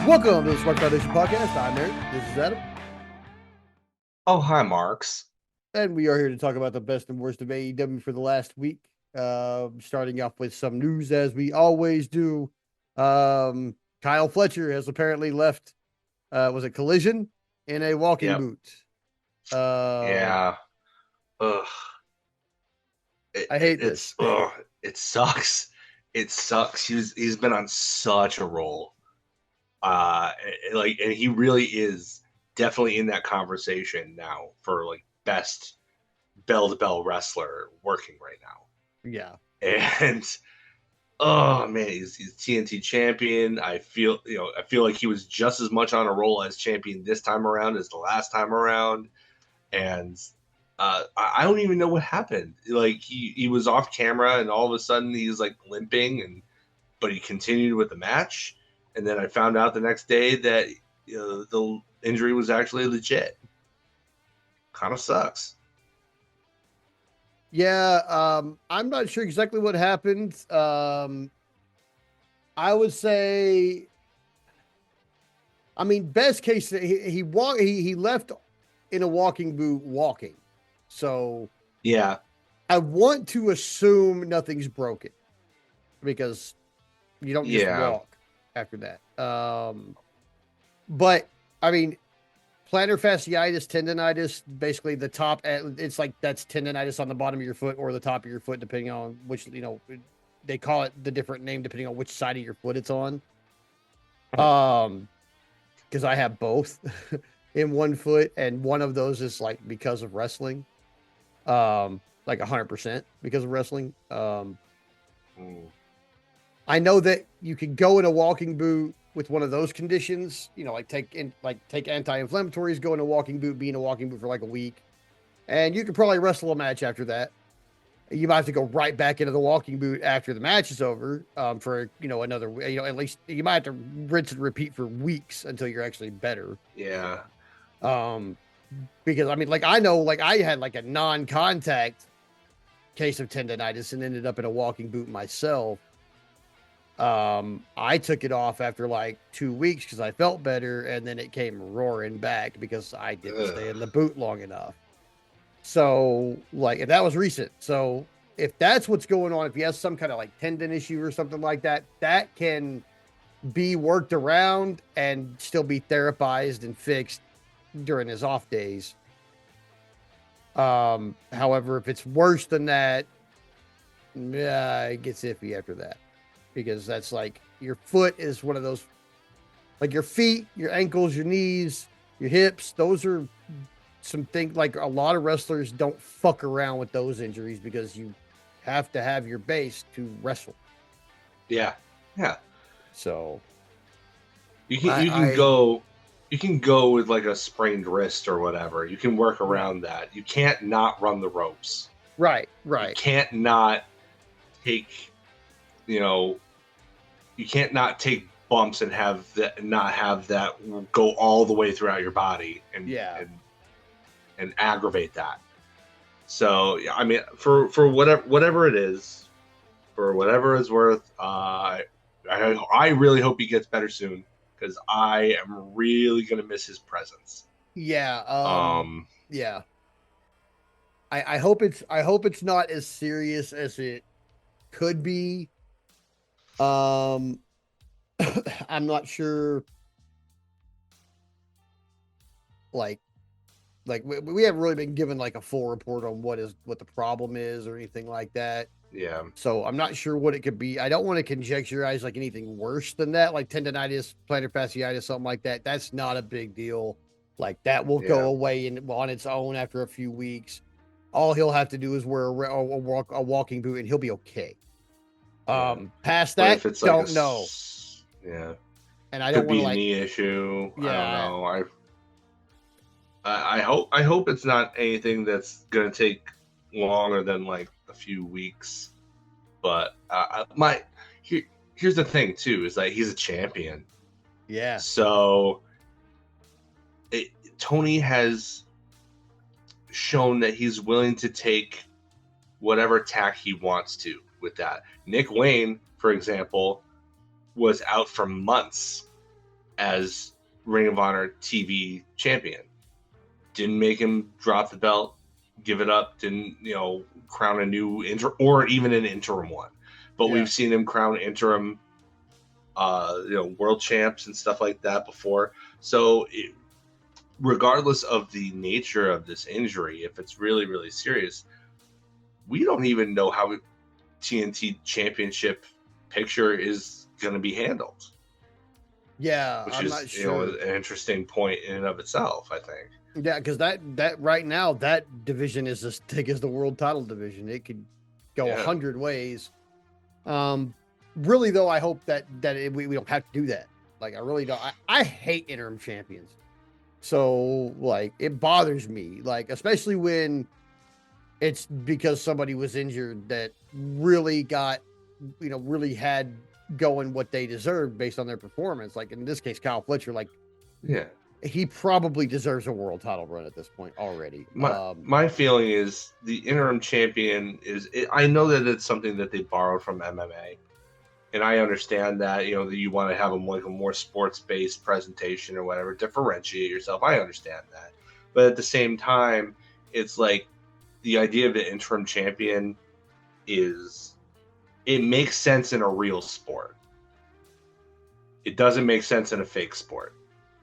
Welcome to the Smark Foundation Podcast. I'm Eric. This is Adam. Oh, hi, Marks. And we are here to talk about the best and worst of AEW for the last week. Starting off with some news, as we always do. Kyle Fletcher has apparently left, was it Collision? In a walking Yep. boot. Um, Yeah. Ugh. It, I it, hate it's this. ugh. It sucks. It sucks. He's been on such a roll. And he really is definitely in that conversation now for like best bell to bell wrestler working right now. Yeah. And oh man, he's TNT champion. I feel like he was just as much on a roll as champion this time around as the last time around. And I don't even know what happened. Like he was off camera, and all of a sudden he's like limping, but he continued with the match. And then I found out the next day that the injury was actually legit. Kind of sucks. Yeah. I'm not sure exactly what happened. I would say, I mean, best case, he left in a walking boot walking. So Yeah, I want to assume nothing's broken because you don't just yeah, walk after that. But I mean, plantar fasciitis, tendonitis, basically the top, it's like that's tendonitis on the bottom of your foot or the top of your foot, depending on which, they call it the different name depending on which side of your foot it's on. Um, because I have both in one foot, and one of those is like because of wrestling. Like 100% because of wrestling. mm, I know that you can go in a walking boot with one of those conditions, like take anti-inflammatories, go in a walking boot, be in a walking boot for like a week, and you could probably wrestle a match after that. You might have to go right back into the walking boot after the match is over, for another, at least you might have to rinse and repeat for weeks until you're actually better. yeah, Um, because I mean, like I know, like I had like a non-contact case of tendonitis and ended up in a walking boot myself. I took it off after like 2 weeks because I felt better, and then it came roaring back because I didn't stay in ugh, the boot long enough. So, like, if that was recent, so if that's what's going on, if he has some kind of like tendon issue or something like that, that can be worked around and still be therapized and fixed during his off days. However, if it's worse than that, yeah, it gets iffy after that because that's like your foot is one of those, like your feet, your ankles, your knees, your hips. Those are some things like a lot of wrestlers don't fuck around with those injuries because you have to have your base to wrestle. yeah, yeah. So You can I, you can I, go you can go with like a sprained wrist or whatever. You can work right, around that. You can't not run the ropes. right, You right. can't not take you know you can't not take bumps and have that not have that go all the way throughout your body Yeah, and aggravate that. So yeah, I mean for whatever it is, for whatever it's worth, I really hope he gets better soon because I am really gonna miss his presence. yeah, Um, yeah. I hope it's not as serious as it could be. Um, I'm not sure. Like, we haven't really been given like a full report on what the problem is or anything like that. yeah, So I'm not sure what it could be. I don't want to conjecturize like anything worse than that, like tendonitis, plantar fasciitis, something like that. That's not a big deal. Like that will go yeah, away on its own after a few weeks. All he'll have to do is wear a walking boot, and he'll be okay. yeah. Past But that, if it's like don't know, yeah, and I don't could want to be a like, knee issue. I don't yeah, know. I hope it's not anything that's gonna take longer than like a few weeks. But here, here's the thing too is like he's a champion, yeah, so it, Tony has shown that he's willing to take whatever tack he wants to with that. Nick Wayne, for example, was out for months as Ring of Honor TV champion. Didn't make him drop the belt, give it up, didn't, crown a new or even an interim one. But we've seen him crown interim, world champs and stuff like that before. So regardless of the nature of this injury, if it's really, really serious, we don't even know how TNT championship picture is going to be handled. Yeah, which I'm is not sure. An interesting point in and of itself, I think. Yeah, because that right now that division is as thick as the world title division. It could go 100 ways. Really though, I hope that we don't have to do that. Like I really don't. I hate interim champions. So like it bothers me. Like especially when it's because somebody was injured that really got, really had going what they deserved based on their performance. Like in this case, Kyle Fletcher, like, he probably deserves a world title run at this point already. My feeling is the interim champion I know that it's something that they borrowed from MMA, and I understand that, that you want to have them like a more sports-based presentation or whatever, differentiate yourself. I understand that. But at the same time, it's like the idea of the interim champion it makes sense in a real sport. It doesn't make sense in a fake sport.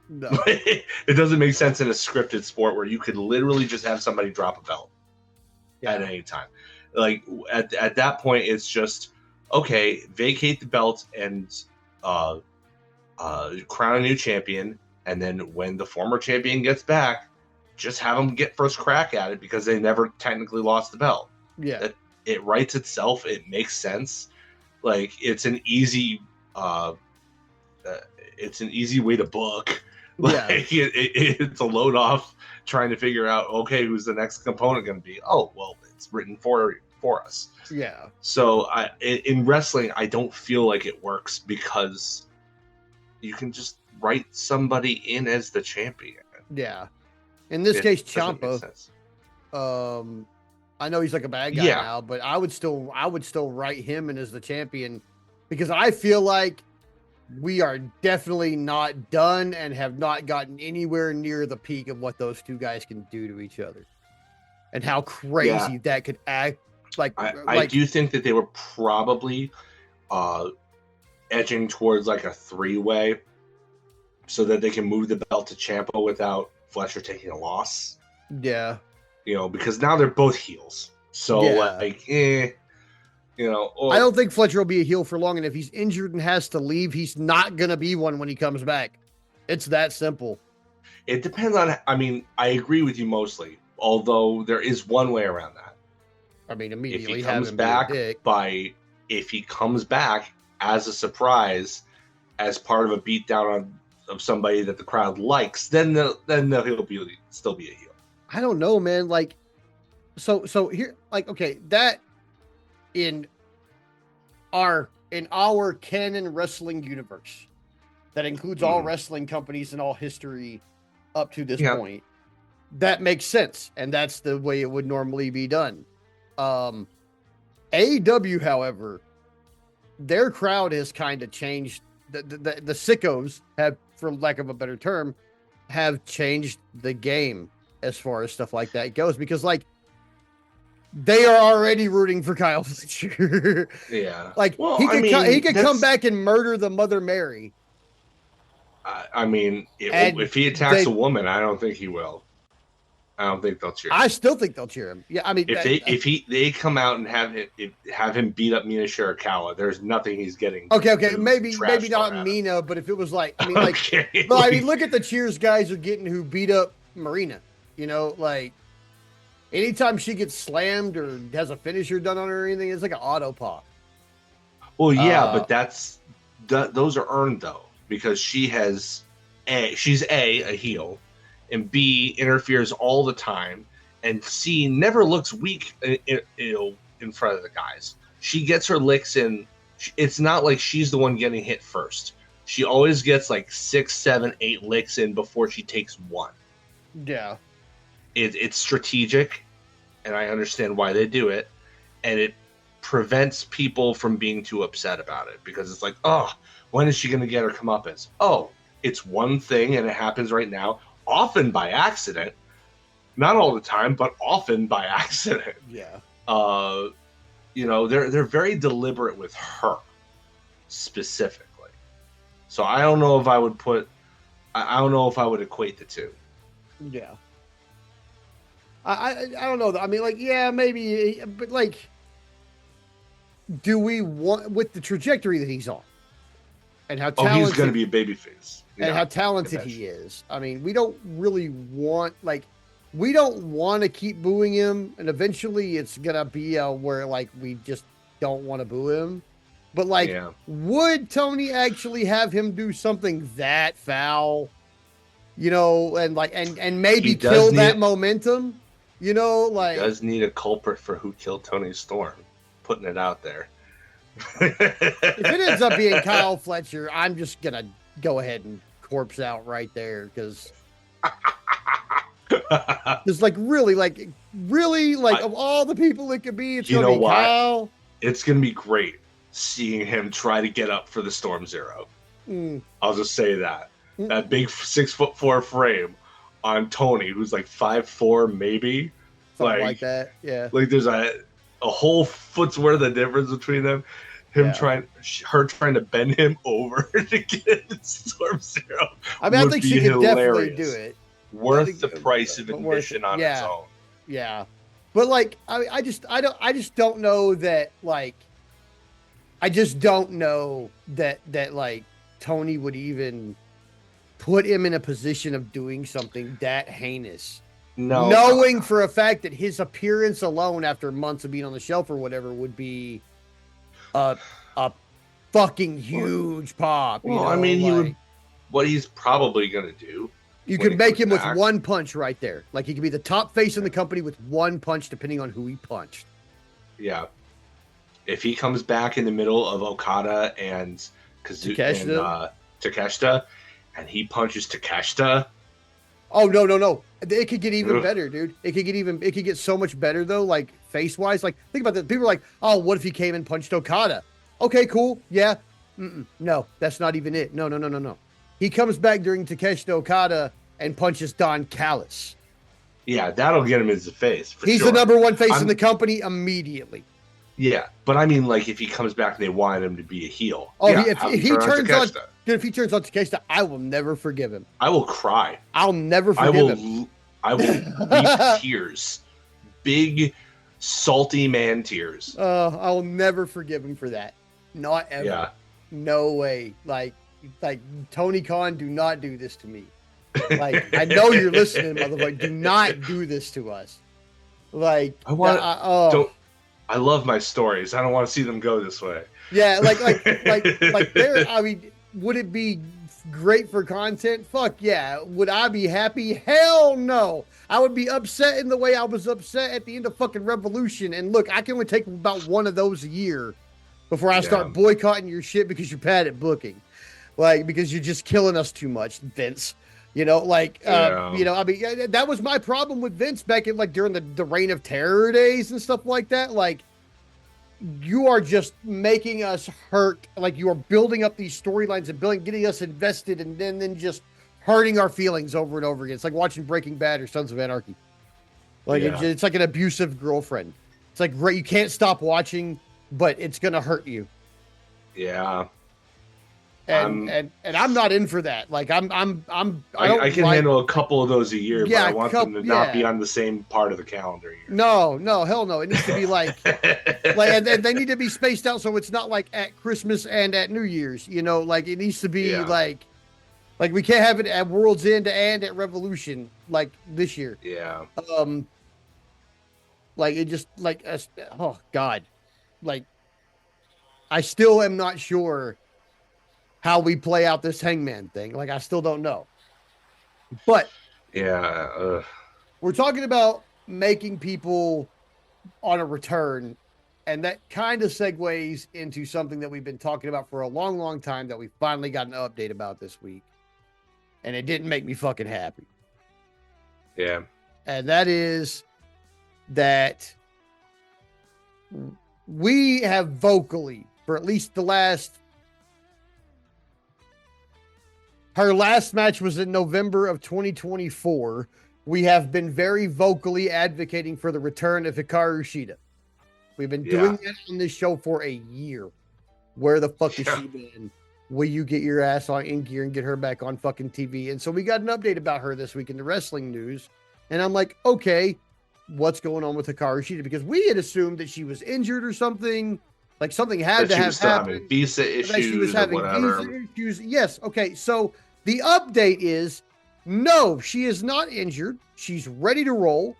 No. It doesn't make sense in a scripted sport where you could literally just have somebody drop a belt at any time. Like at that point, it's just, okay, vacate the belt and crown a new champion. And then when the former champion gets back, just have them get first crack at it because they never technically lost the belt. Yeah. It writes itself. It makes sense. Like it's an easy way to book. Like it's a load off trying to figure out, okay, who's the next component going to be? Oh, well, it's written for us. Yeah. So in wrestling, I don't feel like it works because you can just write somebody in as the champion. Yeah. In this case, Ciampa. I know he's like a bad guy now, but I would still write him in as the champion because I feel like we are definitely not done and have not gotten anywhere near the peak of what those two guys can do to each other and how crazy that could act. I do think that they were probably edging towards like a 3-way so that they can move the belt to Ciampa without Fletcher taking a loss. Yeah. Because now they're both heels. So I don't think Fletcher will be a heel for long, and if he's injured and has to leave, he's not going to be one when he comes back. It's that simple. It depends on, I agree with you mostly, although there is one way around that. Immediately if he comes back if he comes back as a surprise, as part of a beatdown of somebody that the crowd likes, then he'll still be a heel. I don't know, man. Like, so here, like, okay, that in our canon wrestling universe that includes all wrestling companies and all history up to this point, that makes sense, and that's the way it would normally be done. AEW, however, their crowd has kind of changed. The sickos have, for lack of a better term, have changed the game as far as stuff like that goes, because like they are already rooting for Kyle Fletcher. Yeah. Like, well, he could come back and murder the Mother Mary. If he attacks a woman, I don't think he will. I don't think they'll cheer him. I still think they'll cheer him. Yeah, if they come out and have him beat up Mina Shirakawa, there's nothing he's getting. Okay, maybe not Mina, but if it was like, look at the cheers guys are getting who beat up Marina. Like anytime she gets slammed or has a finisher done on her or anything, it's like an auto pop. Well, yeah, but those are earned though, because she's a heel, and B, interferes all the time, and C, never looks weak in front of the guys. She gets her licks in. It's not like she's the one getting hit first. She always gets like 6, 7, 8 licks in before she takes one. Yeah. It's strategic, and I understand why they do it, and it prevents people from being too upset about it, because it's like, oh, when is she going to get her comeuppance? Oh, it's one thing and it happens right now, often by accident. Not all the time, but often by accident. Yeah. They're very deliberate with her specifically. So I don't know if I would equate the two. Yeah. I don't know. I mean, like, yeah, maybe, but like, do we want with the trajectory that he's on, and how talented he's going to be a babyface, and how talented he is? I mean, we don't really want we don't want to keep booing him, and eventually it's gonna be where like we just don't want to boo him. But like, would Tony actually have him do something that foul? And maybe kill that momentum. He does need a culprit for who killed Tony Storm. Putting it out there. If it ends up being Kyle Fletcher, I'm just gonna go ahead and corpse out right there because it's really of all the people it could be, it's gonna be Kyle. It's gonna be great seeing him try to get up for the Storm Zero. I'll just say that. That big 6'4" frame on Tony, who's like 5'4", maybe. Something like that, yeah. Like there's a whole foot's worth of difference between them. Her trying to bend him over to get Storm Zero. I mean, I think she could definitely do it. Worth the price of admission on its own. Yeah, but like, I just don't know that. Like, I just don't know that like Tony would even put him in a position of doing something that heinous. No, knowing for a fact that his appearance alone after months of being on the shelf or whatever would be a fucking huge pop. Well, I mean, he would. What he's probably gonna do. You could make him with one punch right there. Like he could be the top face in the company with one punch, depending on who he punched. Yeah. If he comes back in the middle of Okada and Takeshita, and he punches Takeshita. Oh no! It could get even better, dude. It could get so much better though. Like face wise, like think about that. People are like, oh, what if he came and punched Okada? Okay, cool, yeah. No, that's not even it. No. He comes back during Takeshita Okada and punches Don Callis. Yeah, that'll get him in the face. He's the number one face in the company immediately. Yeah, but I mean, like, if he comes back and they want him to be a heel. Oh, if he turns on Takeshita, I will never forgive him. I will cry. I'll never forgive him. I will weep tears. Big, salty man tears. I will never forgive him for that. Not ever. Yeah. No way. Like Tony Khan, do not do this to me. Like, I know you're listening, motherfucker. Do not do this to us. Like, I love my stories. I don't want to see them go this way. Yeah, like there. I mean, would it be great for content? Fuck yeah. Would I be happy? Hell no. I would be upset in the way I was upset at the end of fucking Revolution. And look, I can only take about one of those a year before I start boycotting your shit because you're bad at booking. Like, because you're just killing us too much, Vince. I mean, that was my problem with Vince back in during the Reign of Terror days and stuff like that. Like, you are just making us hurt. Like, you are building up these storylines and getting us invested, and then just hurting our feelings over and over again. It's like watching Breaking Bad or Sons of Anarchy. Like, it's like an abusive girlfriend. It's like, great, you can't stop watching, but it's gonna hurt you. Yeah. And I'm not in for that. Like I can handle a couple of those a year, but I want them to not be on the same part of the calendar year. No, hell no. It needs to be and they need to be spaced out so it's not like at Christmas and at New Year's. Like it needs to be like we can't have it at World's End and at Revolution like this year. Yeah. Like it just oh God, like I still am not sure how we play out this Hangman thing. Like, I still don't know. But we're talking about making people on a return, and that kind of segues into something that we've been talking about for a long, long time that we finally got an update about this week. And it didn't make me fucking happy. Yeah. And that is that we have vocally, for at least the last Her last match was in November of 2024. We have been very vocally advocating for the return of Hikaru Shida. We've been Yeah. doing that on this show for a year. Where the fuck has Yeah. she been? Will you get your ass on in gear and get her back on fucking TV? And so we got an update about her this week in the wrestling news. And I'm like, okay, what's going on with Hikaru Shida? Because we had assumed that she was injured or something. Like something had That to she have was still having happened. visa That she was issues or having whatever. visa issues. Yes. Okay. So the update is no, she is not injured. She's ready to roll.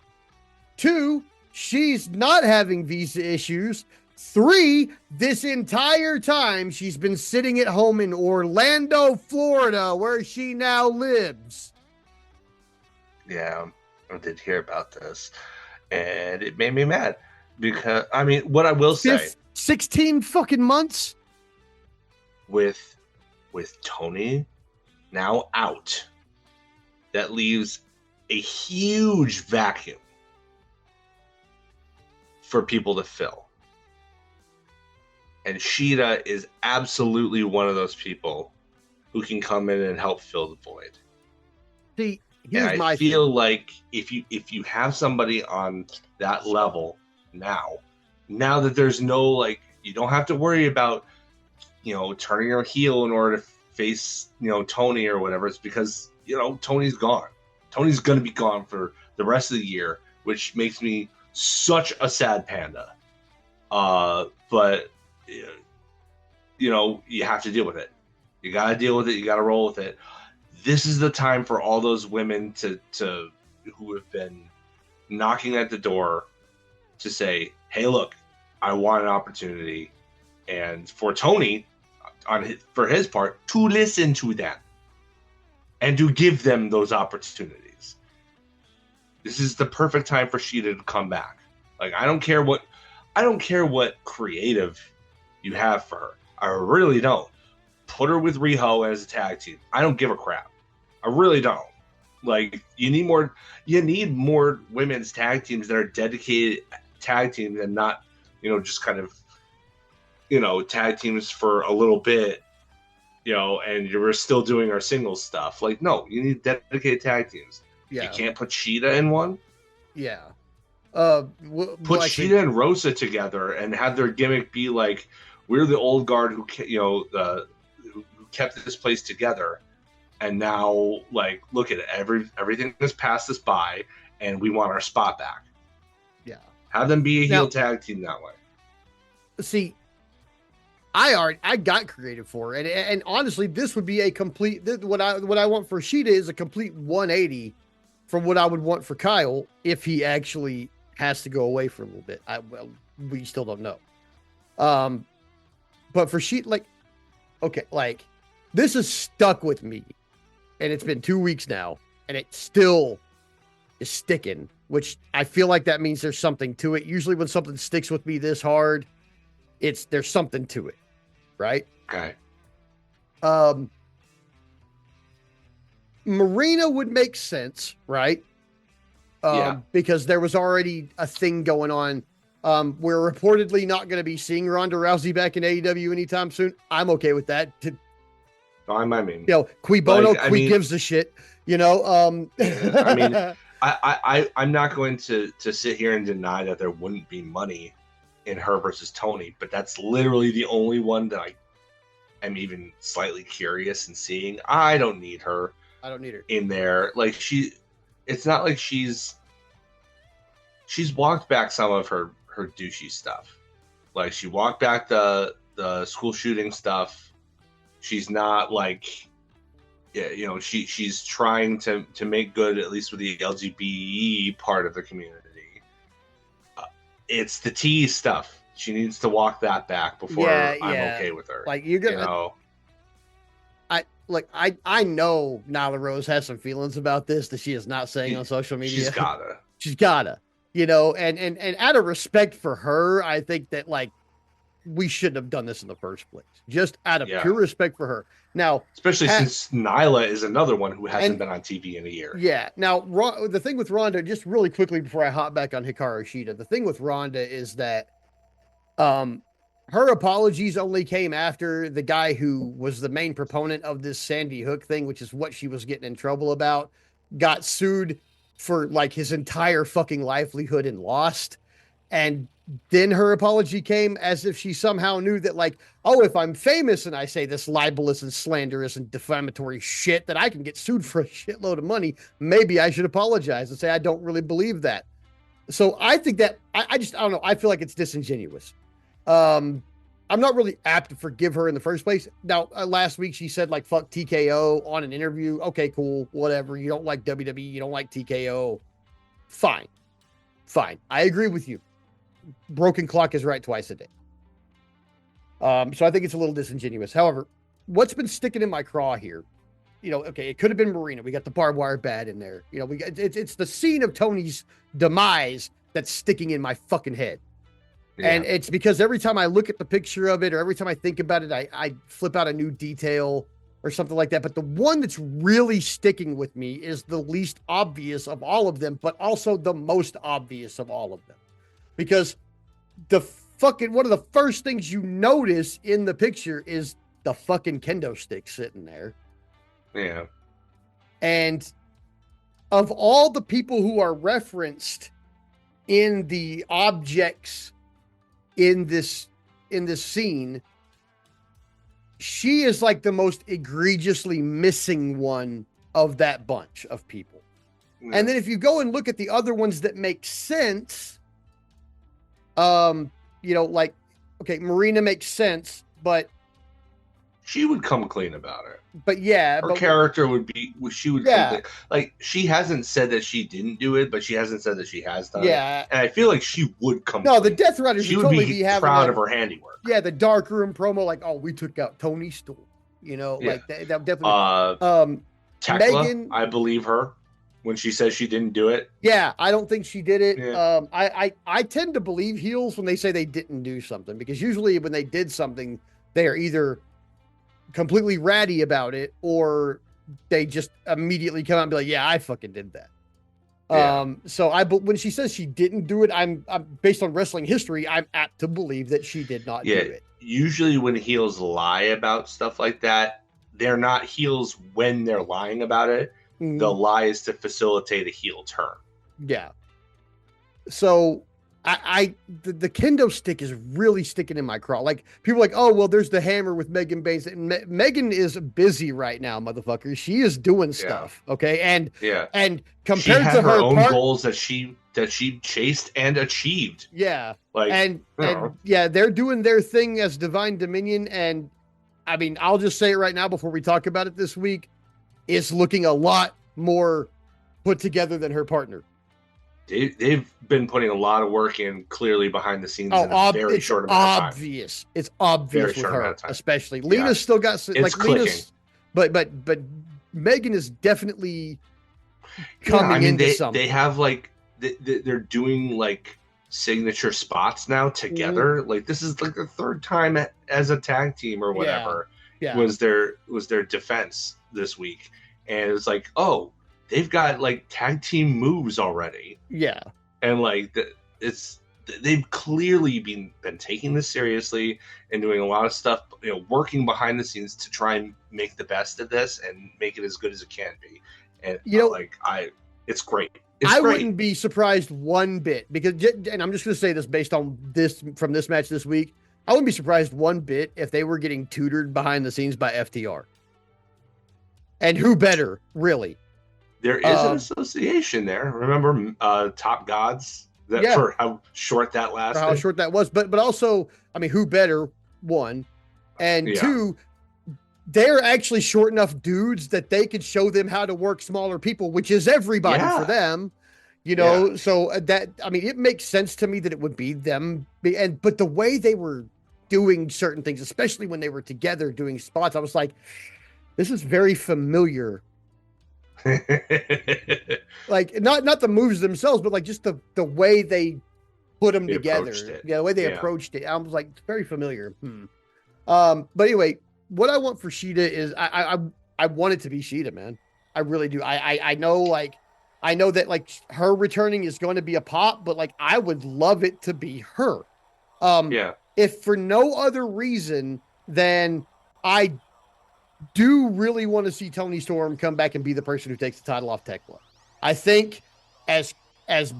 2, she's not having visa issues. 3, this entire time she's been sitting at home in Orlando, Florida, where she now lives. Yeah, I did hear about this, and it made me mad because I mean, what I will say, 16 fucking months with Tony now out, that leaves a huge vacuum for people to fill. And Sheeta is absolutely one of those people who can come in and help fill the void. See, And here's my I feel thing. like if you have somebody on that level now that there's no, like, you don't have to worry about, turning your heel in order to face, Tony or whatever. It's because, Tony's gone. Tony's going to be gone for the rest of the year, which makes me such a sad panda. But you have to deal with it. You got to deal with it. You got to roll with it. This is the time for all those women to who have been knocking at the door to say, hey, look, I want an opportunity. And for Tony, for his part, to listen to them and to give them those opportunities. This is the perfect time for Sheeta to come back. Like, I don't care what creative you have for her. I really don't. Put her with Riho as a tag team. I don't give a crap. I really don't. Like, you need more women's tag teams that are dedicated tag teams and not, just kind of, tag teams for a little bit, and you're still doing our singles stuff. Like, no, you need dedicated tag teams. Yeah. You can't put Sheeta in one. Yeah. Put Sheeta and Rosa together and have their gimmick be like, we're the old guard who kept this place together, and now, like, look at it, everything has passed us by, and we want our spot back. Yeah. Have them be a heel tag team that way. See, I got creative for it, and honestly, this would be a complete. What I want for Sheeta is a complete 180 from what I would want for Kyle if he actually has to go away for a little bit. We still don't know. But for Sheeta, like, this is stuck with me, and it's been 2 weeks now, and it still is sticking, which I feel like that means there's something to it. Usually when something sticks with me this hard, there's something to it, right? Okay. Marina would make sense, right? Yeah. Because there was already a thing going on. We're reportedly not going to be seeing Ronda Rousey back in AEW anytime soon. I'm okay with that. I mean, Qui Bono, gives a shit. I mean, I'm not going to sit here and deny that there wouldn't be money in her versus Tony, but that's literally the only one that I am even slightly curious in seeing. I don't need her. I don't need her in there. Like, it's not like she's walked back some of her douchey stuff. Like, she walked back the school shooting stuff. She's not like, she's trying to make good, at least with the LGBT part of the community. It's the T stuff. She needs to walk that back before I'm okay with her. Like, you're gonna, I know Nyla Rose has some feelings about this that she is not saying on social media. She's gotta, and out of respect for her, I think that, like, we shouldn't have done this in the first place. Just out of pure respect for her. Now, especially since Nyla is another one who hasn't been on TV in a year. Yeah. Now, the thing with Ronda, just really quickly before I hop back on Hikaru Shida, the thing with Ronda is that, her apologies only came after the guy who was the main proponent of this Sandy Hook thing, which is what she was getting in trouble about, got sued for like his entire fucking livelihood and lost. And then her apology came as if she somehow knew that, like, oh, if I'm famous and I say this libelous and slanderous and defamatory shit, that I can get sued for a shitload of money. Maybe I should apologize and say I don't really believe that. So I think that I just, I don't know. I feel like it's disingenuous. I'm not really apt to forgive her in the first place. Now, last week she said like fuck TKO on an interview. Okay, cool, whatever. You don't like WWE, you don't like TKO. Fine, fine. I agree with you. Broken clock is right twice a day. So I think it's a little disingenuous. However, what's been sticking in my craw here, okay, it could have been Marina. We got the barbed wire bat in there. We got it's the scene of Tony's demise that's sticking in my fucking head. Yeah. And it's because every time I look at the picture of it or every time I think about it, I flip out a new detail or something like that. But the one that's really sticking with me is the least obvious of all of them, but also the most obvious of all of them. Because the fucking one of the first things you notice in the picture is the fucking kendo stick sitting there. Yeah. And of all the people who are referenced in the objects in this scene, she is like the most egregiously missing one of that bunch of people. Yeah. And then if you go and look at the other ones that make sense, like, okay, Marina makes sense, but she would come clean about it. But yeah, her character would be, she would come clean. Like, she hasn't said that she didn't do it, but she hasn't said that she has done it. And I feel like she would come clean. The Death Riders she would totally be proud of her handiwork. Yeah, the dark room promo, like, oh, we took out Tony's stool. Like that definitely. Tekla, Megan, I believe her when she says she didn't do it. Yeah, I don't think she did it. Yeah. I tend to believe heels when they say they didn't do something, because usually when they did something, they are either completely ratty about it or they just immediately come out and be like, yeah, I fucking did that. Yeah. So when she says she didn't do it, I'm based on wrestling history, I'm apt to believe that she did not do it. Usually when heels lie about stuff like that, they're not heels when they're lying about it. Mm-hmm. The lie is to facilitate a heel turn. Yeah. So the kendo stick is really sticking in my craw. Like, people are like, oh, well, there's the hammer with Megan Baines. Megan is busy right now, motherfucker. She is doing stuff. Okay. And compared to her own goals that she chased and achieved. Yeah. And they're doing their thing as Divine Dominion. And I mean, I'll just say it right now before we talk about it this week. It's looking a lot more put together than her partner. They've been putting a lot of work in, clearly, behind the scenes in a very short amount of time. It's obvious with her, especially. Lena's still got some, like, Lena's, but Megan is definitely coming into something. They have, like, they're doing, like, signature spots now together. Mm-hmm. Like, this is like the third time as a tag team or whatever. Was their defense this week, and it's like, oh, they've got like tag team moves already. Yeah. And like they've clearly been taking this seriously and doing a lot of stuff, working behind the scenes to try and make the best of this and make it as good as it can be. And it's great. I wouldn't be surprised one bit, because, and I'm just going to say this based on from this match this week, I wouldn't be surprised one bit if they were getting tutored behind the scenes by FTR. And who better, really? There is an association there. Remember Top Gods? For how short that lasted? For how short that was. But also, I mean, who better, one. And two, they're actually short enough dudes that they could show them how to work smaller people, which is everybody for them. So that, I mean, it makes sense to me that it would be them. But the way they were doing certain things, especially when they were together doing spots, I was like, this is very familiar. Like, not the moves themselves, but like just the way they put them together. Yeah, the way they approached it. I was like, it's very familiar. But anyway, what I want for Sheeta is I want it to be Sheeta, man. I really do. I know that like her returning is going to be a pop, but like I would love it to be her. if for no other reason than I do really want to see Tony Storm come back and be the person who takes the title off Tekla. I think as as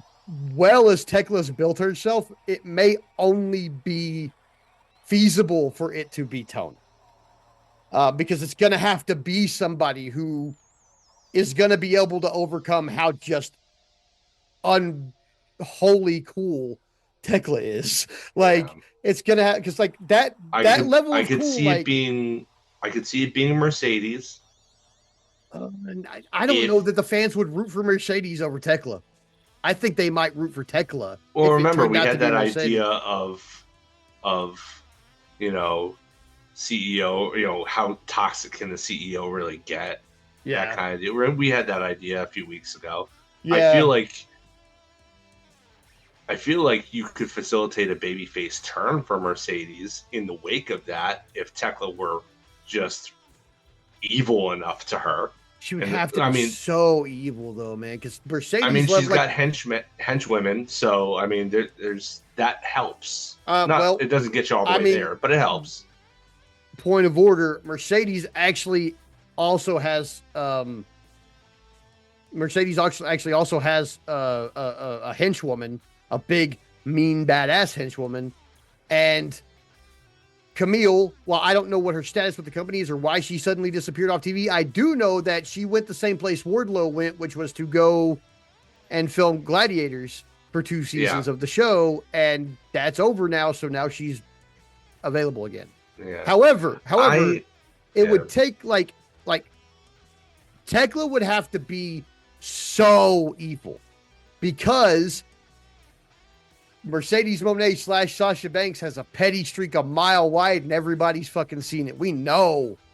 well as Tekla's built herself, it may only be feasible for it to be Tony. Because it's going to have to be somebody who is going to be able to overcome how just unholy cool Tekla is. Like Yeah. it's gonna have because like that level I of could cool, see it like being I could see it being Mercedes and I don't know if that the fans would root for Mercedes over Tekla. I think they might root for Tekla well if it remember turned we out to had be that idea Mercedes. of you know CEO, how toxic can the CEO really get? That Yeah, kind of deal. We had that idea a few weeks ago. I feel yeah. like I feel like you could facilitate a babyface turn for Mercedes in the wake of that if Tekla were just evil enough to her. She would And have to be so evil though, man, because Mercedes love she's like got henchwomen, so I mean, there's that helps. Not well, it doesn't get you all the I way mean, there, but it helps. point of order, Mercedes actually also has Mercedes actually also has a henchwoman, a big, mean, badass henchwoman. And Camille, while I don't know what her status with the company is or why she suddenly disappeared off TV, I do know that she went the same place Wardlow went, which was to go and film Gladiators for 2 seasons Yeah, of the show. And that's over now. So now she's available again. yeah. However, I it yeah. would take like Tekla would have to be so evil because Mercedes Monet / Sasha Banks has a petty streak a mile wide and everybody's fucking seen it.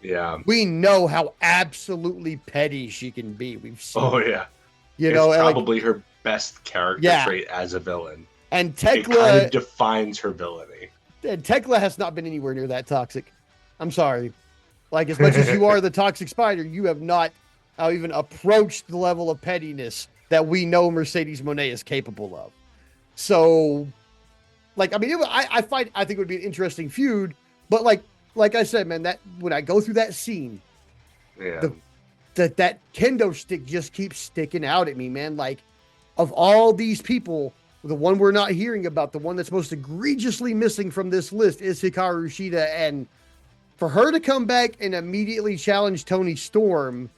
Yeah. We know how absolutely petty she can be. We've seen Oh it. yeah. You It's know, and like probably her best character yeah. trait as a villain. And It kind Tekla of defines her villainy. has not been anywhere near that toxic. I'm sorry. Like as much as you are the toxic spider, you have not even approached the level of pettiness that we know Mercedes Monet is capable of. So, like, I mean, I think it would be an interesting feud, but like I said, man, that when I go through that scene, Yeah. that kendo stick just keeps sticking out at me, man. Like, of all these people, the one we're not hearing about, the one that's most egregiously missing from this list is Hikaru Shida, and for her to come back and immediately challenge Tony Storm,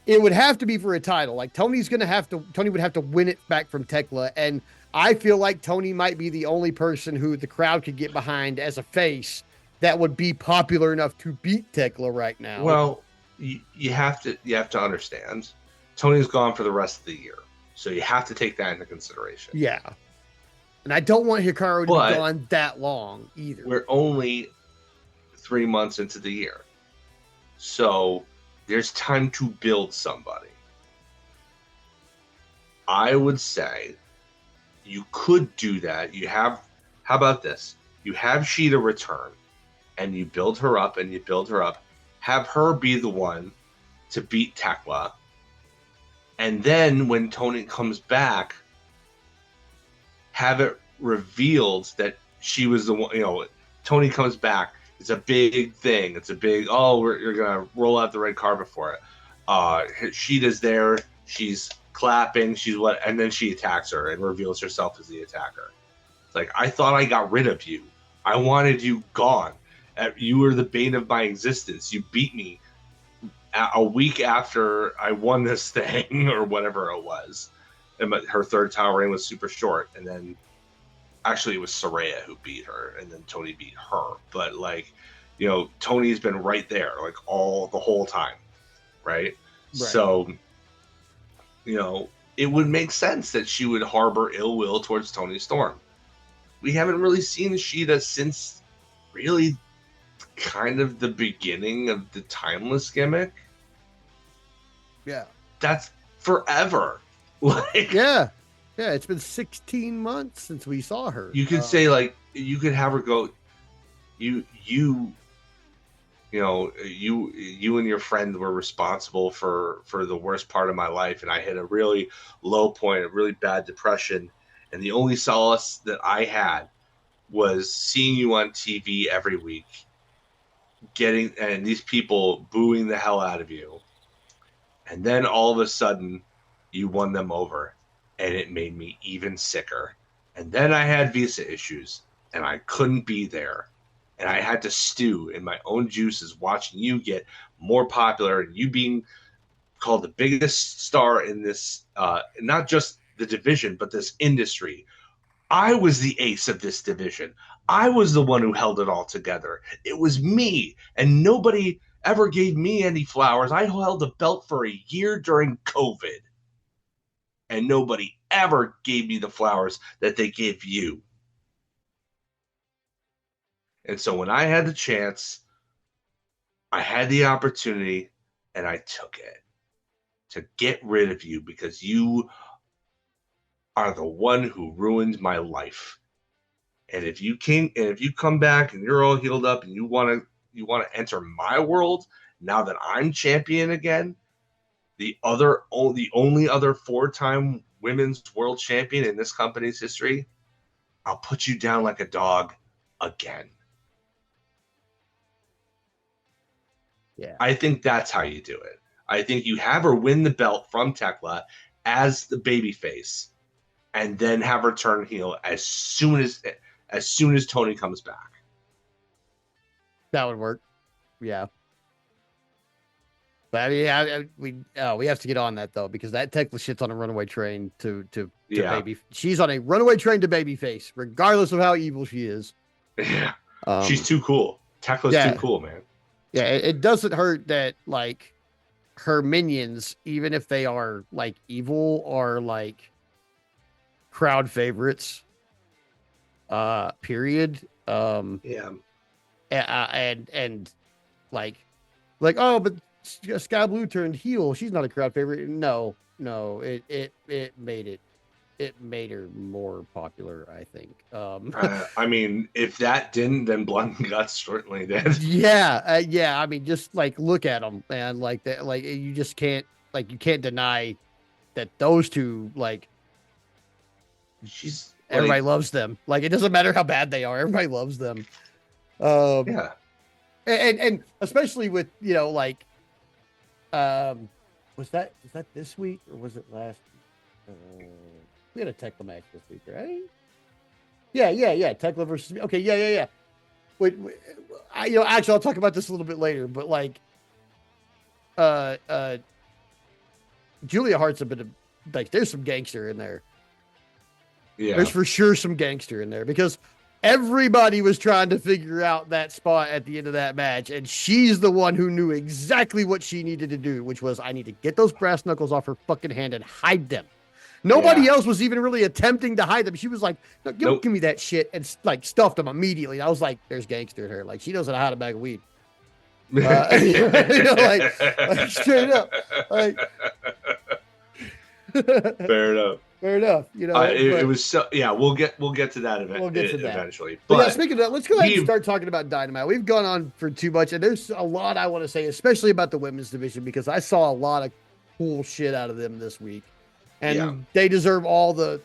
it would have to be for a title. Like Tony would have to win it back from Tekla. And I feel like Tony might be the only person who the crowd could get behind as a face that would be popular enough to beat Tekla right now. Well, you have to understand, Tony's gone for the rest of the year, so you have to take that into consideration. Yeah. And I don't want Hikaru to be gone that long either. We're only 3 months into the year. So there's time to build somebody. I would say you could do that. How about this? You have Sheeta return and you build her up and you build her up. Have her be the one to beat Tekla. And then when Tony comes back, have it revealed that she was the one, Tony comes back. It's a big thing. It's a big, you're going to roll out the red carpet for it. Sheeta's there. She's clapping. And then she attacks her and reveals herself as the attacker. It's like, I thought I got rid of you. I wanted you gone. You were the bane of my existence. You beat me a week after I won this thing or whatever it was. And her third title reign was super short. And then actually it was Saraya who beat her and then Tony beat her. But Tony's been right there like the whole time. Right? So, it would make sense that she would harbor ill will towards Tony Storm. We haven't really seen Sheeta since really kind of the beginning of the Timeless gimmick. Yeah. That's forever. Yeah, it's been 16 months since we saw her. You could say you could have her go, you and your friend were responsible for the worst part of my life, and I hit a really low point, a really bad depression, and the only solace that I had was seeing you on TV every week, and these people booing the hell out of you, and then all of a sudden you won them over, and it made me even sicker. And then I had visa issues, and I couldn't be there, and I had to stew in my own juices watching you get more popular and you being called the biggest star in this, not just the division, but this industry. I was the ace of this division. I was the one who held it all together. It was me, and nobody ever gave me any flowers. I held the belt for a year during COVID, and nobody ever gave me the flowers that they gave you. And so when I had the chance, I had the opportunity, and I took it to get rid of you because you are the one who ruined my life. And if you come back and you're all healed up and you want to enter my world now that I'm champion again, the only other 4-time women's world champion in this company's history, I'll put you down like a dog again. Yeah. I think that's how you do it. I think you have her win the belt from Tekla as the babyface, and then have her turn heel as soon as Tony comes back. That would work. Yeah. But I mean, we have to get on that though, because that Tekla shit's on a runaway train to baby. She's on a runaway train to babyface, regardless of how evil she is. Yeah. She's too cool. Tekla's too cool, man. Yeah, it doesn't hurt that like her minions, even if they are like evil, are like crowd favorites. Period. Yeah. And like, oh, but Sky Blue turned heel. She's not a crowd favorite. No, it made her more popular, I think. I mean, if that didn't, then Blood and Guts certainly did. Yeah. I mean, just like look at them, and like that, like you just can't, like you can't deny that those two, like, everybody loves them. Like it doesn't matter how bad they are, everybody loves them. Yeah. And especially with, you know, like, was that this week or was it last week? We had a Tekla match this week, right? Yeah. Tekla versus, okay, yeah. Wait, actually, I'll talk about this a little bit later, but like, Julia Hart's a bit of, like, there's some gangster in there. Yeah. There's for sure some gangster in there, because everybody was trying to figure out that spot at the end of that match, and she's the one who knew exactly what she needed to do, which was, I need to get those brass knuckles off her fucking hand and hide them. Nobody else was even really attempting to hide them. She was like, no, give me that shit, and like stuffed them immediately. I was like, there's gangster in her. Like, she knows how to hide a bag of weed. Like straight up. Like, fair enough. You know, it was so. Yeah, we'll get to that event. We'll get to that eventually. But yeah, speaking of that, let's go ahead and start talking about Dynamite. We've gone on for too much, and there's a lot I want to say, especially about the women's division, because I saw a lot of cool shit out of them this week, and they deserve all the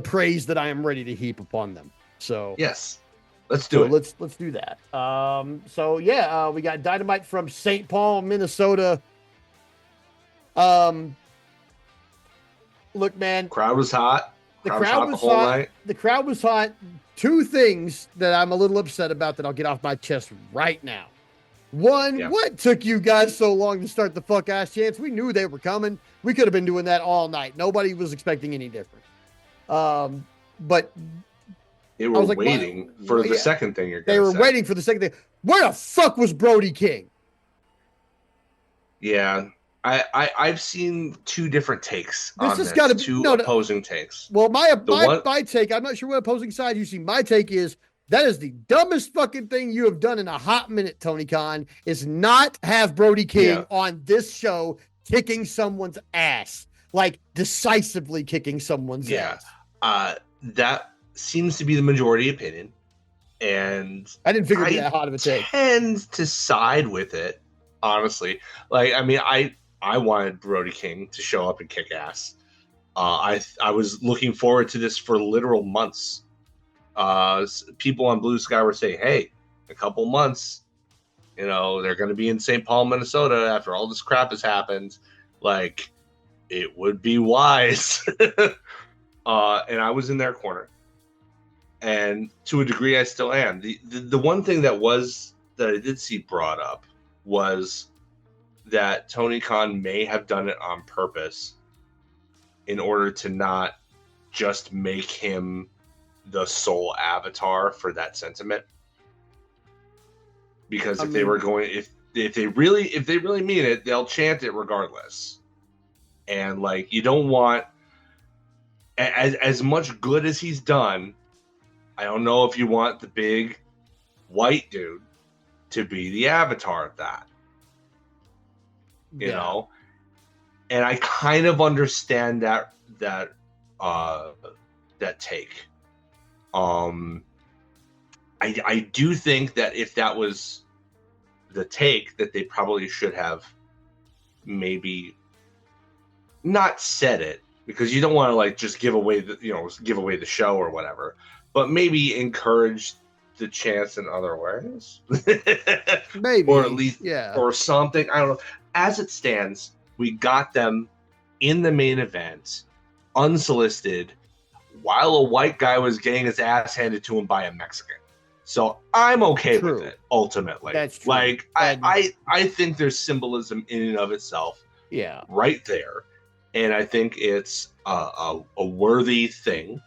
praise that I am ready to heap upon them. So yes, let's do it. Let's do that. We got Dynamite from St. Paul, Minnesota. Look, man. Crowd was hot. The crowd was hot. The crowd was hot. Two things that I'm a little upset about that I'll get off my chest right now. One, what took you guys so long to start the fuck ass chants? We knew they were coming. We could have been doing that all night. Nobody was expecting any different. But they were waiting for the second thing you're going to say. They were waiting for the second thing. Where the fuck was Brody King? Yeah. I've seen two different takes on this. Two opposing takes. Well, my take, I'm not sure what opposing side you see. My take is that is the dumbest fucking thing you have done in a hot minute, Tony Khan, is not have Brody King on this show kicking someone's ass, like decisively kicking someone's ass. That seems to be the majority opinion, and I didn't figure it'd be that hot of a take. Tend to side with it, honestly. Like, I mean, I wanted Brody King to show up and kick ass. I was looking forward to this for literal months. people on Blue Sky were saying, hey, a couple months, you know, they're going to be in St. Paul, Minnesota after all this crap has happened. Like, it would be wise. And I was in their corner. And to a degree, I still am. The one thing that I did see brought up was that Tony Khan may have done it on purpose in order to not just make him the sole avatar for that sentiment. Because if they really mean it, they'll chant it regardless. And like, you don't want as much good as he's done. I don't know if you want the big white dude to be the avatar of that. You know? And I kind of understand that take. I do think that if that was the take, that they probably should have maybe not said it, because you don't want to like just give away the show or whatever, but maybe encourage the chance in other ways. Maybe. Or at least, or something. I don't know. As it stands, we got them in the main event, unsolicited, while a white guy was getting his ass handed to him by a Mexican. So I'm okay with it, ultimately. That's true. Like, I think there's symbolism in and of itself. Yeah. Right there. And I think it's a worthy thing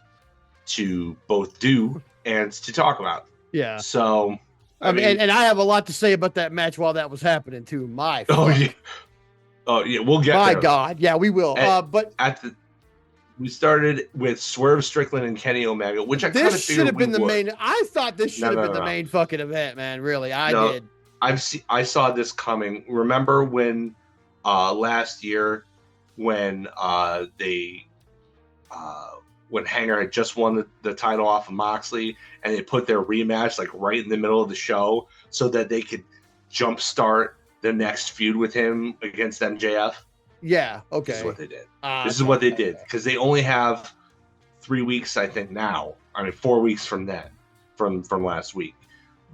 to both do and to talk about. Yeah. So, I mean, and I have a lot to say about that match while that was happening too. Oh yeah, we'll get my there. God, yeah, we will. But we started with Swerve Strickland and Kenny Omega, which I kind of should have been the main. I thought this should have been the main fucking event, man. Really, I did. I saw this coming. Remember when last year when when Hanger had just won the title off of Moxley, and they put their rematch like right in the middle of the show so that they could jumpstart the next feud with him against MJF? Yeah, okay. This is what they did. This is what they did, because they only have 3 weeks, I think, now. I mean, 4 weeks from then, from last week.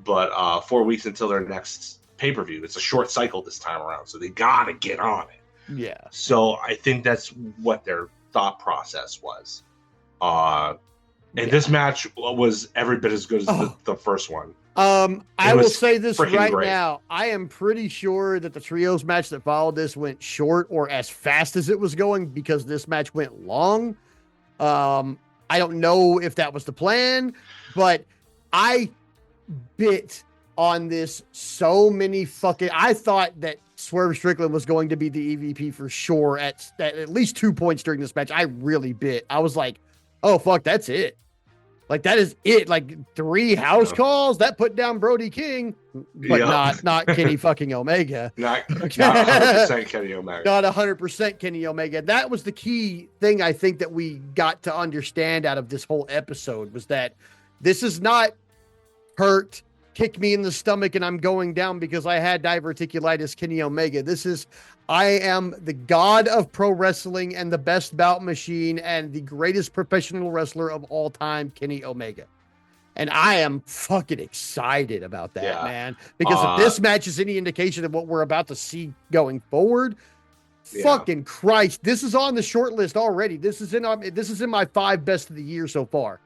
But 4 weeks until their next pay-per-view. It's a short cycle this time around, so they got to get on it. Yeah. So I think that's what their thought process was. And this match was every bit as good as the first one. I will say this right now. I am pretty sure that the trios match that followed this went short or as fast as it was going, because this match went long. I don't know if that was the plan, but I bit on this so many fucking. I thought that Swerve Strickland was going to be the EVP for sure at least 2 points during this match. I really bit. I was like, oh fuck, that's it. Like, that is it. Like, 3 house calls that put down Brody King, but not Kenny fucking Omega. Not 100% Kenny Omega. Not 100% Kenny Omega. That was the key thing I think that we got to understand out of this whole episode, was that this is not hurt, kick me in the stomach and I'm going down because I had diverticulitis, Kenny Omega. This is, I am the god of pro wrestling and the best bout machine and the greatest professional wrestler of all time, Kenny Omega. And I am fucking excited about that, man. Because if this match is any indication of what we're about to see going forward, fucking Christ, this is on the short list already. This is in my 5 best of the year so far.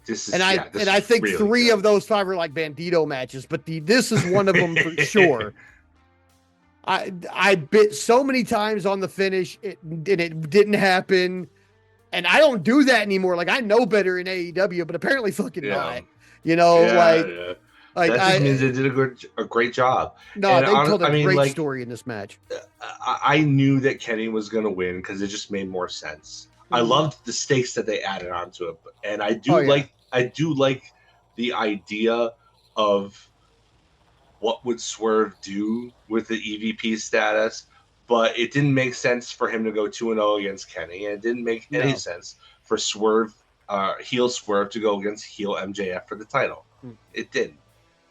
I think really 3 good. Of those 5 are like Bandito matches, but this is one of them for sure. I bit so many times on the finish, and it didn't happen. And I don't do that anymore. Like, I know better in AEW, but apparently fucking not. You know, like that just means they did a great job. No, and they told a great story in this match. I knew that Kenny was going to win because it just made more sense. Mm-hmm. I loved the stakes that they added onto it, and I do like the idea of what would Swerve do with the EVP status, but it didn't make sense for him to go 2-0 against Kenny, and it didn't make any sense for heel Swerve to go against heel MJF for the title. It didn't.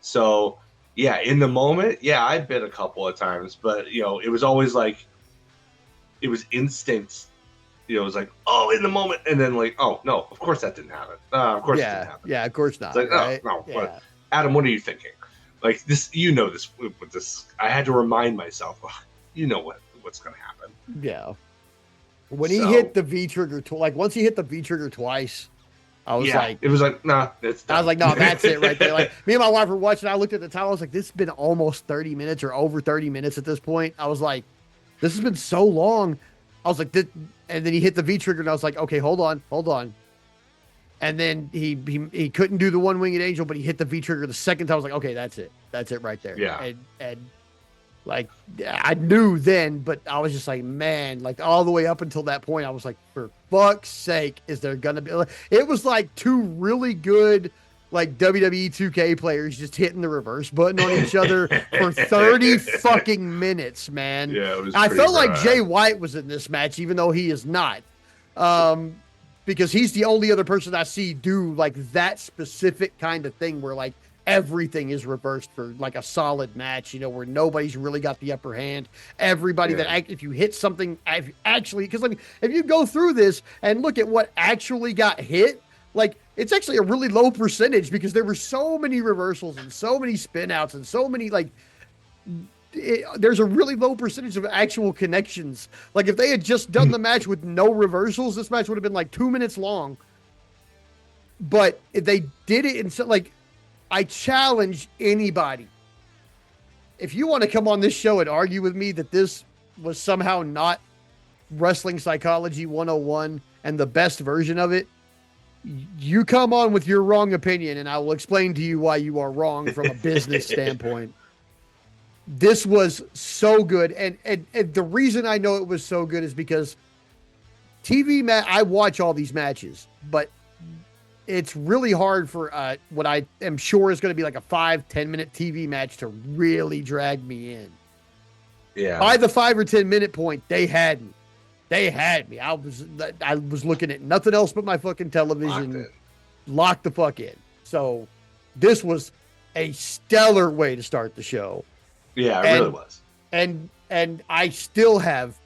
So, yeah, in the moment, I bit a couple of times, but, you know, it was always like, it was instinct it was like, oh, in the moment, and then like, oh no, of course that didn't happen. Of course it didn't happen. Yeah, of course not. It's like, right? no. Yeah. But Adam, what are you thinking? Like this, this with this. I had to remind myself. What's going to happen. Yeah. When he hit the V trigger, once he hit the V trigger twice, I was like, it was like, nah, it's done. I was like, no, that's it right there. Like me and my wife were watching. I looked at the time. I was like, this has been almost 30 minutes or over 30 minutes at this point. I was like, this has been so long. I was like, and then he hit the V trigger, and I was like, okay, hold on. And then he couldn't do the one-winged angel, but he hit the V trigger the second time. I was like, okay, that's it right there. Yeah. And like I knew then, but I was just like, man, like all the way up until that point, I was like, for fuck's sake, is there gonna be? It was like two really good like WWE 2K players just hitting the reverse button on each other for 30 fucking minutes, man. Yeah, it was. I felt like Jay White was in this match, even though he is not. Because he's the only other person I see do like that specific kind of thing where like everything is reversed for like a solid match, where nobody's really got the upper hand. Everybody if you hit something actually, because like if you go through this and look at what actually got hit, like it's actually a really low percentage because there were so many reversals and so many spin outs and so many like there's a really low percentage of actual connections. Like if they had just done the match with no reversals, this match would have been like 2 minutes long. But if they did it in so like, I challenge anybody. If you want to come on this show and argue with me that this was somehow not Wrestling Psychology 101 and the best version of it, you come on with your wrong opinion and I will explain to you why you are wrong from a business standpoint. This was so good. And the reason I know it was so good is because I watch all these matches, but it's really hard for what I am sure is going to be like a 5-10 minute TV match to really drag me in. Yeah. By the 5 or 10 minute point, they had me. I was looking at nothing else but my fucking television. Locked the fuck in. So this was a stellar way to start the show. Yeah, it really was. And I still have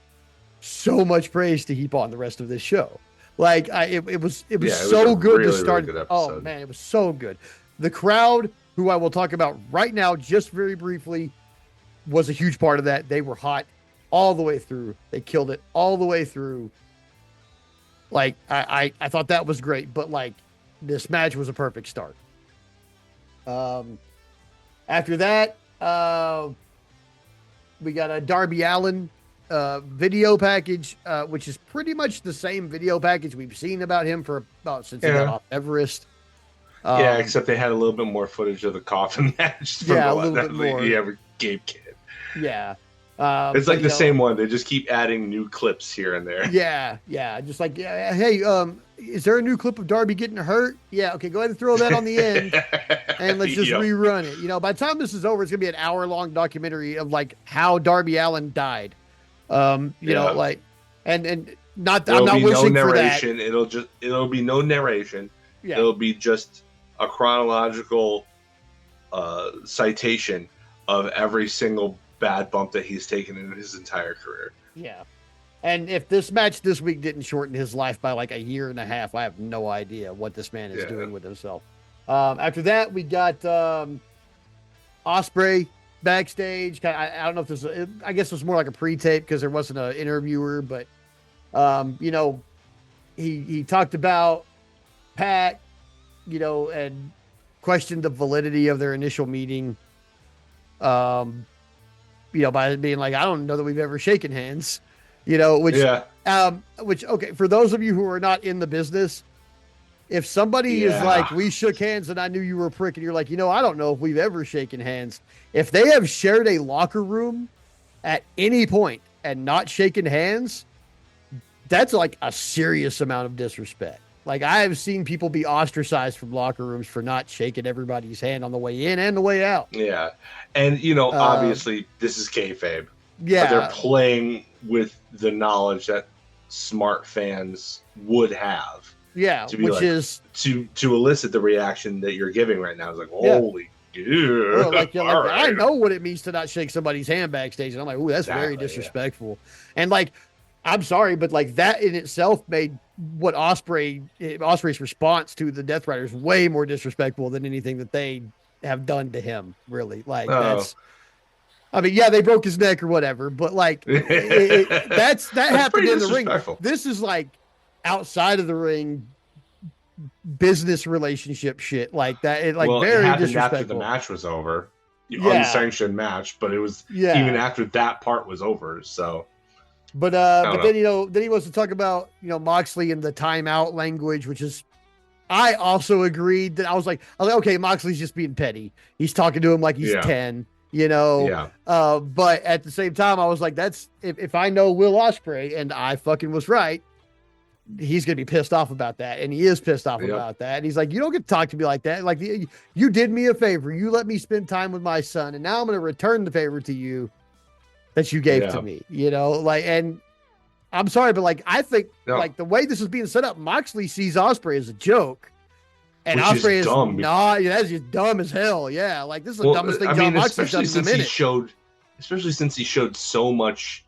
so much praise to heap on the rest of this show. Like it was so good to start. Really good oh man, it was so good. The crowd, who I will talk about right now, just very briefly, was a huge part of that. They were hot all the way through. They killed it all the way through. Like I thought that was great, but like this match was a perfect start. After that, we got a Darby Allin video package, which is pretty much the same video package we've seen about him since he got off Everest. Yeah, except they had a little bit more footage of the coffin match. Yeah, a little bit more. He ever gave Kid. Yeah. It's like the same one. They just keep adding new clips here and there. Yeah. Just like, hey, is there a new clip of Darby getting hurt? Yeah, okay, go ahead and throw that on the end, and let's just rerun it. By the time this is over, it's gonna be an hour-long documentary of like how Darby Allin died. You know, like, and not. I'm not wishing no for that. It'll be no narration. Yeah. It'll be just a chronological citation of every single bad bump that he's taken in his entire career. Yeah. And if this match this week didn't shorten his life by like a year and a half, I have no idea what this man is doing with himself. After that, we got Ospreay backstage. I don't know if this was, I guess it was more like a pre-tape because there wasn't an interviewer, but you know, he talked about Pat, you know, and questioned the validity of their initial meeting. You know, by being like, I don't know that we've ever shaken hands, you know, which, okay, for those of you who are not in the business, if somebody is like, we shook hands and I knew you were a prick, and you're like, you know, I don't know if we've ever shaken hands. If they have shared a locker room at any point and not shaken hands, that's like a serious amount of disrespect. Like, I have seen people be ostracized from locker rooms for not shaking everybody's hand on the way in and the way out. Yeah. And, you know, obviously this is kayfabe. Yeah. But they're playing with the knowledge that smart fans would have. Yeah. To be which like, is to elicit the reaction that you're giving right now. It's like, holy dude. Well, like, Right. I know what it means to not shake somebody's hand backstage. And I'm like, ooh, that's very disrespectful. Yeah. And like, I'm sorry, but like that in itself made what Osprey's response to the Death Riders way more disrespectful than anything that they have done to him. Really, like Oh, that's. I mean, yeah, they broke his neck or whatever, but like that that's happened pretty in the ring. disrespectful. This is like outside of the ring business relationship shit like that. It like Well, it very happened after the disrespectful. match was over, the Yeah, unsanctioned match, but it was even yeah. after that part was over. So I don't But know. then then he wants to talk about Moxley and the timeout language, which is I also agreed that I was like, okay, Moxley's just being petty. He's talking to him like he's Yeah, 10, you know. yeah, But at the same time, I was like, that's if I know Will Ospreay and I fucking was right, he's gonna be pissed off about that, and he is pissed off yep, about that. And he's like, you don't get to talk to me like that. Like you did me a favor, you let me spend time with my son, and now I'm gonna return the favor to you that you gave to yeah. me. Like, and I'm sorry, but like I think No, like the way this is being set up, Moxley sees Osprey as a joke. And which is Osprey is dumb. not. Yeah, that's just dumb as hell. Yeah, like this is the Well, dumbest thing I John mean, Moxley's done in a minute. especially since he showed so much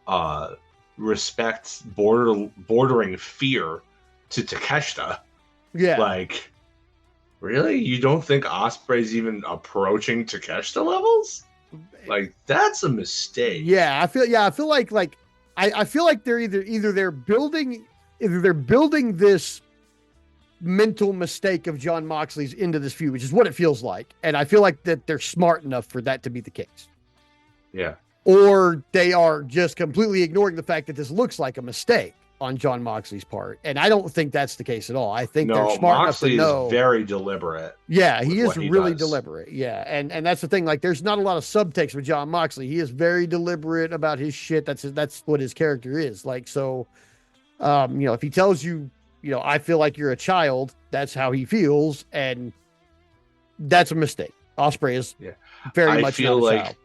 uh respect, bordering fear to Takeshita. Yeah, Like, really, you don't think Osprey's even approaching Takeshita levels? Like, that's a mistake. yeah. I feel like I feel like they're either they're building this mental mistake of John Moxley's into this feud, which is what it feels like, and I feel like that they're smart enough for that to be the case. Yeah. Or they are just completely ignoring the fact that this looks like a mistake on John Moxley's part. And I don't think that's the case at all. I think they're No, smart enough to Moxley is know. very deliberate Yeah, with he is what he really does. deliberate. Yeah. And that's the thing. Like there's not a lot of subtext with John Moxley. He is very deliberate about his shit. That's what his character is. Like, so if he tells you, I feel like you're a child, that's how he feels, and that's a mistake. Osprey is Yeah. very I much feel not a like child.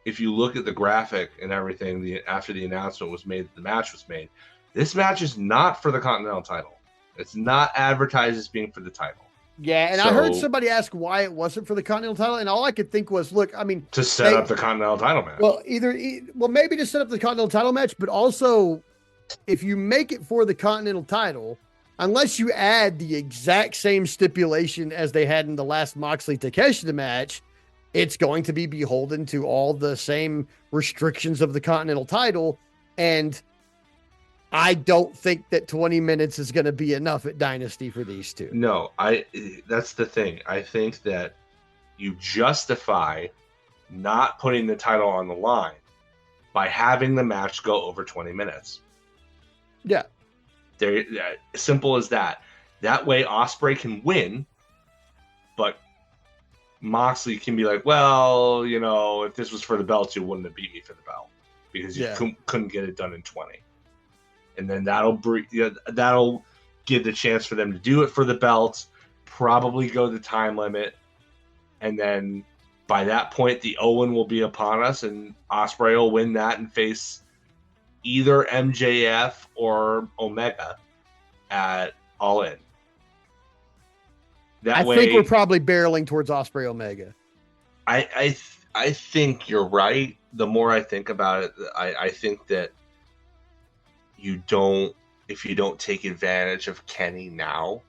if you look at the graphic and everything, after the announcement was made, the match was made. This match is not for the Continental title. It's not advertised as being for the title. Yeah, and I heard somebody ask why it wasn't for the Continental title, and all I could think was, look, I mean, to set up the Continental title match. Well, maybe to set up the Continental title match, but also if you make it for the Continental title, unless you add the exact same stipulation as they had in the last Moxley Takeshita match, it's going to be beholden to all the same restrictions of the Continental title, and I don't think that 20 minutes is going to be enough at Dynasty for these two. No, that's the thing. I think that you justify not putting the title on the line by having the match go over 20 minutes. Yeah. There, simple as that. That way Osprey can win, but Moxley can be like, well, if this was for the belt, you wouldn't have beat me for the belt because you couldn't get it done in 20. And then that'll give the chance for them to do it for the belt, probably go the time limit, and then by that point the Owen will be upon us, and Osprey will win that and face either MJF or Omega at All In. I think we're probably barreling towards Osprey Omega. I think you're right. The more I think about it, I think that if you don't take advantage of Kenny now,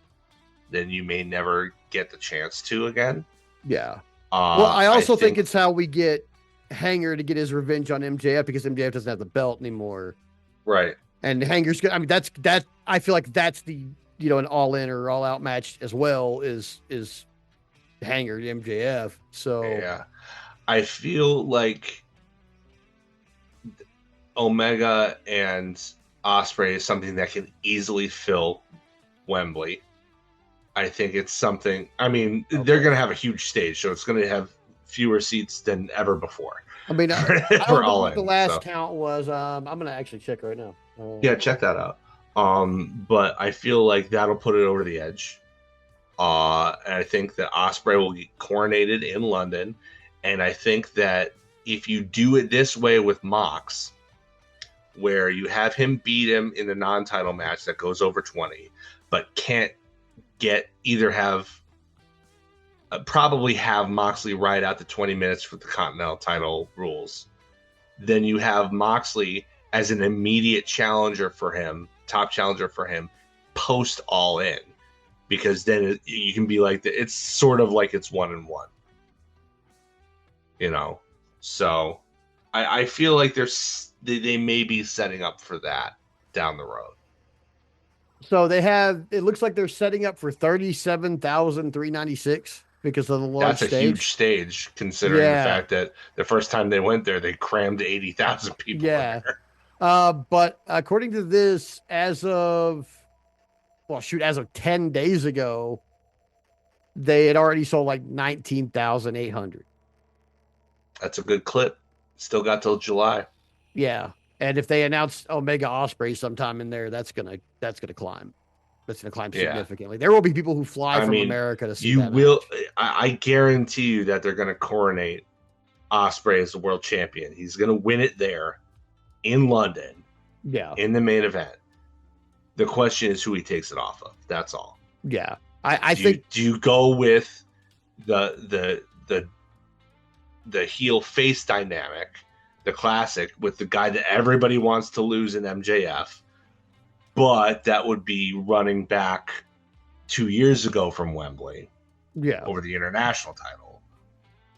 then you may never get the chance to again. Yeah. Well, I also think it's how we get Hanger to get his revenge on MJF, because MJF doesn't have the belt anymore. Right. And Hanger's good. I mean, that I feel like that's the, an all in or all out match as well is Hanger to MJF. So yeah, I feel like Omega and Osprey is something that can easily fill Wembley. I think it's something. I mean, they're going to have a huge stage, so it's going to have fewer seats than ever before. I mean, I don't know what the last count was. I'm going to actually check right now. Yeah, check that out. But I feel like that'll put it over the edge. And I think that Osprey will get coronated in London, and I think that if you do it this way with Mox, where you have him beat him in the non-title match that goes over 20, but can't probably have Moxley ride out the 20 minutes for the Continental title rules. Then you have Moxley as an immediate challenger for him, top challenger for him, post All In, because then you can be like, it's sort of like it's 1-1, you know. So I feel like they may be setting up for that down the road. So it looks like they're setting up for 37,396 because of the large That's a stage. huge stage, considering the fact that the first time they went there, they crammed 80,000 people there. But according to this, as of 10 days ago, they had already sold like 19,800. That's a good clip. Still got till July. Yeah. And if they announce Omega Osprey sometime in there, that's gonna climb. That's gonna climb significantly. There will be people who fly from America to see you that will. match. I guarantee you that they're gonna coronate Osprey as the world champion. He's gonna win it there in London. Yeah. In the main event. The question is who he takes it off of. That's all. Yeah. I think. Do you go with the heel face dynamic, the classic, with the guy that everybody wants to lose in MJF, but that would be running back 2 years ago from Wembley, over the international title?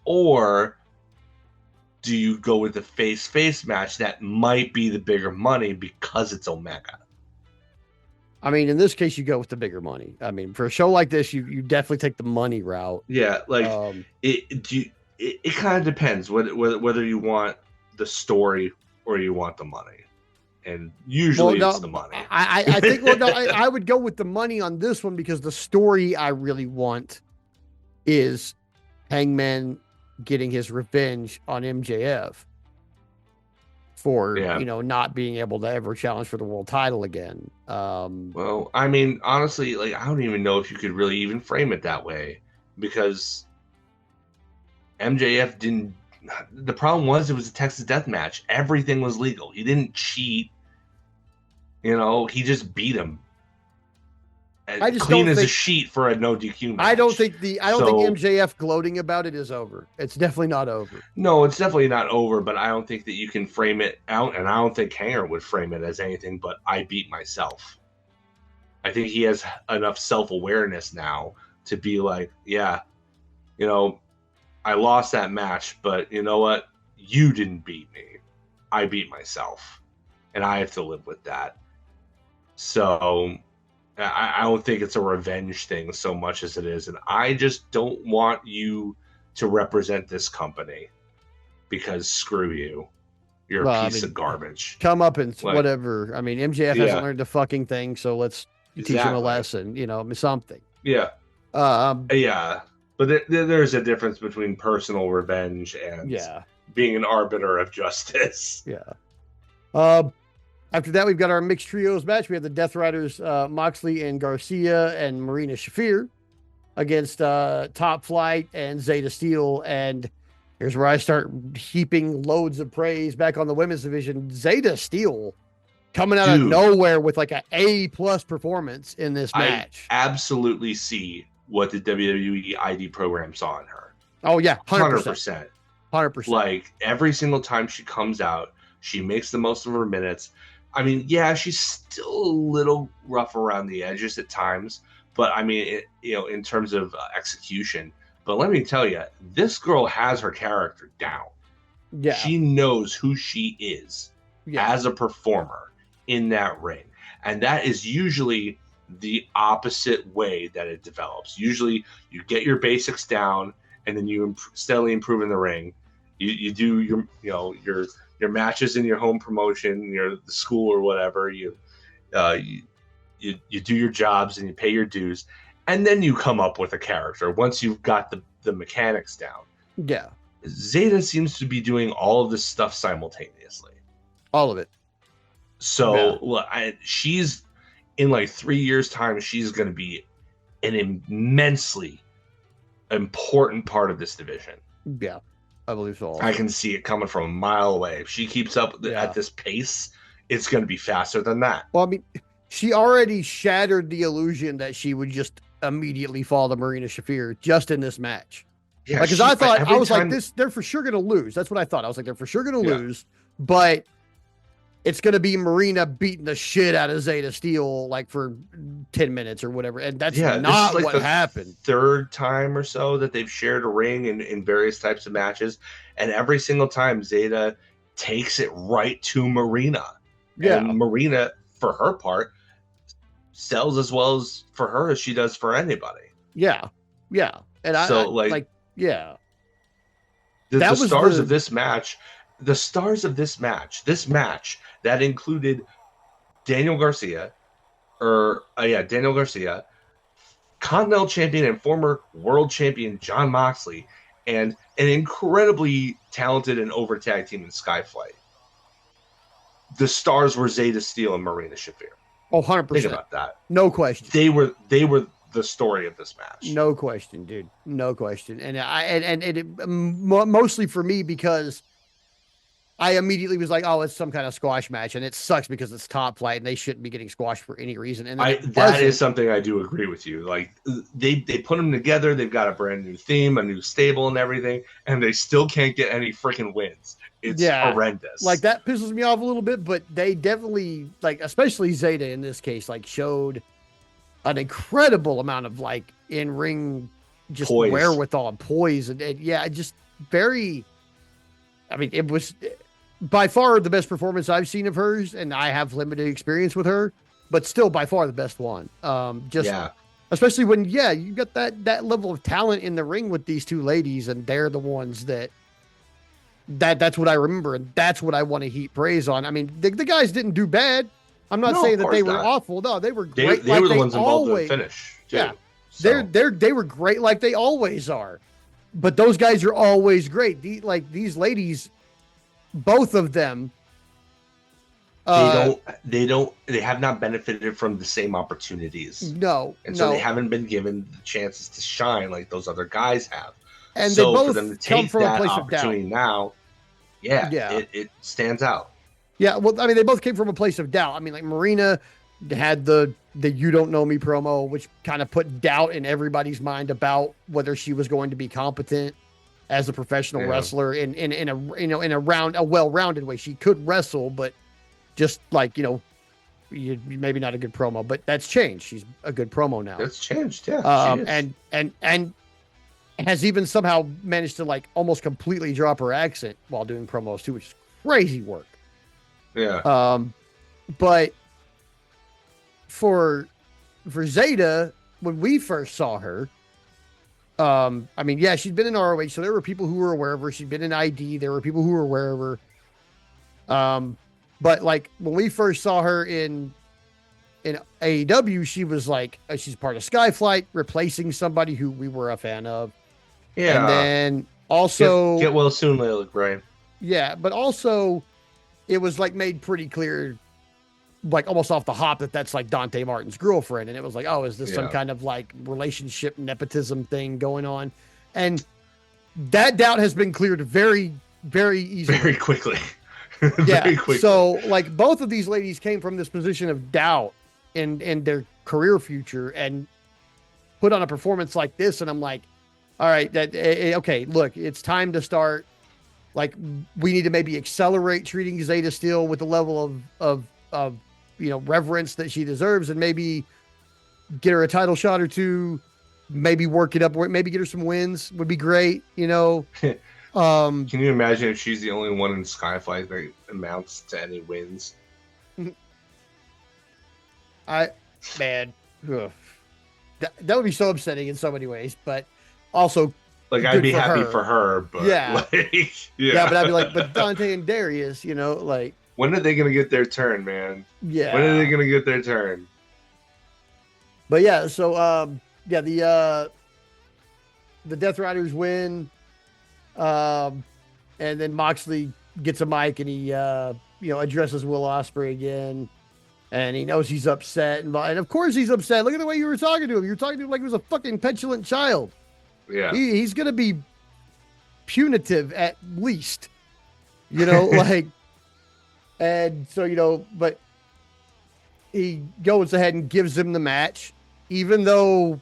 Or do you go with the face match that might be the bigger money because it's Omega? I mean, in this case, you go with the bigger money. I mean, for a show like this, you definitely take the money route. Yeah, like it kind of depends whether you want the story or you want the money, and usually it's the money. I think I would go with the money on this one because the story I really want is Hangman getting his revenge on MJF for not being able to ever challenge for the world title again. Well, I mean, honestly, like, I don't even know if you could really even frame it that way, because MJF didn't. The problem was it was a Texas death match. Everything was legal. He didn't cheat. He just beat him. I just clean as a sheet for a no DQ match. I don't think MJF gloating about it is over. It's definitely not over. No, it's definitely not over, but I don't think that you can frame it out, and I don't think Hanger would frame it as anything but I beat myself. I think he has enough self-awareness now to be like, yeah, I lost that match, but you know what? You didn't beat me. I beat myself, and I have to live with that. So I don't think it's a revenge thing so much as it is. And I just don't want you to represent this company, because screw you. You're a piece of garbage. Come up and whatever. I mean, MJF hasn't learned a fucking thing, so let's teach him a lesson, something. Yeah. Yeah. But there's a difference between personal revenge and being an arbiter of justice. Yeah. After that, we've got our mixed trios match. We have the Death Riders, Moxley and Garcia and Marina Shafir against Top Flight and Zeta Steel. And here's where I start heaping loads of praise back on the women's division. Zeta Steel coming out of nowhere with like an A+ performance in this match. I absolutely see what the WWE ID program saw in her. Oh, yeah. 100%. 100%. Like, every single time she comes out, she makes the most of her minutes. I mean, yeah, she's still a little rough around the edges at times, but I mean, in terms of execution. But let me tell you, this girl has her character down. Yeah, she knows who she is as a performer in that ring, and that is usually the opposite way that it develops. Usually, you get your basics down, and then you steadily improve in the ring. You do your matches in your home promotion, the school or whatever. You do your jobs and you pay your dues, and then you come up with a character once you've got the mechanics down. Yeah, Zeta seems to be doing all of this stuff simultaneously. All of it. So she's in like 3 years' time. She's going to be an immensely important part of this division. Yeah. I believe so. I can see it coming from a mile away. If she keeps up at this pace, it's going to be faster than that. Well, I mean, she already shattered the illusion that she would just immediately fall to Marina Shafir just in this match. Yeah, because I was like, they're for sure going to lose. That's what I thought. I was like, they're for sure going to lose. But it's going to be Marina beating the shit out of Zeta Steel like for 10 minutes or whatever. And that's Yeah, this is not like what the happened. third time or so that they've shared a ring in various types of matches, and every single time Zeta takes it right to Marina, and Yeah. Marina, for her part, sells as well as for her as she does for anybody. Yeah. Yeah. And I So like yeah, the that was stars of the, this match, this match that included Daniel Garcia, Daniel Garcia, Continental Champion and former World Champion John Moxley, and an incredibly talented and over tag team in Skyflight. The stars were Zeta Steel and Marina Shafir. oh, Think 100%. about that. No question. They were the story of this match. No question, dude. No question. And mostly for me because I immediately was like, oh, it's some kind of squash match. And it sucks because it's top flight and they shouldn't be getting squashed for any reason. And then it That is wasn't. something I do agree with you. Like they put them together, they've got a brand new theme, a new stable, and everything, and they still can't get any freaking wins. It's horrendous. Like that pisses me off a little bit, but they definitely, like, especially Zeta in this case, like showed an incredible amount of like in ring just Poise. wherewithal and poise. And yeah, just very, I mean, it was by far the best performance I've seen of hers, and I have limited experience with her, but still by far the best one. Especially when, you got that level of talent in the ring with these two ladies, and they're the ones that's what I remember, and that's what I want to heap praise on. I mean, the guys didn't do bad. I'm not saying that they were awful. No, they were great. They were the ones involved in the finish, too. Yeah, so. They were great, like they always are. But those guys are always great. These ladies, both of them. They have not benefited from the same opportunities. No, so they haven't been given the chances to shine like those other guys have. And so they both for them to take come from that a place opportunity of doubt. now, it stands out. Yeah, well, I mean, they both came from a place of doubt. I mean, like Marina had the "You Don't Know Me" promo, which kind of put doubt in everybody's mind about whether she was going to be competent as a professional wrestler in a well-rounded way. She could wrestle, but just like maybe not a good promo. But that's changed. She's a good promo now. That's changed, yeah. And has even somehow managed to like almost completely drop her accent while doing promos too, which is crazy work. Yeah. But for Zeta, when we first saw her, I mean, yeah, she'd been in ROH, so there were people who were aware of her. She'd been in ID. There were people who were aware of her. But like when we first saw her in AEW, she was like, she's part of Skyflight, replacing somebody who we were a fan of. Yeah. And then also get well soon, Layla Brian. Yeah, but also it was like made pretty clear, like almost off the hop, that's like Dante Martin's girlfriend. And it was like, oh, is this some kind of like relationship nepotism thing going on? And that doubt has been cleared very, very easily. Very quickly. Very quickly. So like both of these ladies came from this position of doubt in their career future and put on a performance like this. And I'm like, all right, okay, look, it's time to start. Like we need to maybe accelerate treating Zeta Steel with the level of reverence that she deserves, and maybe get her a title shot or two, maybe work it up, maybe get her some wins would be great. Can you imagine if she's the only one in Skyflight that amounts to any wins? That would be so upsetting in so many ways, but also like I'd be happy for her, but yeah, but I'd be like, but Dante and Darius, like when are they gonna get their turn, man? Yeah, when are they gonna get their turn? But yeah, so the Death Riders win, and then Moxley gets a mic and he addresses Will Ospreay again. And he knows he's upset. And of course he's upset. Look at the way you were talking to him. You were talking to him like he was a fucking petulant child. Yeah. He's going to be punitive at least. And so, but he goes ahead and gives him the match, even though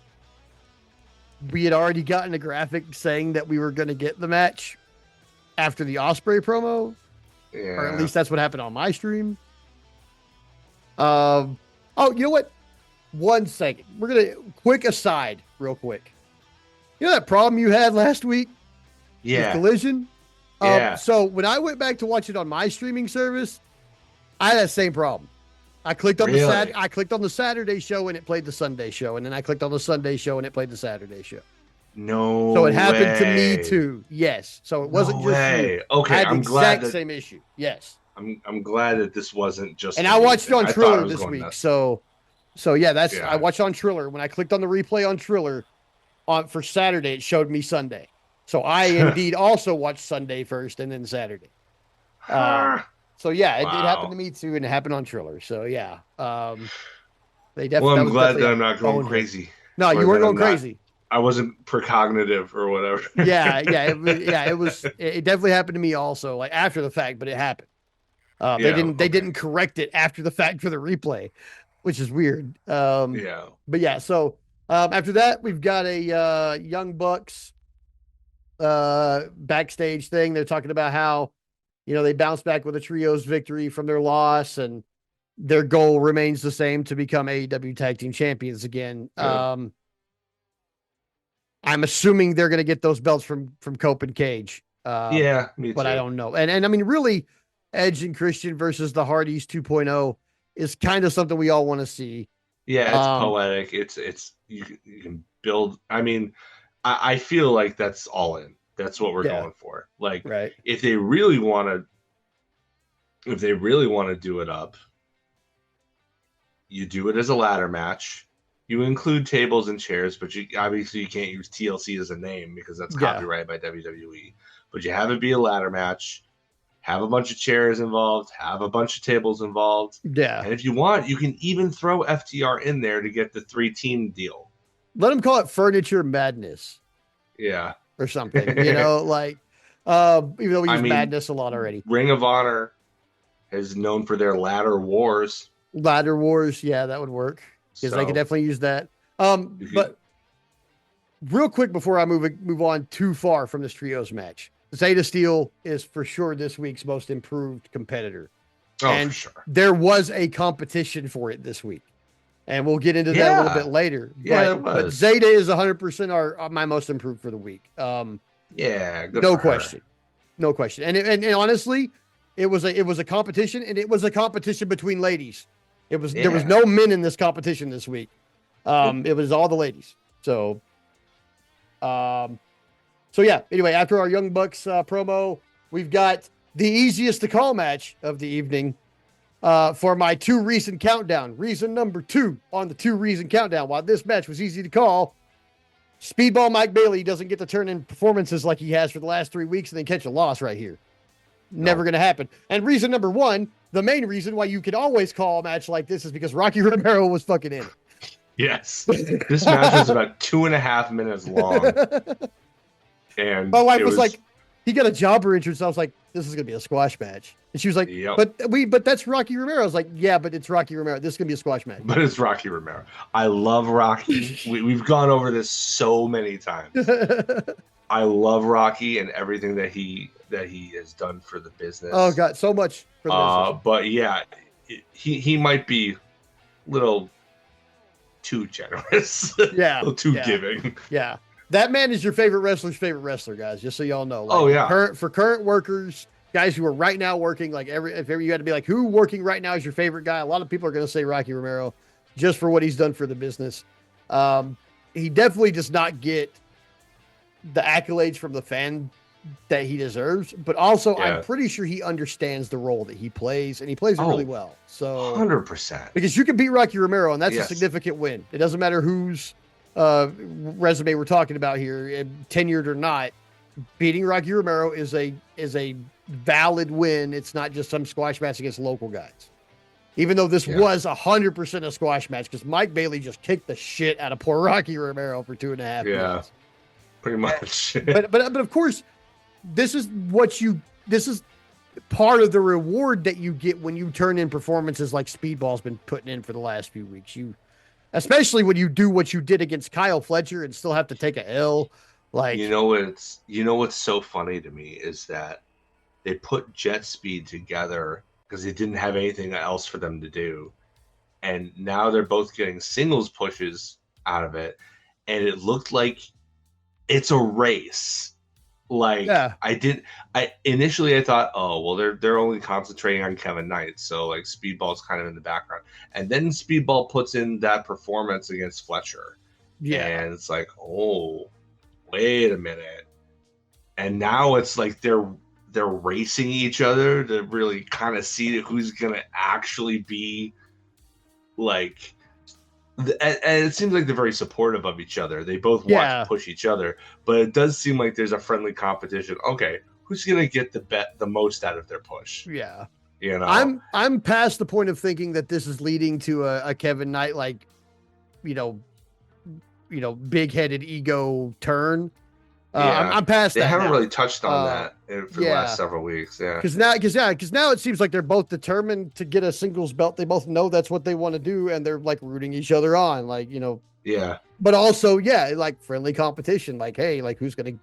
we had already gotten a graphic saying that we were going to get the match after the Ospreay promo. Yeah. Or at least that's what happened on my stream. Oh, you know what? 1 second. We're gonna quick aside, real quick. You know that problem you had last week with Yeah, Collision? yeah, So when I went back to watch it on my streaming service, I had that same problem. really? I clicked on the Saturday show and it played the Sunday show, and then I clicked on the Sunday show and it played the Saturday show. So it No happened to me way. too. Yes. So it wasn't No just you. way. I Okay, had the exact same issue. Yes. I'm glad that this wasn't just And a I me watched it thing. on I thought I Triller was this going week. nuts. So yeah, that's I Yeah. watched on Triller. When I clicked on the replay on Triller on for Saturday, it showed me Sunday. So I indeed also watched Sunday first and then Saturday. Um, so yeah, it happened to Wow. me too, and it happened on Triller. So yeah, Well, that I'm was glad definitely that a I'm not going bonehead. crazy, No, you or weren't that going I'm not. crazy. I wasn't precognitive or whatever. It definitely happened to me also, like after the fact, but it happened. Yeah. They Okay. didn't correct it after the fact for the replay, which is weird. Yeah. But yeah, so after that we've got a Young Bucks backstage thing. They're talking about how they bounced back with a trios victory from their loss, and their goal remains the same to become AEW Tag Team Champions again. Good. I'm assuming they're going to get those belts from Cope and Cage. Yeah. Me But I too. don't know. And I mean, really, Edge and Christian versus the Hardys 2.0 is kind of something we all want to see. Yeah. It's Um, poetic. It's you can build. I mean, I feel like that's all in. That's what we're yeah, going for. Like, right. if they really want to, if they really want to do it up, you do it as a ladder match. You include tables and chairs, but you can't use TLC as a name because that's Yeah, copyrighted by WWE. But you have it be a ladder match, have a bunch of chairs involved, have a bunch of tables involved, yeah. and if you want, you can even throw FTR in there to get the 3 team deal. Let them call it Furniture Madness Yeah. or something. Like even though we I use mean, Madness a lot already. Ring of Honor is known for their ladder wars. Ladder Wars, yeah, that would work because they could So definitely use that. you could, But real quick before I move on too far from this trios match, Zeta Steel is for sure this week's most improved competitor, oh, for and sure. there was a competition for it this week, and we'll get into that a little bit Yeah. later. Yeah, there But was. Zeta is 100% my most improved for the week. Yeah, good No for her. question, no question. And honestly, it was a competition, and it was a competition between ladies. There was Yeah. no men in this competition this week. Good. It was all the ladies. Um, so yeah. Anyway, after our Young Bucks promo, we've got the easiest to call match of the evening for my 2 reason countdown. Reason number 2 on the 2 reason countdown. While this match was easy to call, Speedball Mike Bailey doesn't get to turn in performances like he has for the last 3 weeks and then catch a loss right here. Never going to happen. And reason number 1, the main reason why you can always call a match like this is because Rocky Romero was fucking in it. Yes. This match was about 2.5 minutes long. And my wife was like, he got a jobber entrance. I was like, this is gonna be a squash match. And she was like, yep. but that's Rocky Romero. I was like, yeah, but it's Rocky Romero. This is gonna be a squash match. But it's Rocky Romero. I love Rocky. We've gone over this so many times. I love Rocky and everything that he has done for the business. Oh god, so much for the business. But yeah, he might be a little too generous. Yeah. A little too giving. Yeah. That man is your favorite wrestler's favorite wrestler, guys, just so y'all know. Oh yeah. For current workers, guys who are right now working, like if ever you had to be like, who working right now is your favorite guy? A lot of people are going to say Rocky Romero just for what he's done for the business. He definitely does not get the accolades from the fan that he deserves, but also I'm pretty sure he understands the role that he plays, and he plays it really well. So 100%. Because you can beat Rocky Romero, and that's a significant win. It doesn't matter whose resume we're talking about here, tenured or not. Beating Rocky Romero is a valid win. It's not just some squash match against local guys. Even though this was 100% a squash match, because Mike Bailey just kicked the shit out of poor Rocky Romero for 2.5 minutes. Pretty much. but of course, this is part of the reward that you get when you turn in performances like Speedball's been putting in for the last few weeks. Especially when you do what you did against Kyle Fletcher and still have to take a L. Like, you know what's so funny to me is that they put Jet Speed together because they didn't have anything else for them to do, and now they're both getting singles pushes out of it, and it looked like it's a race. Like Yeah. I initially I thought, oh well, they're only concentrating on Kevin Knight, so like Speedball's kind of in the background, and then Speedball puts in that performance against Fletcher, Yeah. and it's like, oh, wait a minute, and now it's like they're racing each other to really kind of see who's gonna actually be like. And it seems like they're very supportive of each other. They both want to Yeah. push each other, but it does seem like there's a friendly competition. Okay, who's gonna get the most out of their push? Yeah. You know? I'm past the point of thinking that this is leading to a Kevin Knight like, you know, big headed ego turn. Yeah, I'm past they that haven't now. really touched on that for the Yeah. last several weeks. Yeah, Because now it seems like they're both determined to get a singles belt. They both know that's what they want to do, and they're like rooting each other on, like yeah, But also, yeah, like friendly competition. Like, hey, like who's gonna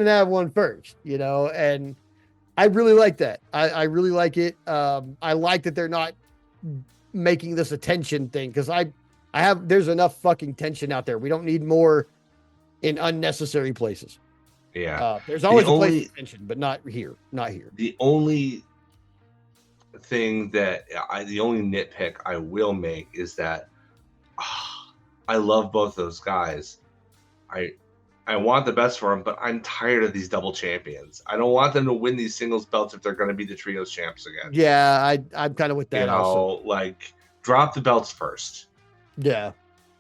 have one first, And I really like that. I really like it. I like that they're not making this a tension thing because there's enough fucking tension out there. We don't need more in unnecessary places. yeah. There's always a place for tension, but not here. Not here. The only thing the only nitpick I will make is that I love both those guys. I want the best for them, but I'm tired of these double champions. I don't want them to win these singles belts if they're going to be the trios champs again. Yeah, I'm kind of with that. Also, like drop the belts first. Yeah,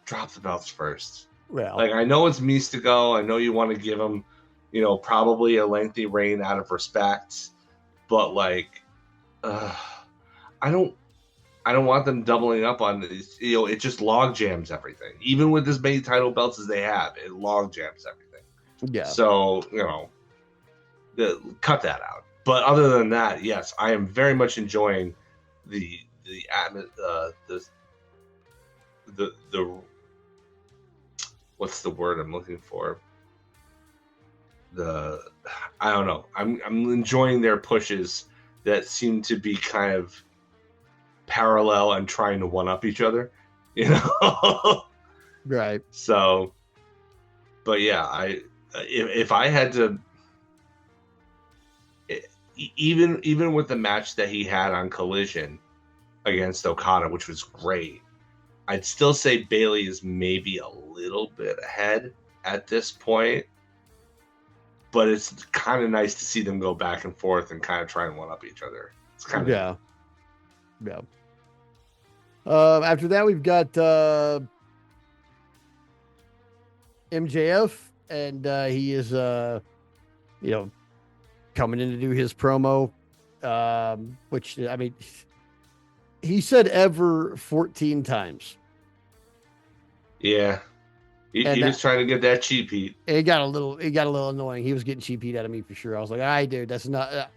drop the belts first. Well, like I know it's Mystico. I know you want to give him, probably a lengthy reign out of respect, but like, I don't want them doubling up on these. It just log jams everything. Even with as many title belts as they have, it log jams everything. Yeah. So cut that out. But other than that, yes, I am very much enjoying the what's the word I'm looking for? I don't know. I'm enjoying their pushes that seem to be kind of parallel and trying to one up each other, Right. So, but yeah, if I had to, even with the match that he had on Collision against Okada, which was great, I'd still say Bailey is maybe a little bit ahead at this point. But it's kind of nice to see them go back and forth and kind of try and one up each other. It's kind of yeah. After that, we've got MJF, and he is coming in to do his promo, which I mean, he said ever 14 times. Yeah. He was trying to get that cheap heat. It got a little annoying. He was getting cheap heat out of me for sure. I was like, all right, dude, that's enough,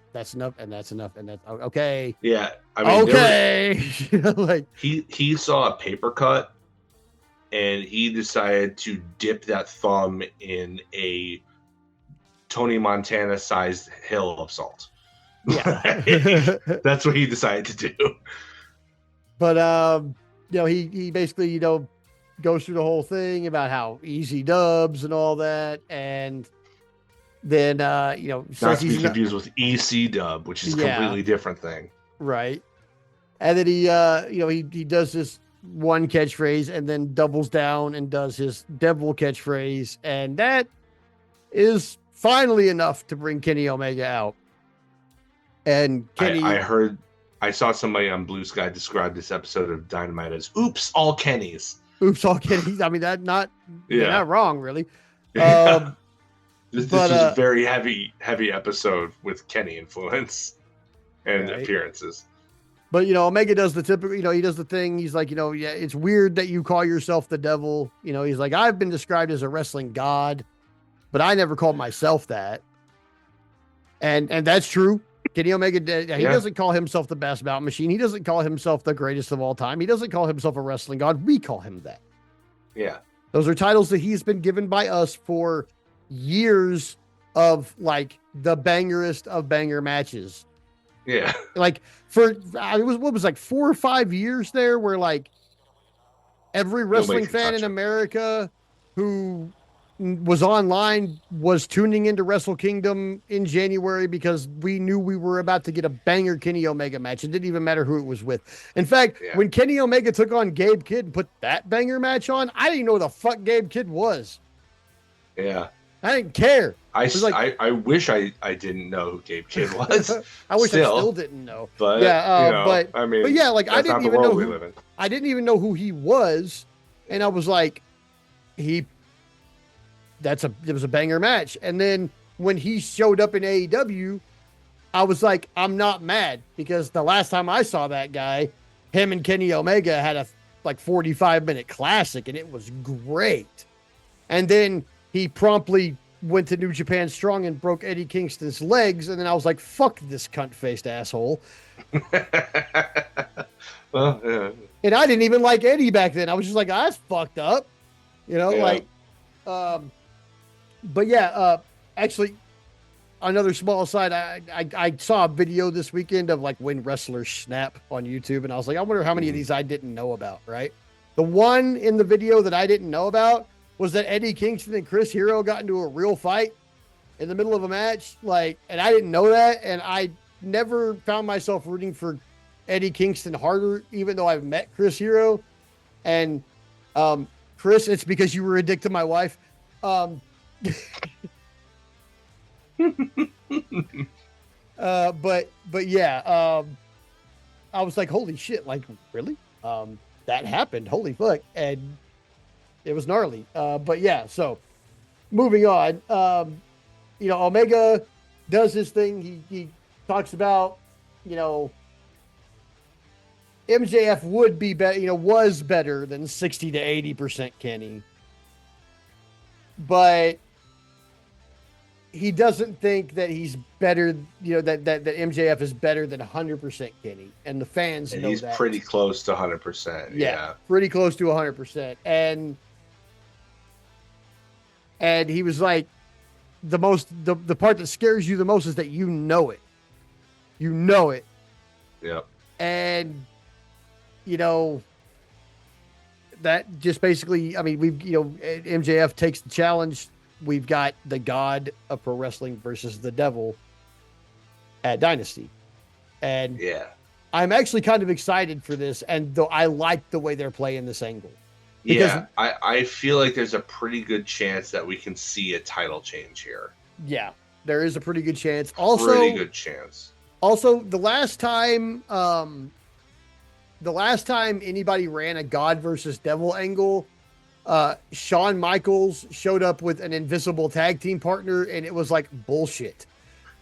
and that's enough, and that's okay. Yeah, I mean, okay. Like he saw a paper cut, and he decided to dip that thumb in a Tony Montana sized hill of salt. Yeah, that's what he decided to do. But he basically goes through the whole thing about how easy dubs and all that, and then not to be confused with EC dub, which is a completely different thing, right? And then he does this one catchphrase and then doubles down and does his devil catchphrase, and that is finally enough to bring Kenny Omega out. And Kenny, I saw somebody on Blue Sky describe this episode of Dynamite as "Oops, all Kennys." Oops, all Kennys. I mean, they're not wrong, really. This was a very heavy episode with Kenny influence and appearances. But Omega does the typical. He does the thing. He's like, yeah, it's weird that you call yourself the devil. He's like, I've been described as a wrestling god, but I never called myself that. And that's true. Kenny Omega, he doesn't call himself the best bout machine. He doesn't call himself the greatest of all time. He doesn't call himself a wrestling god. We call him that. Yeah. Those are titles that he's been given by us for years of like the bangerest of banger matches. Yeah. Like it was what was like 4 or 5 years there where like every Nobody wrestling can fan in touch him. America who was online was tuning into Wrestle Kingdom in January because we knew we were about to get a banger Kenny Omega match. It didn't even matter who it was with. In fact, Yeah. when Kenny Omega took on Gabe Kidd and put that banger match on, I didn't know who the fuck Gabe Kidd was. Yeah. I didn't care. I, It was like, I wish I didn't know who Gabe Kidd was. I wish I still didn't know. But Yeah, you know, I mean, but yeah, like that's not the world we live in. I didn't even know who he was, and I was like, it was a banger match. And then when he showed up in AEW, I was like, I'm not mad because the last time I saw that guy, him and Kenny Omega had a like 45-minute classic, and it was great. And then he promptly went to New Japan Strong and broke Eddie Kingston's legs, and then I was like, fuck this cunt-faced asshole. Well, yeah. And I didn't even like Eddie back then. I was just like, that's fucked up. You know, Yeah. like, but yeah, actually, another small side, I saw a video this weekend of like when wrestlers snap on YouTube, and I was like, I wonder how many of these I didn't know about, right? The one in the video that I didn't know about was that Eddie Kingston and Chris Hero got into a real fight in the middle of a match, like, and I didn't know that, and I never found myself rooting for Eddie Kingston harder, even though I've met Chris Hero. And Chris, it's because you were a dick to my wife. But yeah, I was like, holy shit, like really? That happened. Holy fuck. And it was gnarly. But yeah, so moving on. You know, Omega does his thing. He talks about, you know, MJF would be better, you know, was better than 60 to 80% Kenny. But he doesn't think that he's better, you know, that MJF is better than 100% Kenny. And the fans know he's that. pretty close to 100%. Yeah. Pretty close to 100%. And he was like, the part that scares you the most is that you know it. You know it. Yep. And, you know, that just basically, I mean, MJF takes the challenge. We've got the God of pro wrestling versus the devil at Dynasty. And yeah, I'm actually kind of excited for this. And though I like the way they're playing this angle. Because, I feel like there's a pretty good chance that we can see a title change here. Yeah, there is a pretty good chance. Also, pretty good chance. Also, the last time anybody ran a God versus Devil angle, Shawn Michaels showed up with an invisible tag team partner, and it was like bullshit.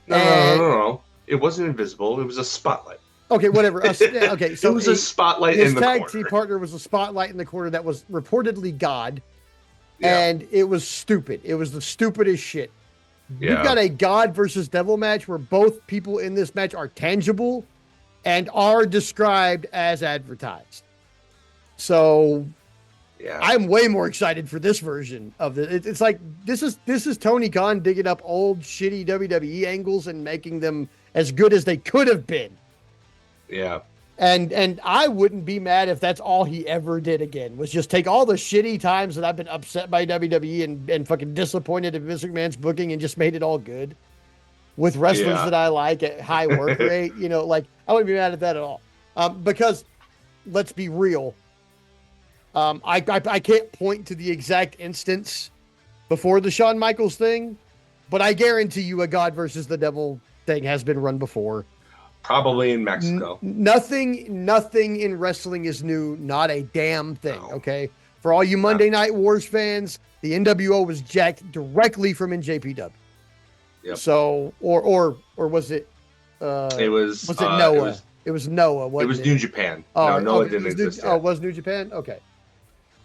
No. It wasn't invisible. It was a spotlight. Okay, whatever. Okay, so it was a spotlight in the corner. His tag team partner was a spotlight in the corner that was reportedly God, and it was stupid. It was the stupidest shit. Yeah. You've got a God versus Devil match where both people in this match are tangible and are described as advertised. So I'm way more excited for this version of it. It's like this is Tony Khan digging up old shitty WWE angles and making them as good as they could have been. Yeah. And I wouldn't be mad if that's all he ever did again, was just take all the shitty times that I've been upset by WWE and fucking disappointed in Vince McMahon's booking and just made it all good with wrestlers that I like at high work rate. You know, like I wouldn't be mad at that at all. Because let's be real. I can't point to the exact instance before the Shawn Michaels thing, but I guarantee you a God versus the Devil thing has been run before. Probably in Mexico. Nothing in wrestling is new. Not a damn thing. No. Okay. For all you Monday Night Wars fans, the NWO was jacked directly from NJPW. Yep. So, or was it? It was Noah? It was Noah. It was New Japan. No, Noah didn't exist. Oh, it was New Japan? Okay.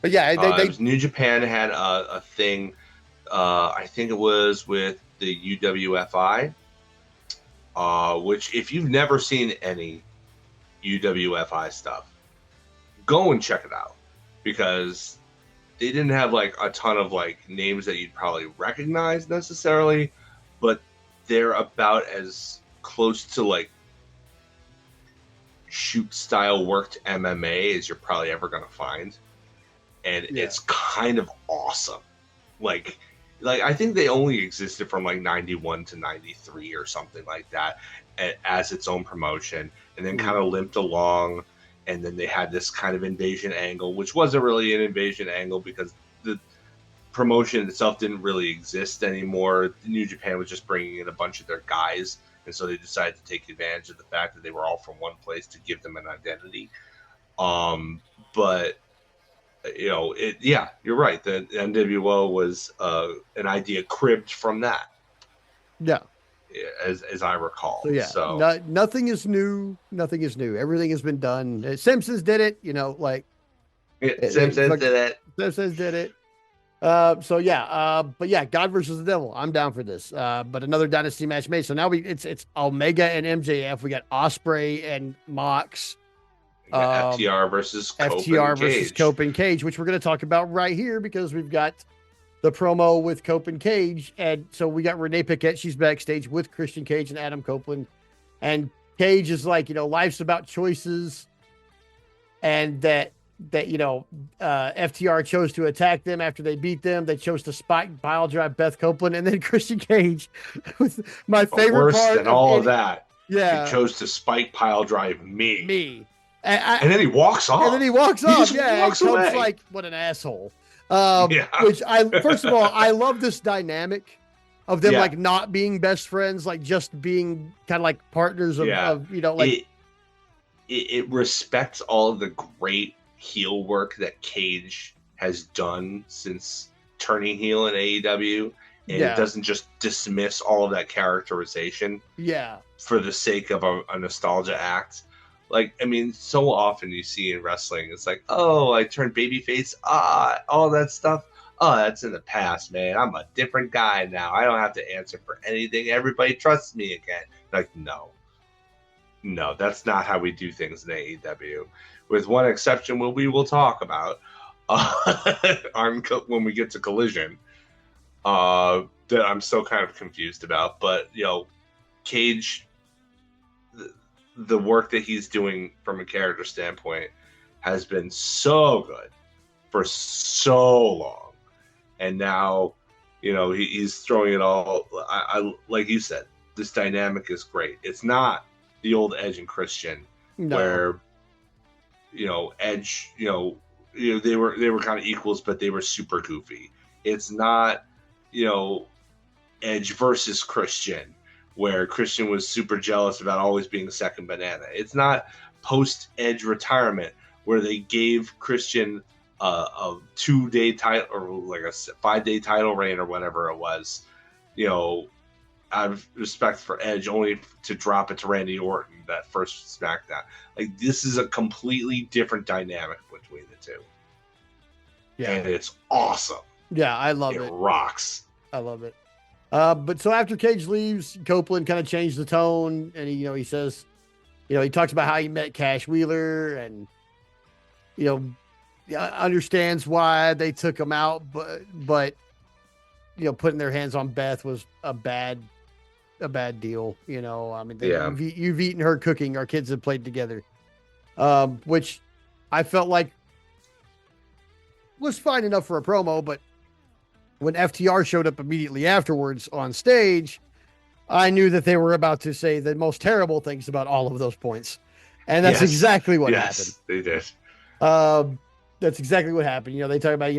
But yeah, it was New Japan had a thing. I think it was with the UWFI. Which, if you've never seen any UWFI stuff, go and check it out, because they didn't have like a ton of like names that you'd probably recognize necessarily, but they're about as close to like shoot style worked MMA as you're probably ever going to find. And it's kind of awesome. Like I think they only existed from like 91 to 93 or something like that as its own promotion, and then kind of limped along. And then they had this kind of invasion angle, which wasn't really an invasion angle because the promotion itself didn't really exist anymore. New Japan was just bringing in a bunch of their guys, and so they decided to take advantage of the fact that they were all from one place to give them an identity. But you're right. The NWO was an idea cribbed from that. Yeah, as I recall. So nothing is new. Nothing is new. Everything has been done. Simpsons did it. Simpsons did it. Simpsons did it. But God versus the Devil. I'm down for this. But another dynasty match made. So now it's Omega and MJF. We got Ospreay and Mox. FTR versus Cope and Cage, which we're going to talk about right here because we've got the promo with Cope and Cage. And so we got Renee Paquette. She's backstage with Christian Cage and Adam Copeland. And Cage is like, life's about choices. And that FTR chose to attack them after they beat them. They chose to spike pile drive Beth Copeland. And then Christian Cage was my favorite part. Than all of that. Yeah. He chose to spike pile drive me. And then he walks off. He walks away. Like, what an asshole. Which first of all, I love this dynamic of them like not being best friends, like just being kind of like partners of it respects all of the great heel work that Cage has done since turning heel in AEW. And it doesn't just dismiss all of that characterization for the sake of a nostalgia act. Like, I mean, so often you see in wrestling, it's like, oh, I turned babyface, all that stuff. Oh, that's in the past, man. I'm a different guy now. I don't have to answer for anything. Everybody trusts me again. Like, no, that's not how we do things in AEW. With one exception, we will talk about when we get to Collision, that I'm still kind of confused about. But, Cage, the work that he's doing from a character standpoint has been so good for so long. And now, he's throwing it all. I like you said, this dynamic is great. It's not the old Edge and Christian where, Edge, they were kind of equals, but they were super goofy. It's not, Edge versus Christian, where Christian was super jealous about always being the second banana. It's not post-Edge retirement where they gave Christian a 2-day title or like a 5-day title reign or whatever it was, out of respect for Edge, only to drop it to Randy Orton that first SmackDown. Like, this is a completely different dynamic between the two. Yeah. And it's awesome. Yeah, I love it. It rocks. I love it. But so after Cage leaves, Copeland kind of changed the tone, and he says, he talks about how he met Cash Wheeler, and understands why they took him out, but putting their hands on Beth was a bad deal. I mean, you've eaten her cooking. Our kids have played together, which I felt like was fine enough for a promo, but when FTR showed up immediately afterwards on stage, I knew that they were about to say the most terrible things about all of those points. And that's exactly what happened. They did. That's exactly what happened. They talk about,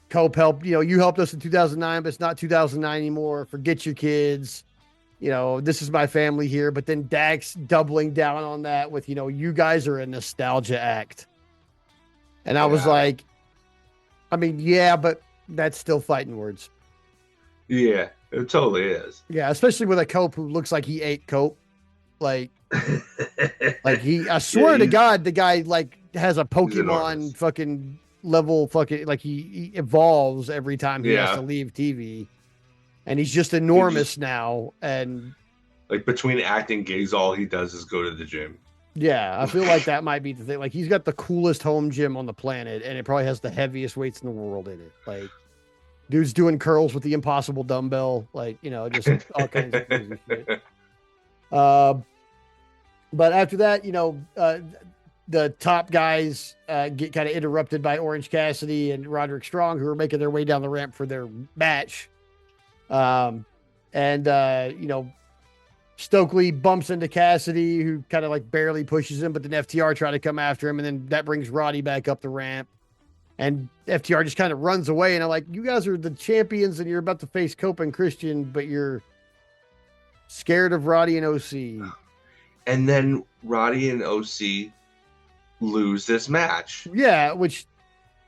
Cope helped, you helped us in 2009, but it's not 2009 anymore. Forget your kids. This is my family here. But then Dax doubling down on that with, you guys are a nostalgia act. And I was like, I mean, but that's still fighting words. Yeah, it totally is. Yeah, especially with a Cope who looks like he ate Cope. Like, I swear to God, the guy has a Pokemon fucking level he evolves every time he has to leave TV. And he's just enormous now. And between acting gigs, all he does is go to the gym. Yeah, I feel like that might be the thing. Like, he's got the coolest home gym on the planet, and it probably has the heaviest weights in the world in it. Like, dude's doing curls with the impossible dumbbell. Like, just all kinds of crazy shit. But after that, the top guys get kind of interrupted by Orange Cassidy and Roderick Strong, who are making their way down the ramp for their match. Um, and Stokely bumps into Cassidy, who kind of like barely pushes him, but then FTR try to come after him, and then that brings Roddy back up the ramp. And FTR just kind of runs away, and I'm like, you guys are the champions, and you're about to face Cope and Christian, but you're scared of Roddy and OC. And then Roddy and OC lose this match. Yeah, which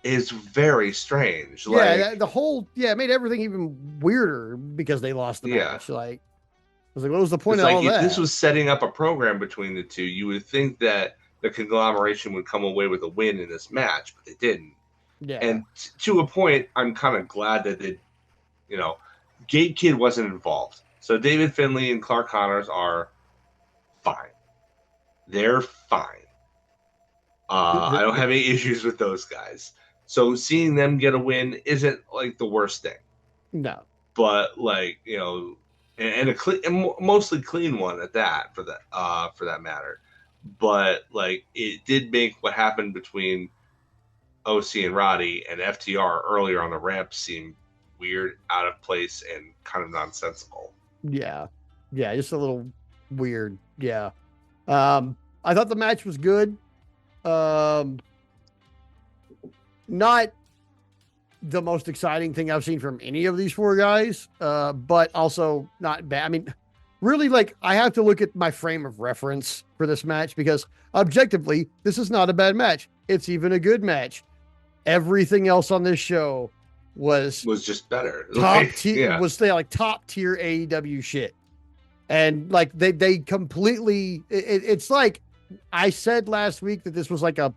is very strange. Yeah, it made everything even weirder because they lost the match. Like, I was like, what was the point of all that? If this was setting up a program between the two, you would think that the conglomeration would come away with a win in this match, but they didn't. Yeah. And to a point, I'm kind of glad that they, Gabe Kidd wasn't involved. So David Finlay and Clark Connors are fine. They're fine. I don't have any issues with those guys. So seeing them get a win isn't like the worst thing. No. But and a mostly clean one at that for that matter. But like it did make what happened between OC and Roddy and FTR earlier on the ramp seem weird, out of place, and kind of nonsensical. Yeah, just a little weird. Yeah, I thought the match was good. Not the most exciting thing I've seen from any of these four guys, but also not bad. I mean, really, like, I have to look at my frame of reference for this match because objectively, this is not a bad match. It's even a good match. Everything else on this show was just better. Top tier was like top tier AEW shit. And like they completely it's like I said last week that this was like that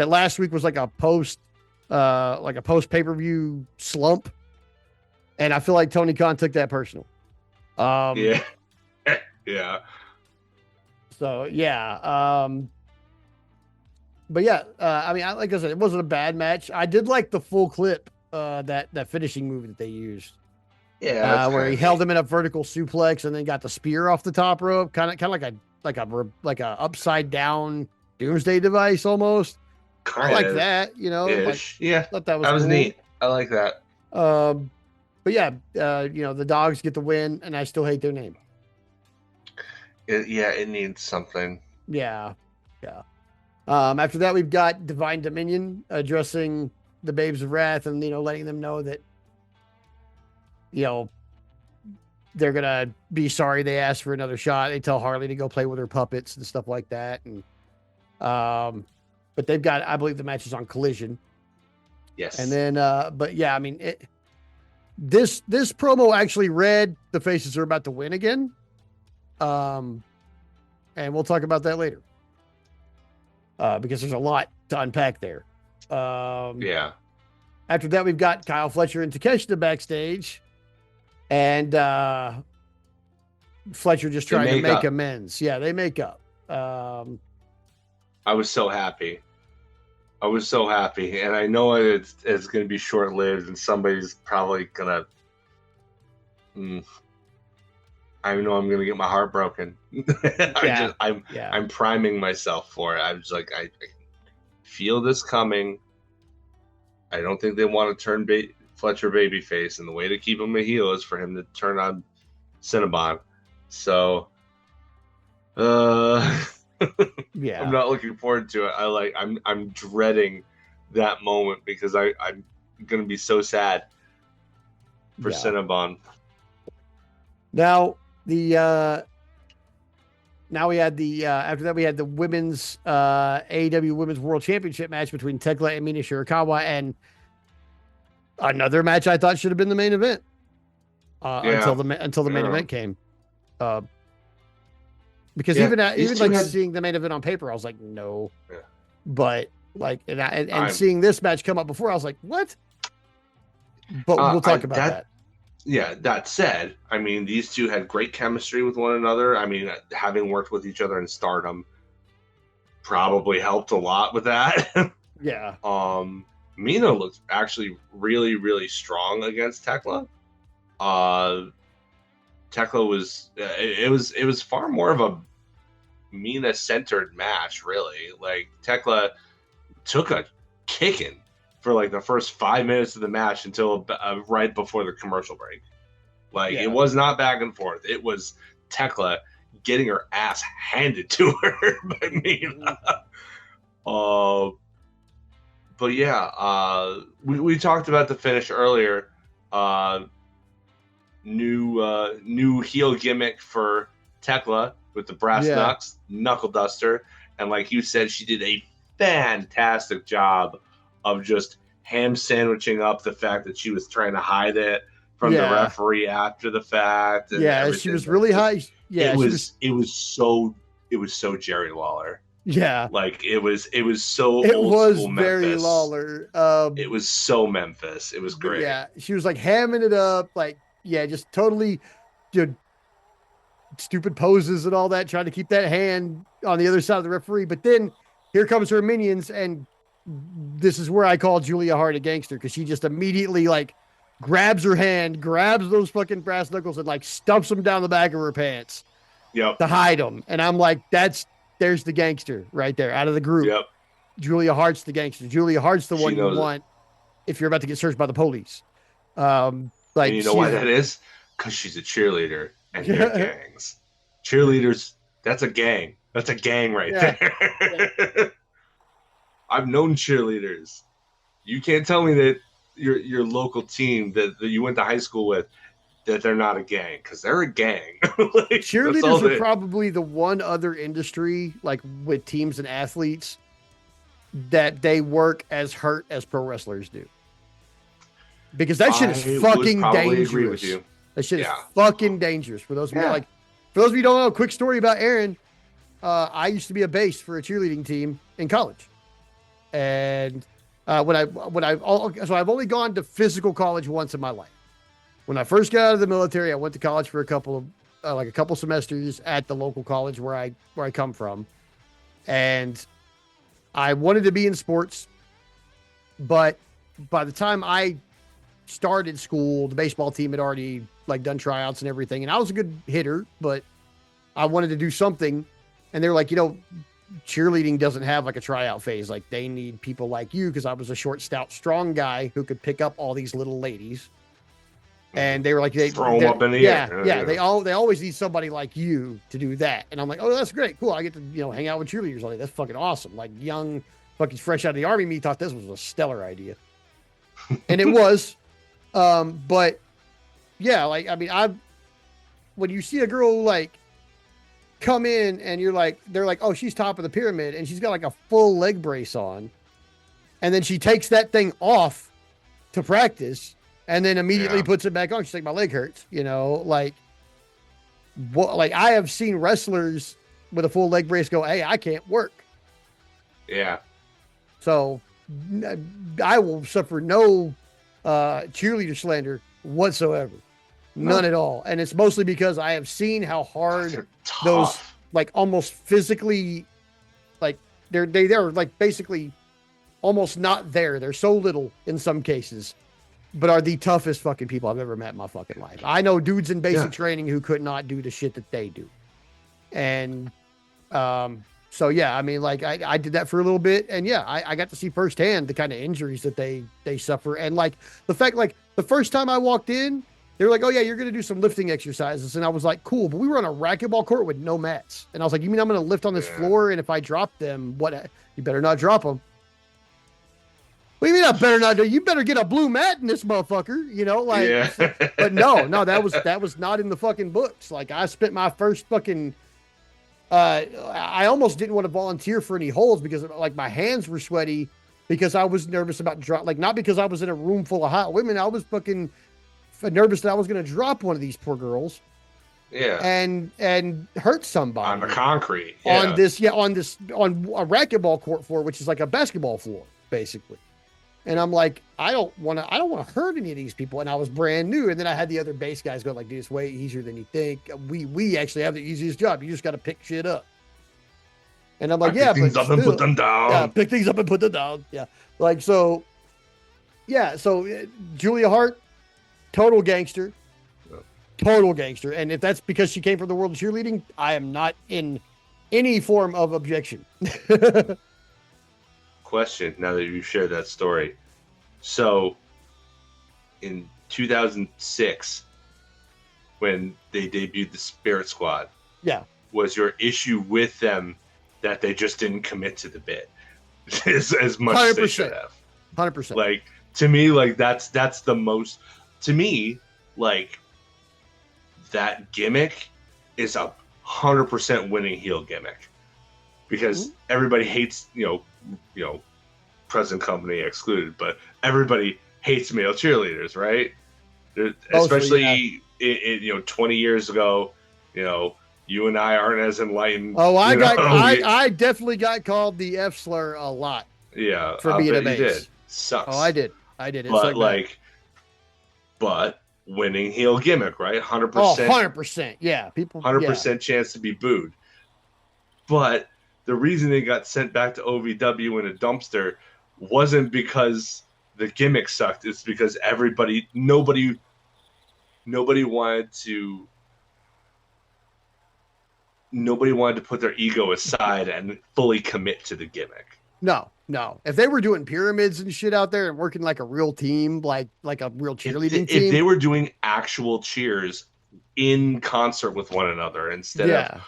last week was like a post pay-per-view slump. And I feel like Tony Khan took that personal. Yeah. So yeah. But yeah, I mean, like I said, it wasn't a bad match. I did like the full clip, that finishing move that they used. Yeah, where he held him in a vertical suplex and then got the spear off the top rope, kind of like a upside down doomsday device almost. I like that, yeah, thought that was cool. Neat. I like that. But yeah, the dogs get the win, and I still hate their name. It needs something. Yeah. After that, we've got Divine Dominion addressing the Babes of Wrath and, letting them know that, they're going to be sorry they asked for another shot. They tell Harley to go play with her puppets and stuff like that. And, but they've got, I believe the match is on Collision. Yes. And then, but yeah, I mean, this promo actually read the faces are about to win again. And we'll talk about that later. Because there's a lot to unpack there. Yeah. After that, we've got Kyle Fletcher and Takeshita backstage. And Fletcher just trying to make amends. Yeah, they make up. I was so happy. And I know it's going to be short-lived and somebody's probably going to... I know I'm going to get my heart broken. I'm priming myself for it. I'm just like, I feel this coming. I don't think they want to turn Fletcher babyface, and the way to keep him a heel is for him to turn on Cinnabon. So, I'm not looking forward to it. I'm dreading that moment because I'm going to be so sad for Cinnabon. Now we had after that we had the women's AEW Women's World Championship match between Tekla and Mina Shirakawa, and another match I thought should have been the main event until the main event came. Because even like seeing the main event on paper, I was like, no. Yeah. But like and seeing this match come up before, I was like, what? But we'll talk about that. Yeah, that said, I mean, these two had great chemistry with one another. I mean, having worked with each other in Stardom probably helped a lot with that. Yeah. Mina looked actually really, really strong against Tekla. Tekla was it was far more of a Mina-centered match, really. Like, Tekla took a kicking for like the first 5 minutes of the match until right before the commercial break. Like, it was not back and forth. It was Tekla getting her ass handed to her by Mina. But yeah, we talked about the finish earlier. New heel gimmick for Tekla with the brass knuckle duster, and like you said, she did a fantastic job of just ham sandwiching up the fact that she was trying to hide it from the referee after the fact. And she was really high. Yeah, it was so Jerry Lawler. Yeah, like it was so old school very Memphis. Lawler. It was so Memphis. It was great. Yeah, she was like hamming it up, like just totally, stupid poses and all that, trying to keep that hand on the other side of the referee. But then here comes her minions, and this is where I call Julia Hart a gangster, because she just immediately like grabs her hand, grabs those fucking brass knuckles, and like stumps them down the back of her pants. Yep. To hide them. And I'm like, there's the gangster right there out of the group. Yep. Julia Hart's the gangster. Julia Hart's the one you want if you're about to get searched by the police. And you know why that is? Because she's a cheerleader and they're gangs. Cheerleaders, that's a gang. That's a gang right there. Yeah. I've known cheerleaders. You can't tell me that your local team that you went to high school with, that they're not a gang, because they're a gang. Like, cheerleaders are probably the one other industry, like with teams and athletes, that they work as hurt as pro wrestlers do. Because that shit is fucking dangerous. Agree with you. That shit is fucking dangerous. For those of you for those of you who don't know, a quick story about Aaron. I used to be a base for a cheerleading team in college, and I've only gone to physical college once in my life. When I first got out of the military, I went to college for a couple semesters at the local college where I come from, and I wanted to be in sports, but by the time I started school, the baseball team had already like done tryouts and everything, and I was a good hitter, but I wanted to do something, and they're like, cheerleading doesn't have like a tryout phase. Like, they need people like you, because I was a short, stout, strong guy who could pick up all these little ladies. And they were like, throw them up in the air. Yeah. They always need somebody like you to do that. And I'm like, oh, that's great. Cool. I get to, hang out with cheerleaders all day. That's fucking awesome. Like, young, fucking fresh out of the army, me thought this was a stellar idea. And it was. But yeah, like, I mean, when you see a girl like come in and they're like, oh, she's top of the pyramid, and she's got like a full leg brace on, and then she takes that thing off to practice, and then immediately puts it back on. She's like, my leg hurts, like what? Like, I have seen wrestlers with a full leg brace go, hey, I can't work. Yeah. So I will suffer no cheerleader slander whatsoever. None at all. And it's mostly because I have seen how hard those, like, almost physically, like, they're like basically almost not there. They're so little in some cases, but are the toughest fucking people I've ever met in my fucking life. I know dudes in basic training who could not do the shit that they do. And so, yeah, I mean, like, I did that for a little bit, and I got to see firsthand the kind of injuries that they suffer. And like the fact, like, the first time I walked in, they were like, oh yeah, you're going to do some lifting exercises. And I was like, cool. But we were on a racquetball court with no mats. And I was like, you mean I'm going to lift on this floor? And if I drop them, what? You better not drop them. What do you mean I better not do? You better get a blue mat in this motherfucker, like, but no, that was not in the fucking books. Like, I spent my first fucking, I almost didn't want to volunteer for any holds because like my hands were sweaty because I was nervous about like, not because I was in a room full of hot women. I was fucking nervous that I was going to drop one of these poor girls. Yeah. And hurt somebody on the concrete. On a racquetball court floor, which is like a basketball floor, basically. And I'm like, I don't want to hurt any of these people. And I was brand new. And then I had the other base guys going like, dude, it's way easier than you think. We actually have the easiest job. You just got to pick shit up. And I'm like, pick things up and put them down. Yeah, pick things up and put them down. Yeah. Like, so, yeah. So Julia Hart, total gangster. Total gangster. And if that's because she came from the world of cheerleading, I am not in any form of objection. Question, now that you've shared that story. So in 2006, when they debuted the Spirit Squad, Yeah, was your issue with them that they just didn't commit to the bit as much as they should 100%. have? 100%. Like, to me, like that's the most, to me, like that gimmick is 100% winning heel gimmick, because everybody hates, present company excluded, but everybody hates male cheerleaders, right? Mostly, yeah. Especially 20 years ago, you and I aren't as enlightened. Oh, We, I definitely got called the F slur a lot yeah, for I being a bet you did. base. Oh, I Sucks. did. I did. It But sucked bad. but winning heel gimmick, right? Oh, 100%, 100%. Yeah. People, yeah. 100% chance to be booed. But the reason they got sent back to OVW in a dumpster wasn't because the gimmick sucked. It's because nobody wanted to put their ego aside and fully commit to the gimmick. No, no. If they were doing pyramids and shit out there and working like a real team, like a real cheerleading If team, they were doing actual cheers in concert with one another instead of, yeah,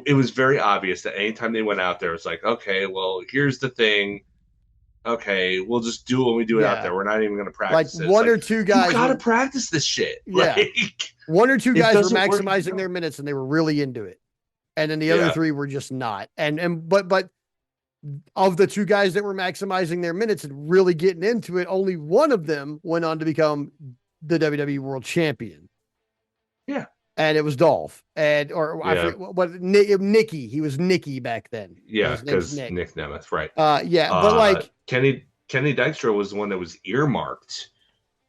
it was very obvious that anytime they went out there, it's like, okay, well, here's the thing. Okay, we'll just do it when we do it out yeah. there. We're not even going to Like practice it. It's one like, or two you guys got to were, practice this shit. yeah, Like, one or two it guys were doesn't work. maximizing their minutes and they were really into it, and then the other Yeah. three were just not. But of the two guys that were maximizing their minutes and really getting into it, only one of them went on to become the WWE World Champion. Yeah. And it was Dolph, I Yeah. forget what Nikki. He was Nikki back then. Yeah. His name's Because Nick. Nick Nemeth, right. Yeah, but like Kenny Dykstra was the one that was earmarked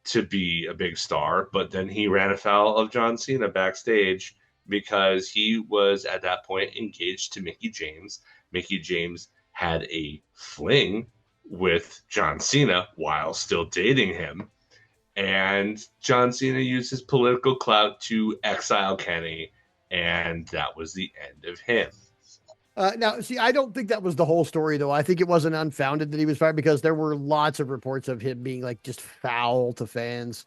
to be a big star, but then he ran afoul of John Cena backstage because he was at that point engaged to Mickie James. Mickie James had a fling with John Cena while still dating him, and John Cena used his political clout to exile Kenny, and that was the end of him. now, see, I don't think that was the whole story, though. I think it wasn't unfounded that he was fired because there were lots of reports of him being like just foul to fans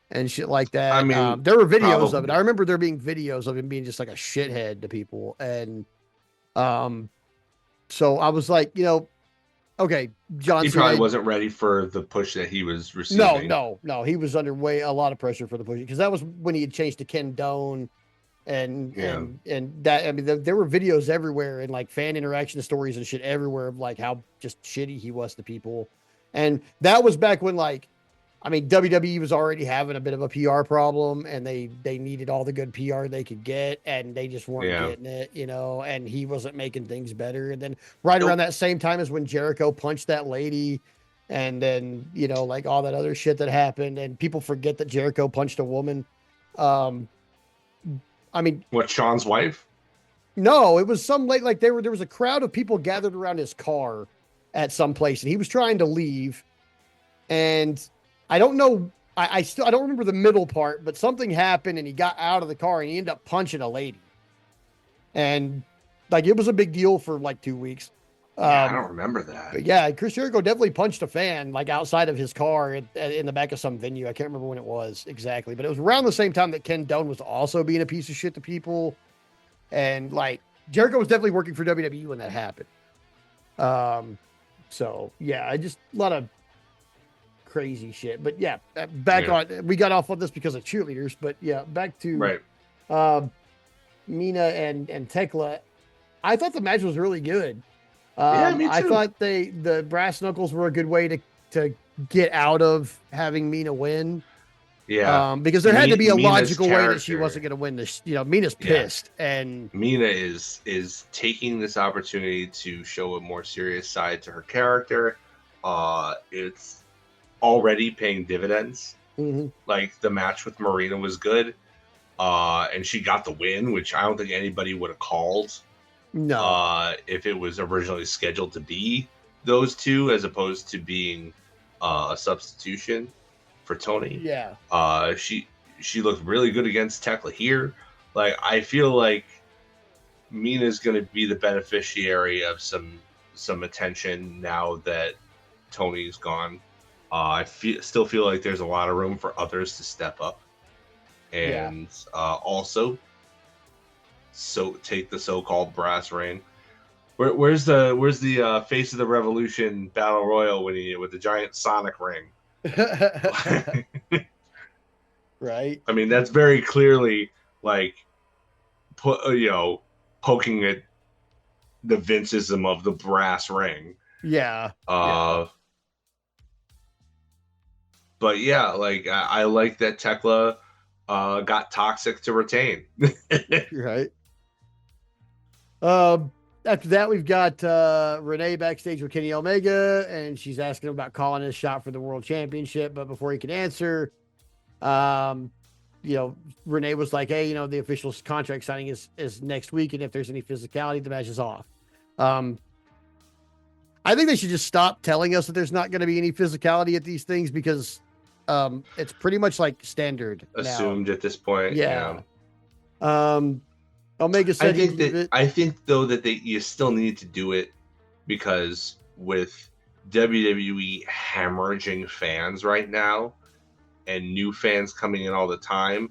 and shit like I that. mean, There were videos of it. probably. I remember there being videos of him being just like a shithead to people, and um, so I was like, okay, John He Cena. probably wasn't ready for the push that he was No, receiving. no. He was under a lot of pressure for the push because that was when he had changed to Ken Doan Yeah. and that. I mean, there were videos everywhere and like fan interaction stories and shit everywhere of like how just shitty he was to people, and that was back when like, I mean, WWE was already having a bit of a PR problem, and they needed all the good PR they could get, and they just weren't Yeah. getting it, and he wasn't making things better. And then right Nope. around that same time is when Jericho punched that lady, and then like all that other shit that happened, and people forget that Jericho punched a woman. I mean, What, Sean's wife? no, it was some late, like there was a crowd of people gathered around his car at some place, and he was trying to leave, and I don't know. I don't remember the middle part, but something happened and he got out of the car and he ended up punching a lady. And like it was a big deal for like 2 weeks. Yeah, I don't remember that. But yeah, Chris Jericho definitely punched a fan like outside of his car in the back of some venue. I can't remember when it was exactly, but it was around the same time that Ken Doan was also being a piece of shit to people. And like Jericho was definitely working for WWE when that happened. So yeah, a lot of crazy shit. But yeah, on. We got off on this because of cheerleaders, but yeah, back to Right. Mina and Tekla. I thought the match was really good. Yeah, me too. I thought the brass knuckles were a good way to get out of having Mina win. Yeah. Because there had to be a Mina's logical way that she character. wasn't going to win this. Mina's pissed, and Mina is taking this opportunity to show a more serious side to her character. It's already paying dividends. mhm. Like the match with Marina was good, and she got the win, which I don't think anybody would have called. No, If it was originally scheduled to be those two, as opposed to being a substitution for Tony. yeah, She looked really good against Tekla here. Like I feel like Mina's going to be the beneficiary of some attention now that Tony's gone. Still feel like there's a lot of room for others to step up, and also take the so-called brass ring. Where's the Face of the Revolution Battle Royal with the giant Sonic ring? Right. I mean, that's very clearly like poking at the Vinceism of the brass ring. Yeah. But yeah, like I like that Tekla got toxic to retain. Right. After that, we've got Renee backstage with Kenny Omega, and she's asking him about calling his shot for the world championship. But before he can answer, Renee was like, "Hey, the official contract signing is next week, and if there's any physicality, the match is off." I think they should just stop telling us that there's not going to be any physicality at these things, because it's pretty much like standard assumed now. At this point. Yeah. Omega said, I think though that you still need to do it, because with WWE hemorrhaging fans right now and new fans coming in all the time,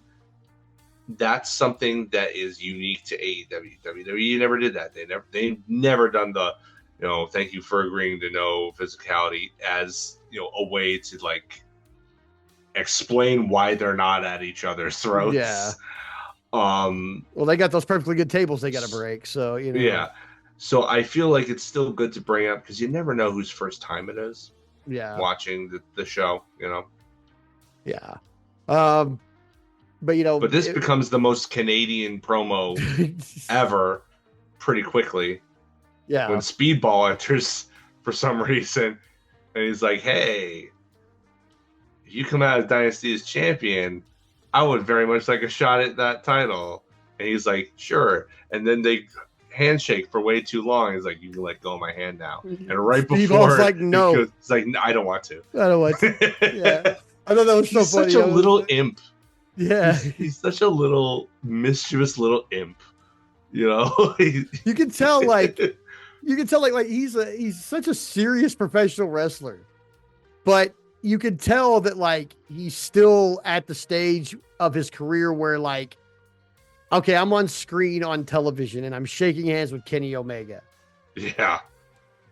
that's something that is unique to AEW. WWE never did that. They never done the, thank you for agreeing to no physicality as, a way to like explain why they're not at each other's throats. Yeah. Well, they got those perfectly good tables they got to break, so Yeah, so I feel like it's still good to bring up, because you never know whose first time it is. Yeah, watching the show, Yeah, but but this becomes the most Canadian promo ever, pretty quickly. Yeah, when Speedball enters for some reason, and he's like, "Hey, if you come out as Dynasty as champion, I would very much like a shot at that title." And he's like, "Sure." And then they handshake for way too long. He's like, "You can let go of my hand now." And right before, like, "No," it's like, "I don't want to." I don't want to. Yeah, I thought that was so funny. Such a little imp. Yeah, he's such a little mischievous little imp. You can tell, like he's such a serious professional wrestler, but you could tell that like he's still at the stage of his career where like, okay, I'm on screen on television and I'm shaking hands with Kenny Omega. Yeah.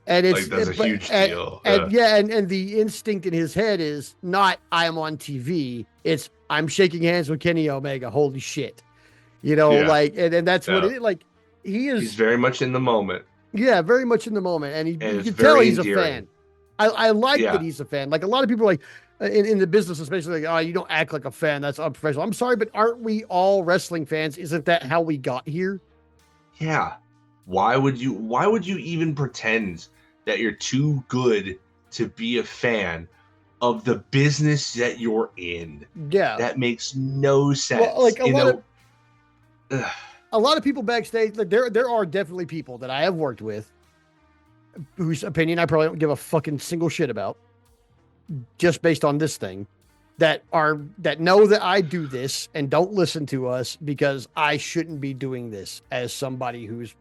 And it's like that's a huge deal. And the instinct in his head is not I'm on TV. It's I'm shaking hands with Kenny Omega. Holy shit. Like, and that's what it is. Like, he's very much in the moment. Yeah, very much in the moment. And you can tell he's endearing. A fan. I like that he's a fan. Like, a lot of people are like, in the business, especially, like, "Oh, you don't act like a fan. That's unprofessional." I'm sorry, but aren't we all wrestling fans? Isn't that how we got here? Yeah. Why would you even pretend that you're too good to be a fan of the business that you're in? Yeah. That makes no sense. Well, like a lot of people backstage, like there are definitely people that I have worked with whose opinion I probably don't give a fucking single shit about, just based on this thing, that know that I do this and don't listen to us because I shouldn't be doing this as somebody who's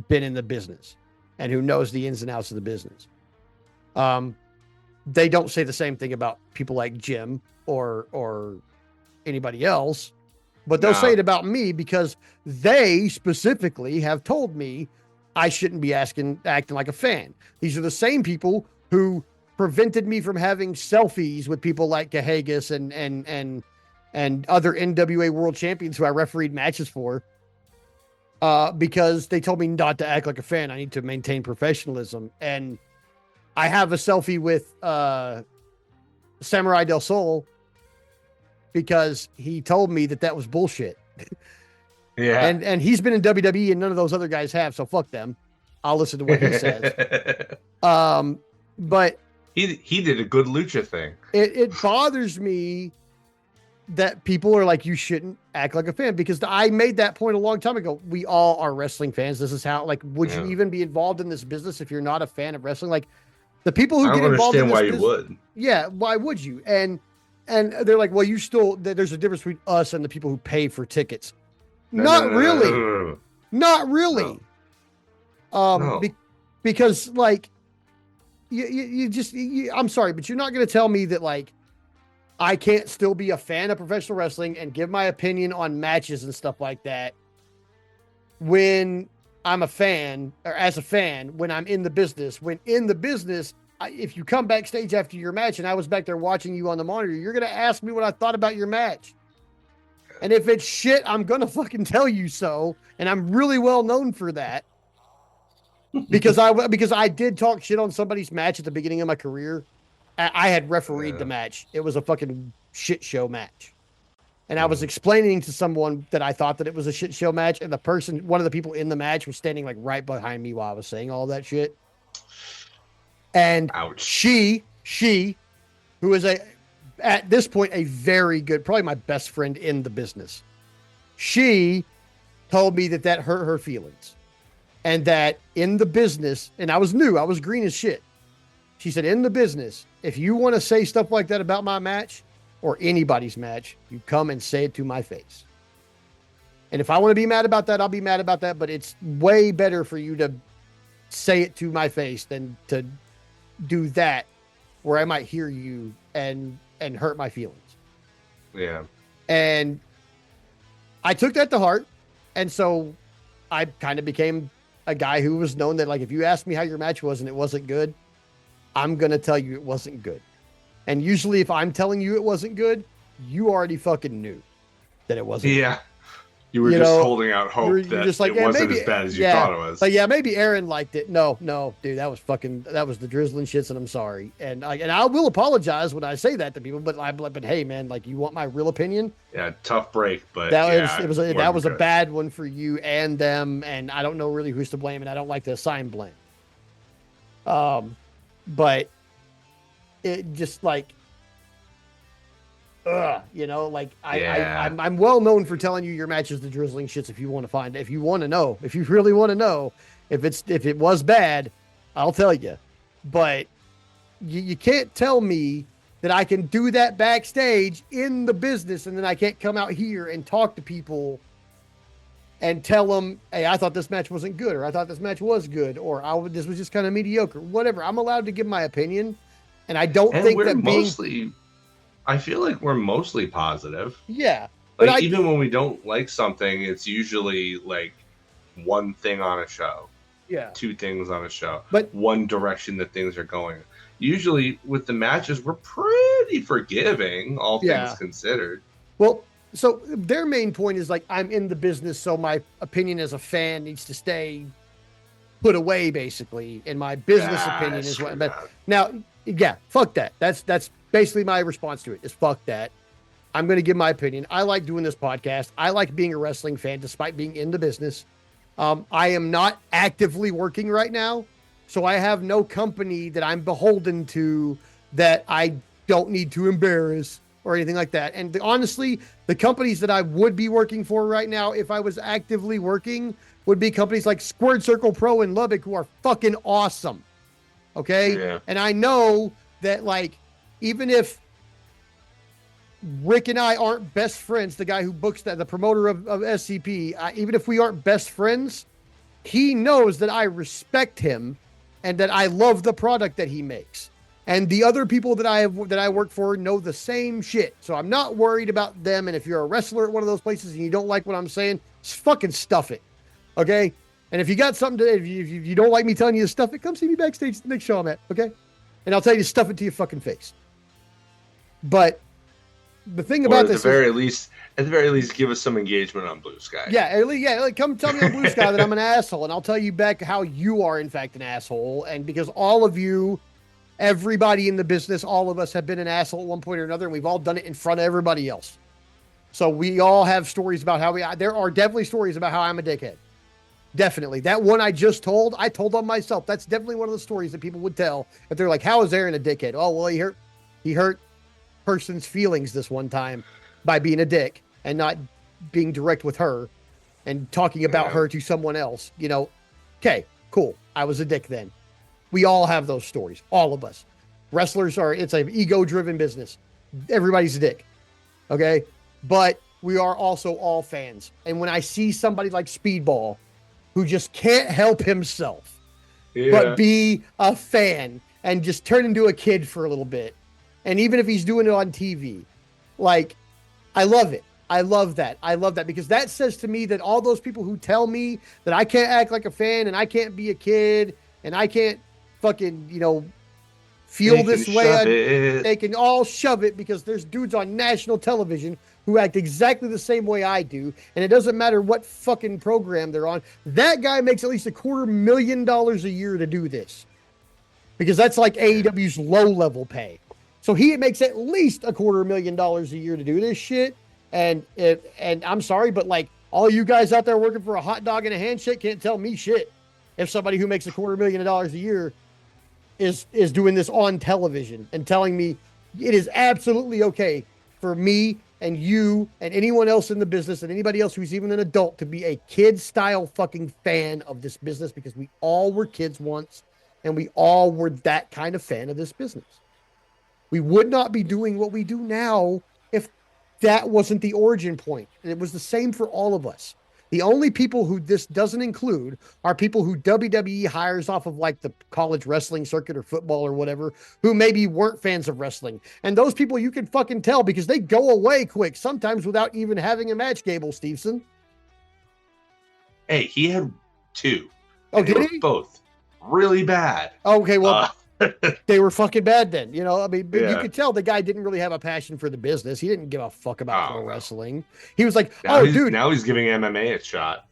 been in the business and who knows the ins and outs of the business. They don't say the same thing about people like Jim or anybody else, but they'll say it about me because they specifically have told me I shouldn't be acting like a fan. These are the same people who prevented me from having selfies with people like Cahagas and other NWA world champions who I refereed matches for, because they told me not to act like a fan. I need to maintain professionalism. And I have a selfie with Samurai Del Sol because he told me that was bullshit. Yeah. And he's been in WWE and none of those other guys have, so fuck them. I'll listen to what he says. But he did a good lucha thing. It bothers me that people are like, you shouldn't act like a fan, because I made that point a long time ago. We all are wrestling fans. This is how, like, would you even be involved in this business if you're not a fan of wrestling? Like, the people who get involved in this why business, you would. Yeah, why would you? And they're like, well, there's a difference between us and the people who pay for tickets. Not really. Not really. No. Because like you just I'm sorry, but you're not going to tell me that like I can't still be a fan of professional wrestling and give my opinion on matches and stuff like that when I'm a fan, or as a fan, when I'm in the business. When in the business, if you come backstage after your match and I was back there watching you on the monitor, you're going to ask me what I thought about your match. And if it's shit, I'm going to fucking tell you so. And I'm really well known for that. because I did talk shit on somebody's match at the beginning of my career. I had refereed the match. It was a fucking shit show match. And I was explaining to someone that I thought that it was a shit show match. And the person, one of the people in the match was standing like right behind me while I was saying all that shit. And ouch. She, who is at this point, a very good, probably my best friend in the business. She told me that hurt her feelings. And that in the business, and I was new, I was green as shit. She said, in the business, if you want to say stuff like that about my match or anybody's match, you come and say it to my face. And if I want to be mad about that, I'll be mad about that. But it's way better for you to say it to my face than to do that where I might hear you and hurt my feelings. Yeah. And I took that to heart. And so I kind of became a guy who was known that, like, if you asked me how your match was and it wasn't good, I'm going to tell you it wasn't good. And usually if I'm telling you it wasn't good, you already fucking knew that it wasn't. Yeah. You were just holding out hope that just like, it wasn't as bad as you thought it was. Like, yeah, maybe Aaron liked it. No, dude, that was the drizzling shits, and I'm sorry. And I will apologize when I say that to people, but hey, man, like, you want my real opinion? Yeah, tough break, but that was a bad one for you and them, and I don't know really who's to blame, and I don't like to assign blame. But it just like, I'm well known for telling you your match is the drizzling shits. If you want to know, if you really want to know if it was bad, I'll tell you. But you can't tell me that I can do that backstage in the business and then I can't come out here and talk to people and tell them, hey, I thought this match wasn't good, or I thought this match was good, or this was just kind of mediocre, whatever. I'm allowed to give my opinion. And I don't think that I feel like we're mostly positive. Yeah. Like, even when we don't like something, it's usually like one thing on a show. Yeah. Two things on a show. But one direction that things are going. Usually with the matches, we're pretty forgiving, all things considered. Well, so their main point is like, I'm in the business, so my opinion as a fan needs to stay put away, basically. And my business opinion is what. But now, yeah, fuck that. That's basically my response to it is fuck that. I'm going to give my opinion. I like doing this podcast. I like being a wrestling fan, despite being in the business. I am not actively working right now, so I have no company that I'm beholden to that I don't need to embarrass or anything like that. And honestly, the companies that I would be working for right now, if I was actively working, would be companies like Squared Circle Pro in Lubbock, who are fucking awesome. Okay? Yeah. And I know that, like, even if Rick and I aren't best friends, the guy who books that, the promoter of SCP, even if we aren't best friends, he knows that I respect him and that I love the product that he makes. And the other people that I work for know the same shit. So I'm not worried about them. And if you're a wrestler at one of those places and you don't like what I'm saying, just fucking stuff it. Okay? And if you got something if you don't like me telling you to stuff it, come see me backstage the next show I'm at. Okay? And I'll tell you to stuff it to your fucking face. But the thing about this, at the very least, give us some engagement on Blue Sky. Yeah, come tell me on Blue Sky that I'm an asshole, and I'll tell you back how you are in fact an asshole. And because all of you, everybody in the business, all of us have been an asshole at one point or another, and we've all done it in front of everybody else. So we all have stories about how there are definitely stories about how I'm a dickhead. Definitely. That one I just told, I told on myself. That's definitely one of the stories that people would tell if they're like, how is Aaron a dickhead? Oh, well, he hurt person's feelings this one time by being a dick and not being direct with her and talking about her to someone else. Okay, cool. I was a dick then. We all have those stories. All of us. Wrestlers it's an ego-driven business. Everybody's a dick. Okay? But we are also all fans. And when I see somebody like Speedball who just can't help himself but Yeah. be a fan and just turn into a kid for a little bit. And even if he's doing it on TV, like, I love it. I love that. I love that because that says to me that all those people who tell me that I can't act like a fan and I can't be a kid and I can't fucking, feel this way, they can all shove it because there's dudes on national television who act exactly the same way I do. And it doesn't matter what fucking program they're on. That guy makes at least $250,000 a year to do this because that's like AEW's low level pay. So he makes at least $250,000 a year to do this shit. And I'm sorry, but like all you guys out there working for a hot dog and a handshake can't tell me shit if somebody who makes $250,000 a year is doing this on television and telling me it is absolutely okay for me and you and anyone else in the business and anybody else who's even an adult to be a kid style fucking fan of this business because we all were kids once and we all were that kind of fan of this business. We would not be doing what we do now if that wasn't the origin point. And it was the same for all of us. The only people who this doesn't include are people who WWE hires off of like the college wrestling circuit or football or whatever, who maybe weren't fans of wrestling. And those people you can fucking tell because they go away quick, sometimes without even having a match, Gable Steveson. Hey, he had 2. Oh, did he? Both really bad. Okay, well, they were fucking bad then. You Yeah. You could tell the guy didn't really have a passion for the business. He didn't give a fuck about pro wrestling. He was like, dude. Now he's giving MMA a shot.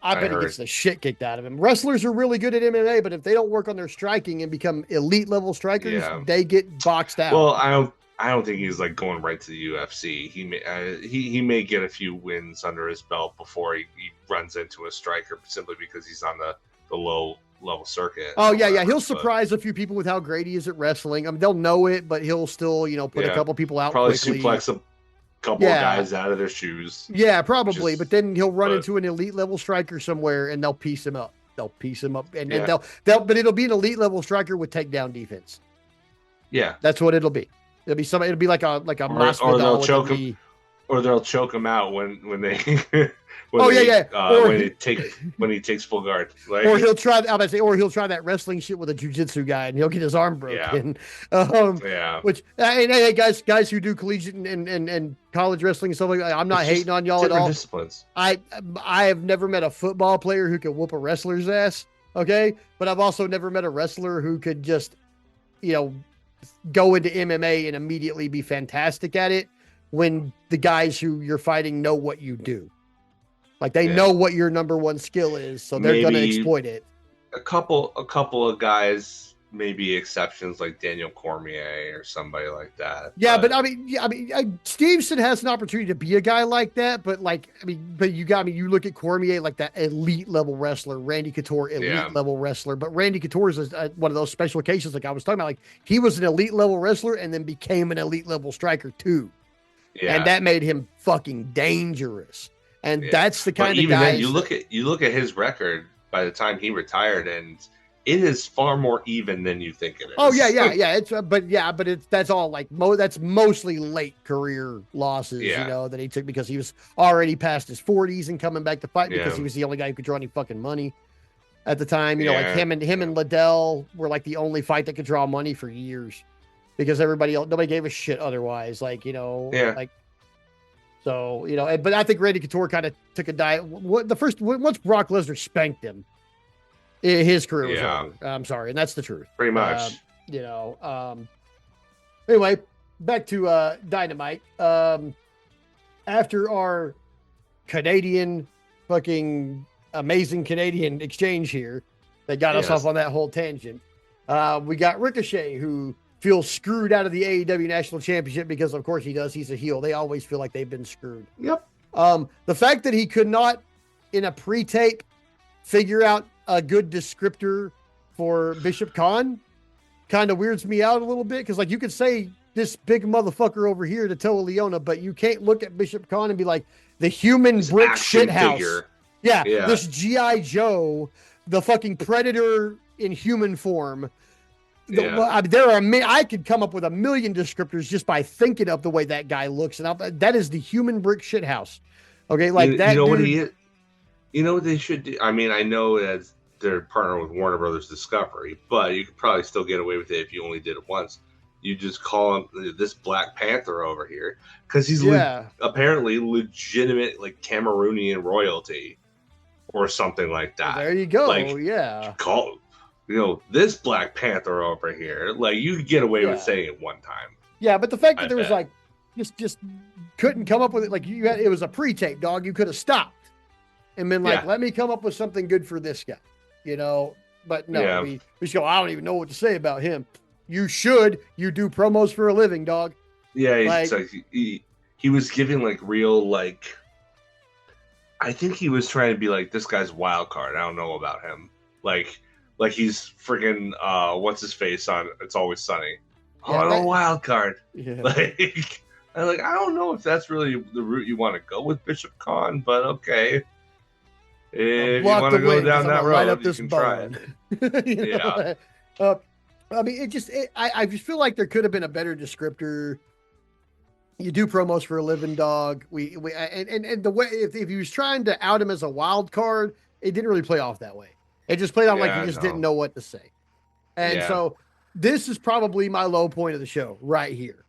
I bet he gets the shit kicked out of him. Wrestlers are really good at MMA, but if they don't work on their striking and become elite level strikers, they get boxed out. Well, I don't think he's like going right to the UFC. He may get a few wins under his belt before he runs into a striker simply because he's on the low level circuit. Oh yeah. He'll surprise a few people with how great he is at wrestling. I mean, they'll know it, but he'll still, put a couple people out. Probably quickly. suplex a couple of guys out of their shoes. Yeah, probably. But then he'll run into an elite level striker somewhere, and they'll piece him up. And but it'll be an elite level striker with takedown defense. Yeah, that's what it'll be. It'll be somebody. It'll be like a or they'll choke him. Or they'll choke him out when they when he takes full guard. Like, or he'll try. I'm about to say, or he'll try that wrestling shit with a jiu-jitsu guy, and he'll get his arm broken. Which hey guys who do collegiate and college wrestling and stuff like that, I'm not hating on y'all at all. Disciplines. I have never met a football player who could whoop a wrestler's ass. Okay, but I've also never met a wrestler who could just, go into MMA and immediately be fantastic at it. When the guys who you're fighting know what you do. Like they know what your number one skill is, so they're going to exploit it. A couple of guys, maybe exceptions like Daniel Cormier or somebody like that. Yeah, but I mean, Stevenson has an opportunity to be a guy like that, but you look at Cormier like that elite level wrestler, Randy Couture elite level wrestler, but Randy Couture is one of those special occasions like I was talking about. Like he was an elite level wrestler and then became an elite level striker too. Yeah. And that made him fucking dangerous. And that's the kind of guy. You look at his record by the time he retired, and it is far more even than you think it is. Oh yeah. That's all like that's mostly late career losses, that he took because he was already past his 40s and coming back to fight because he was the only guy who could draw any fucking money at the time. Like him and Liddell were like the only fight that could draw money for years. Because nobody gave a shit otherwise. So, but I think Randy Couture kind of took a dive. Once Brock Lesnar spanked him, his career was over. I'm sorry. And that's the truth. Pretty much. Anyway, back to Dynamite. After our Canadian fucking amazing Canadian exchange here that got us off on that whole tangent, we got Ricochet, who feels screwed out of the AEW National Championship because, of course, he does. He's a heel. They always feel like they've been screwed. Yep. The fact that he could not, in a pre-tape, figure out a good descriptor for Bishop Khan kind of weirds me out a little bit because, like, you could say this big motherfucker over here to Toa Leona, but you can't look at Bishop Khan and be like, the human brick shithouse. Yeah, this G.I. Joe, the fucking Predator in human form. I could come up with a million descriptors just by thinking of the way that guy looks, and that is the human brick shithouse. Okay, like that. What he is? You know what they should do? I mean, I know that they're partnered with Warner Brothers Discovery, but you could probably still get away with it if you only did it once. You just call him this Black Panther over here because he's Yeah. apparently legitimate, like Cameroonian royalty or something like Well, that. there you go. Like, Yeah. call, this Black Panther over here. Like, you could get away with Yeah. saying it one time. Yeah, but the fact that I there was bet. like just couldn't come up with it, like you had, it was a pre-tape, dog. You could have stopped and been like, Yeah. let me come up with something good for this guy, you know. But no, Yeah. we just go, I don't even know what to say about him. You should. You do promos for a living, dog. Yeah, Like- it's like he was giving like real like. I think he was trying to be like, this guy's wild card. I don't know about him. Like he's freaking what's his face on It's Always Sunny. Oh, Yeah, I'm that- a wild card. Yeah. Like I don't know if that's really the route you want to go with Bishop Khan, but okay. If you Block want the to go wind, 'cause down I'm that gonna light road, up you this can try it. bone. You know? Yeah. I mean, I just feel like there could have been a better descriptor. You do promos for a living, dog. And the way if he was trying to out him as a wild card, it didn't really play off that way. It just played off like Yeah, he just no. didn't know what to say. And Yeah. so this is probably my low point of the show right here.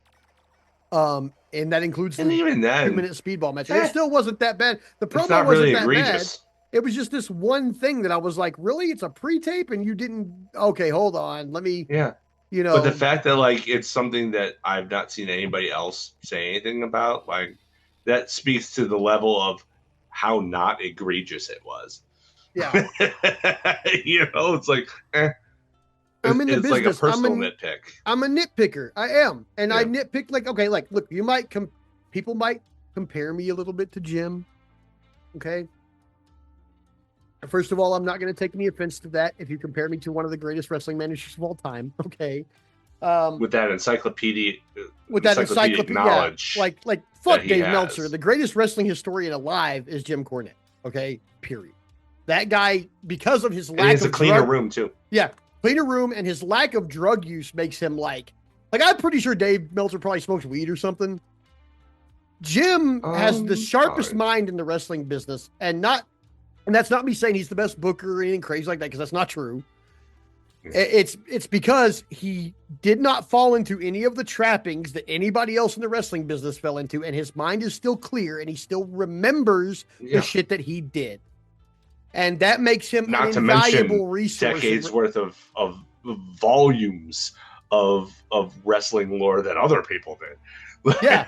And that includes And the even then, 2-minute speedball match. eh, It still wasn't that bad. The it's promo not wasn't really that bad. egregious. It was just this one thing that I was like, really? It's a pre-tape and you didn't. Okay, hold on. Let me, Yeah. you know. But the fact that like it's something that I've not seen anybody else say anything about, like that speaks to the level of how not egregious it was. Yeah. It's like I'm in the it's like a business. personal nitpick. I'm a nitpicker. I am. And I Yeah. nitpick like, okay, like, look, you might people might compare me a little bit to Jim. Okay. First of all, I'm not going to take any offense to that if you compare me to one of the greatest wrestling managers of all time. Okay. With that encyclopedia knowledge. knowledge. Like fuck he Dave has. Meltzer. The greatest wrestling historian alive is Jim Cornette. Okay. Period. That guy, because of his And he lack has a of cleaner drug, room too. yeah, cleaner room, and his lack of drug use makes him like I'm pretty sure Dave Meltzer probably smokes weed or something. Jim has the sharpest fine. mind in the wrestling business, and that's not me saying he's the best booker or anything crazy like that, because that's not true. It's because he did not fall into any of the trappings that anybody else in the wrestling business fell into, and his mind is still clear, and he still remembers Yeah. the shit that he did. And that makes him Not an to mention invaluable resource. decades worth of volumes of wrestling lore that other people did. Yeah,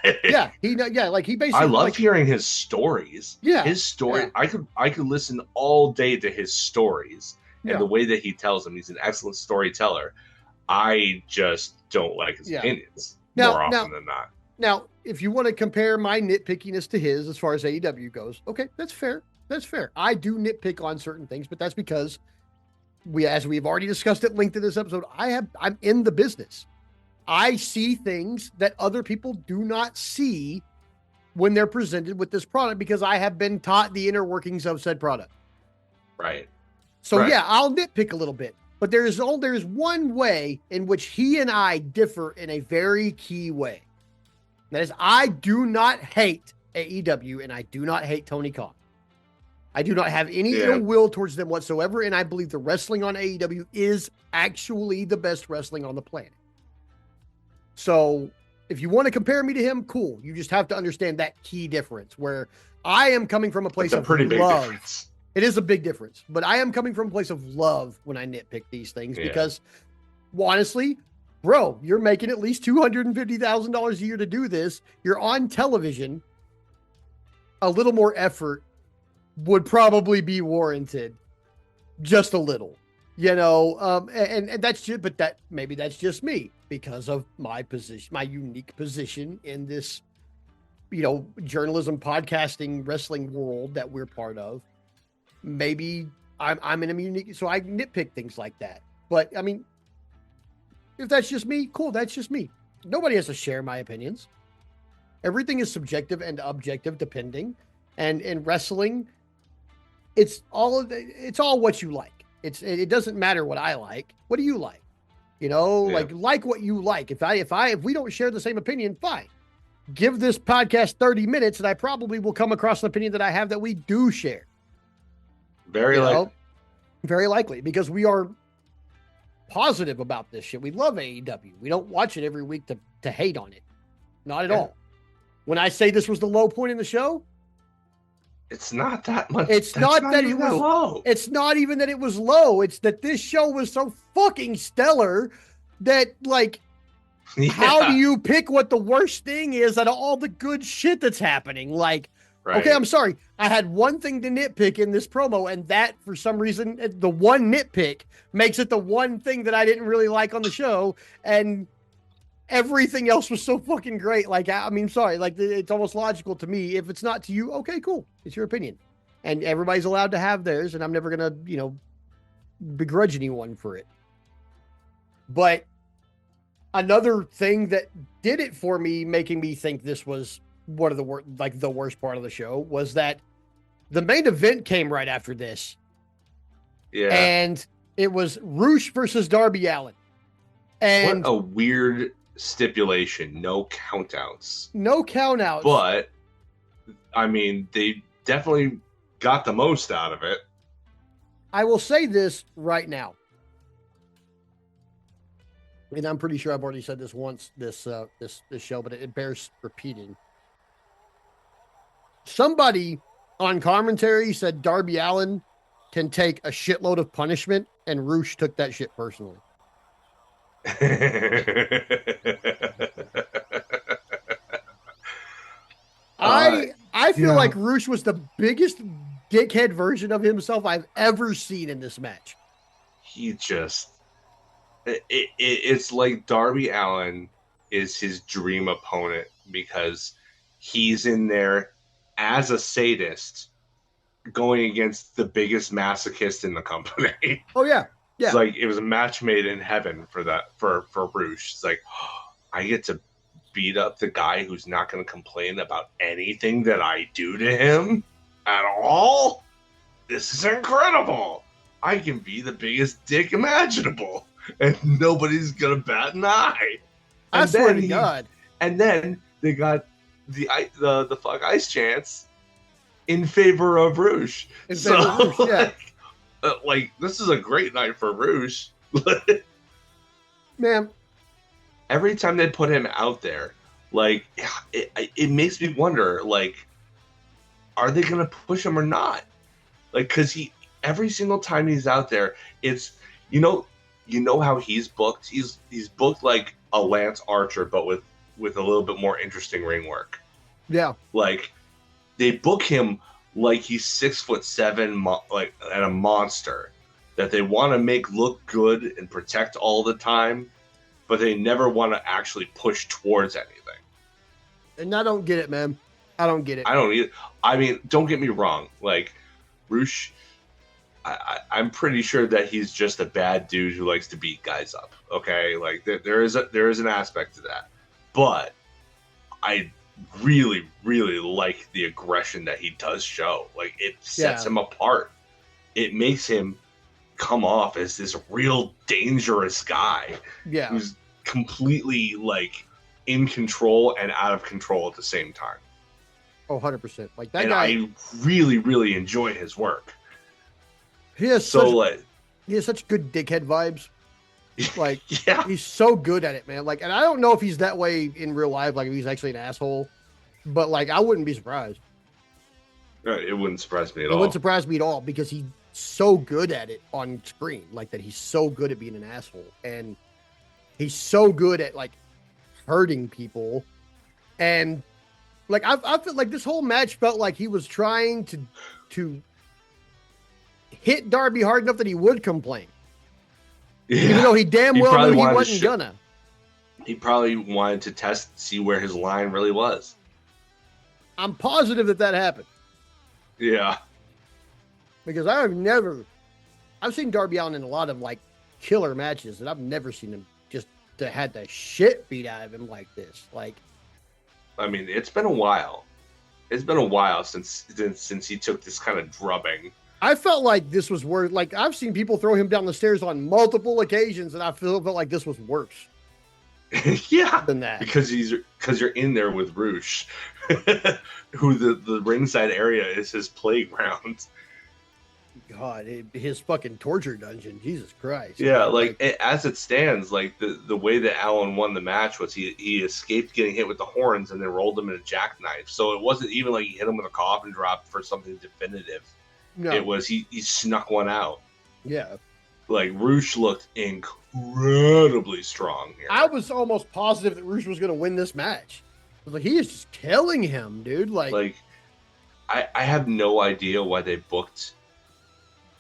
yeah, like he basically. I love like, hearing his stories. Yeah, his story. yeah. I could listen all day to his stories Yeah. and the way that he tells them. He's an excellent storyteller. I just don't like his Yeah. opinions Now- more often now- than not. Now, if you want to compare my nitpickiness to his as far as AEW goes, okay, that's fair. That's fair. I do nitpick on certain things, but that's because as we've already discussed at length in this episode, I'm in the business. I see things that other people do not see when they're presented with this product because I have been taught the inner workings of said product. Right. So Right. yeah, I'll nitpick a little bit, but there's one way in which he and I differ in a very key way. That is, I do not hate AEW and I do not hate Tony Khan. I do not have any Yeah. ill will towards them whatsoever, and I believe the wrestling on AEW is actually the best wrestling on the planet. So if you want to compare me to him, cool. You just have to understand that key difference where I am coming from a place It's a of pretty big love. difference. It is a big difference, but I am coming from a place of love when I nitpick these things Yeah. because, well, honestly, bro, you're making at least $250,000 a year to do this. You're on television. A little more effort would probably be warranted, just a little, and that's just, but maybe that's just me because of my position, my unique position in this, journalism, podcasting, wrestling world that we're part of. Maybe I'm in a unique, so I nitpick things like that. But I mean, if that's just me, cool. That's just me. Nobody has to share my opinions. Everything is subjective and objective, depending. And in wrestling, it's all what you like. It doesn't matter what I like. What do you like? Yeah. Like what you like. If we don't share the same opinion, fine. Give this podcast 30 minutes, and I probably will come across an opinion that I have that we do share. Very You likely. know, very likely because we are positive about this shit. We love AEW. We don't watch it every week to hate on it. Not at all. When I say this was the low point in the show, it's not that much. It's That's not that it even was that low. It's not even that it was low. It's that this show was so fucking stellar that like how do you pick what the worst thing is out of all the good shit that's happening? Like, okay, I'm sorry. I had one thing to nitpick in this promo, and that for some reason, the one nitpick makes it the one thing that I didn't really like on the show. And everything else was so fucking great. Like, I mean, sorry, like it's almost logical to me. If it's not to you, okay, cool. It's your opinion. And everybody's allowed to have theirs, and I'm never gonna, begrudge anyone for it. But another thing that did it for me, making me think this was one of the worst part of the show, was that the main event came right after this. Yeah. And it was Roosh versus Darby Allin. And what a weird stipulation. No countouts. No countouts. But I mean, they definitely got the most out of it. I will say this right now. And I'm pretty sure I've already said this once this show, but it bears repeating. Somebody on commentary said Darby Allin can take a shitload of punishment, and Roosh took that shit personally. I feel like Roosh was the biggest dickhead version of himself I've ever seen in this match. He just it's like Darby Allin is his dream opponent because he's in there as a sadist going against the biggest masochist in the company. Oh yeah. Yeah. It's like it was a match made in heaven for Roosh. It's like, I get to beat up the guy who's not going to complain about anything that I do to him at all. This is incredible. I can be the biggest dick imaginable, and nobody's gonna bat an eye. I swear to God. And then they got the fuck ice chance in favor of Roosh. Yeah. Like this is a great night for Roosh. Man, every time they put him out there, like it makes me wonder, like, are they gonna push him or not? Like, because every single time he's out there, it's you know how he's booked. He's booked like a Lance Archer, but with a little bit more interesting ring work. Yeah, like they book him like he's 6'7", like and a monster that they want to make look good and protect all the time, but they never want to actually push towards anything. And I don't get it, man. I don't get it. I don't either. I mean, don't get me wrong. Like, Roosh, I'm pretty sure that he's just a bad dude who likes to beat guys up. Okay, like there is an aspect to that, but I really, really like the aggression that he does show. Like, it sets him apart. It makes him come off as this real dangerous guy. Yeah, who's completely like in control and out of control at the same time. Oh, 100%. Like that and guy. I really, really enjoy his work. He has such good dickhead vibes. Like, yeah, he's so good at it, man. Like, and I don't know if he's that way in real life, like if he's actually an asshole, but like, I wouldn't be surprised. It wouldn't surprise me at all. It wouldn't surprise me at all because he's so good at it on screen. Like that, he's so good at being an asshole, and he's so good at like hurting people. And like, I felt like this whole match felt like he was trying to hit Darby hard enough that he would complain. Yeah. Even though he damn well knew he wasn't gonna. He probably wanted to see where his line really was. I'm positive that happened. Yeah. Because I've seen Darby Allin in a lot of like killer matches, and I've never seen him just had the shit beat out of him like this. Like, I mean, it's been a while. It's been a while since he took this kind of drubbing. I felt like this was worse. Like, I've seen people throw him down the stairs on multiple occasions, and I felt like this was worse. Yeah, than that. Because you're in there with Roosh, who the ringside area is his playground. God, his fucking torture dungeon. Jesus Christ, Yeah, dude. like as it stands, like the way that Allen won the match was he escaped getting hit with the horns and then rolled him in a jackknife. So it wasn't even like he hit him with a coffin drop for something definitive. It No, was he snuck one out. yeah. Like Roosh looked incredibly strong here. I was almost positive that Rush was going to win this match. I was like, he is just killing him, dude. Like I have no idea why they booked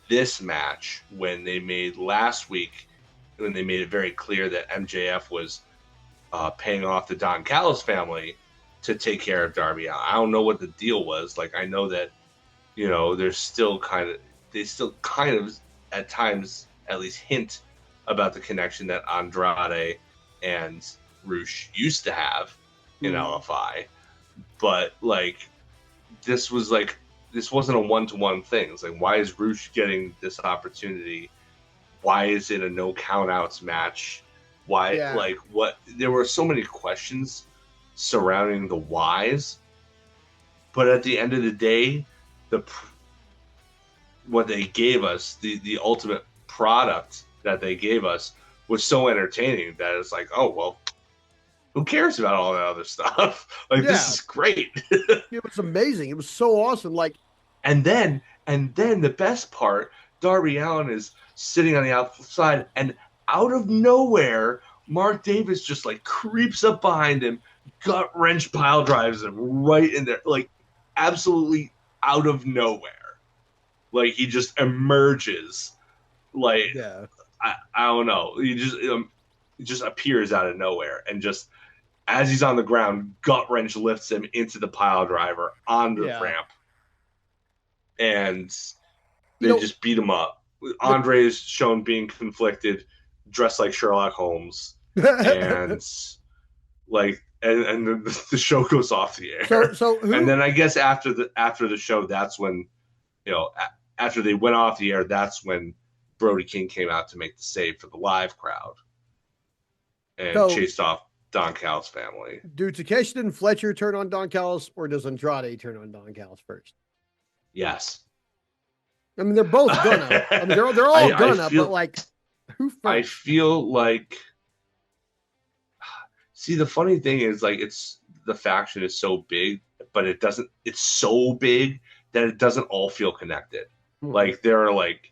this match when they made last week, when they made it very clear that MJF was paying off the Don Callis family to take care of Darby Allin. I don't know what the deal was. Like I know that there's still they still kind of at times at least hint about the connection that Andrade and Roosh used to have in LFI, but like this wasn't a one-to-one thing. It's like, why is Roosh getting this opportunity? Why is it a no countouts match? Why, like, what? There were so many questions surrounding the whys, but at the end of the day, what they gave us, the ultimate product that they gave us, was so entertaining that it's like, oh well, who cares about all that other stuff? Like this is great. It was amazing. It was so awesome. Like, and then the best part, Darby Allin is sitting on the outside, and out of nowhere, Mark Davis just like creeps up behind him, gut wrench pile drives him right in there, like absolutely out of nowhere. Like he just emerges, like I don't know, he just appears out of nowhere, and just as he's on the ground, gut wrench lifts him into the pile driver onto the ramp, and they just beat him up. Andre is shown being conflicted, dressed like Sherlock Holmes, and like, and the show goes off the air. And then I guess after the show, that's when, after they went off the air, that's when Brody King came out to make the save for the live crowd and chased off Don Callis' family. Do Takeshita and Fletcher turn on Don Callis, or does Andrade turn on Don Callis first? Yes. I mean, they're both gonna. I mean, they're all gonna, but like, who first? I feel like. See, the funny thing is, like, the faction is so big, but it doesn't. It's so big that it doesn't all feel connected. Like there's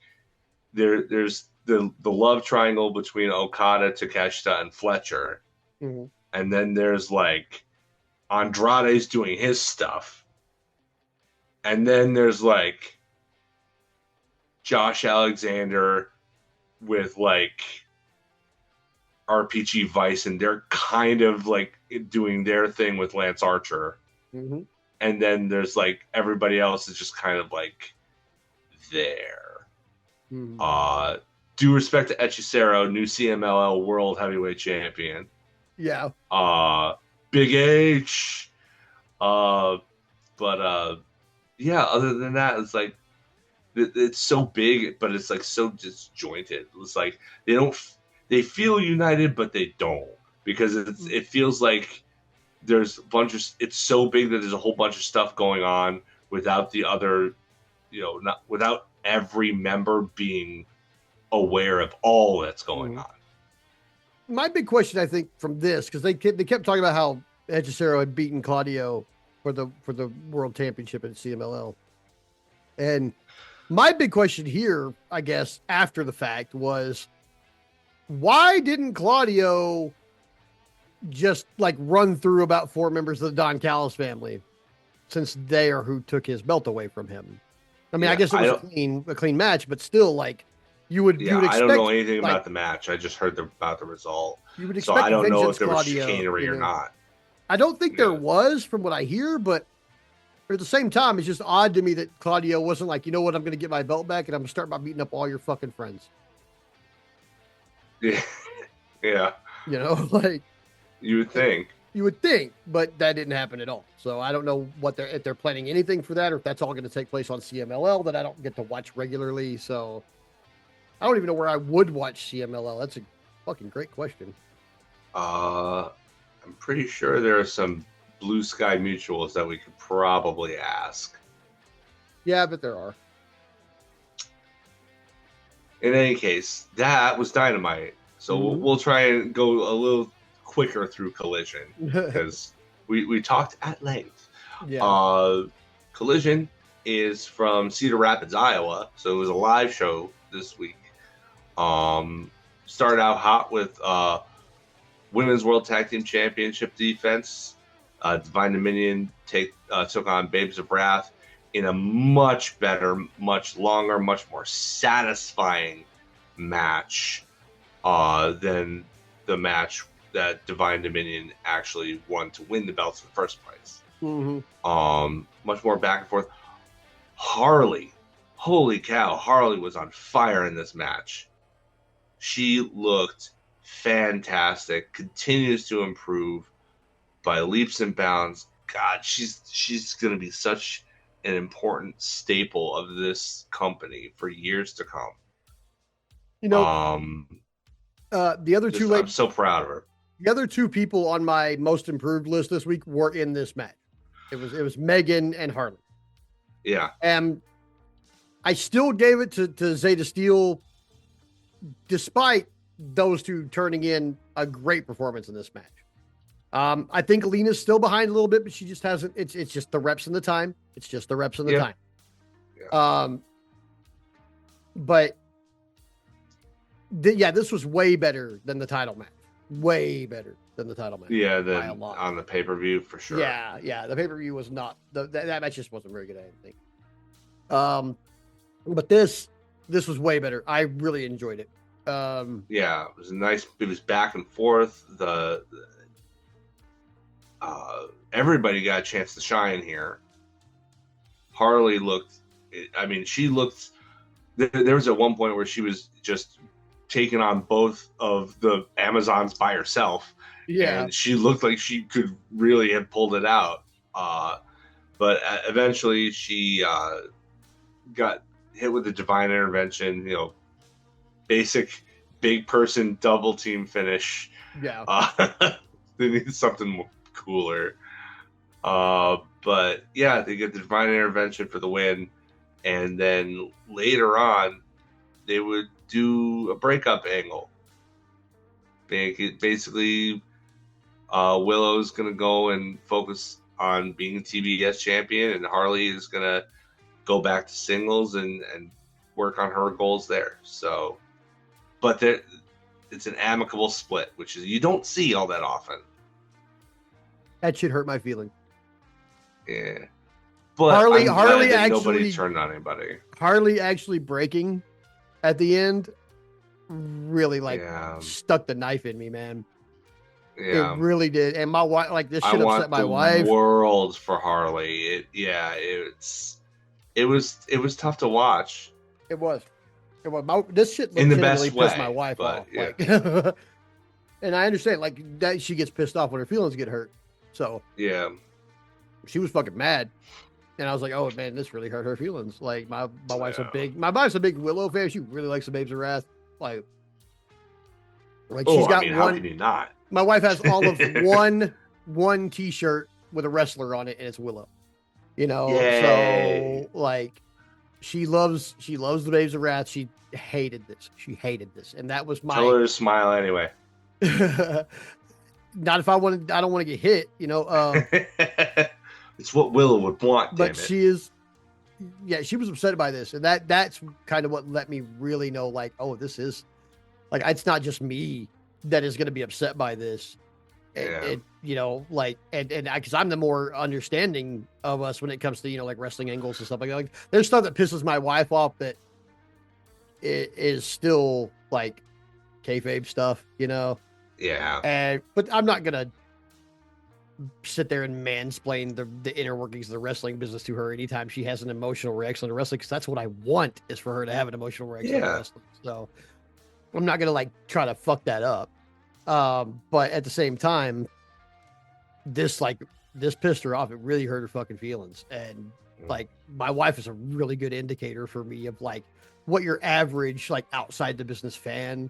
the love triangle between Okada, Takeshita, and Fletcher, and then there's like Andrade's doing his stuff, and then there's like Josh Alexander with like RPG Vice, and they're kind of like doing their thing with Lance Archer. And then there's like everybody else is just kind of like there. Due respect to Hechicero, new CMLL World Heavyweight Champion. Yeah. Big H. But yeah, other than that, it's like it's so big, but it's like so disjointed. It's like they feel united, but they don't, because it feels like there's a bunch of, it's so big that there's a whole bunch of stuff going on without the other, not without every member being aware of all that's going on. My big question, I think, from this, because they kept talking about how Hechicero had beaten Claudio for the World Championship at CMLL, and my big question here, I guess, after the fact was, why didn't Claudio just like run through about 4 members of the Don Callis family, since they are who took his belt away from him? I mean, I guess it was a clean match, but still, like, you would expect. I don't know anything about the match. I just heard about the result. You would expect, so I don't know if there was chicanery or not. I don't think there was, from what I hear, but at the same time, it's just odd to me that Claudio wasn't like, you know what, I'm going to get my belt back and I'm going to start by beating up all your fucking friends. Yeah. Like, you would think. You would think, but that didn't happen at all. So I don't know if they're planning anything for that, or if that's all going to take place on CMLL that I don't get to watch regularly. So I don't even know where I would watch CMLL. That's a fucking great question. I'm pretty sure there are some Blue Sky Mutuals that we could probably ask. Yeah, but there are. in any case, that was Dynamite. So Mhm. we'll try and go a little quicker through Collision because we talked at length. Yeah. Uh, Collision is from Cedar Rapids, Iowa. So it was a live show this week. Started out hot with Women's World Tag Team Championship defense. Divine Dominion took on Babes of Wrath in a much better, much longer, much more satisfying match than the match that Divine Dominion actually won to win the belts in the first place. Much more back and forth. Harley, holy cow, Harley was on fire in this match. She looked fantastic, continues to improve by leaps and bounds. God, she's going to be such an important staple of this company for years to come. You know, the other two I'm so proud of her. The other two people on my most improved list this week were in this match. It was Megan and Harley. Yeah. And I still gave it to Zeta Steel, despite those two turning in a great performance in this match. I think Alina's still behind a little bit, but she just hasn't. It's just the reps and the time. It's just the reps and the time. Yeah. But this was way better than the title match. Way better than the title match. Yeah, than on the pay-per-view for sure. Yeah. The pay-per-view was not that match just wasn't very good, I didn't think. But this was way better. I really enjoyed it. Yeah, it was nice. It was back and forth. Everybody got a chance to shine here. Harley looked. I mean, she looked. There was at one point where she was just taking on both of the Amazons by herself. Yeah. And she looked like she could really have pulled it out. But eventually she got hit with the divine intervention, basic big person double team finish. Yeah. They need something more cooler. But yeah, they get the divine intervention for the win. And then later on, they would do a breakup angle. Basically, Willow's going to go and focus on being TBS champion, and Harley is going to go back to singles and work on her goals there. So, but it's an amicable split, which is you don't see all that often. That shit hurt my feelings. Yeah. But Harley actually nobody turned on anybody. Harley actually breaking at the end really stuck the knife in me, man. Yeah. It really did. And my wife, this shit upset my wife. World for Harley. It was tough to watch. It was. This shit in the best way, pissed my wife off. Yeah. And I understand that she gets pissed off when her feelings get hurt. So yeah, she was fucking mad. And I was like, oh man, this really hurt her feelings. Like my wife's a big Willow fan. She really likes the Babes of Wrath. Like she's got one. How can you not? My wife has all of one T-shirt with a wrestler on it, and it's Willow. Yay. So she loves the Babes of Wrath. She hated this, and that was my. Tell her to smile anyway. Not if I don't want to get hit. It's what Willow would want. But she is. Yeah, she was upset by this, and that's kind of what let me really know, this is, it's not just me that is going to be upset by this. Yeah. Because I'm the more understanding of us when it comes to wrestling angles and stuff like that. Like, there's stuff that pisses my wife off that it is still kayfabe stuff, Yeah. But I'm not gonna sit there and mansplain the inner workings of the wrestling business to her anytime she has an emotional reaction to wrestling, because that's what I want, is for her to have an emotional reaction to wrestling. So I'm not gonna try to fuck that up. But at the same time, this pissed her off. It really hurt her fucking feelings. And my wife is a really good indicator for me of what your average outside the business fan,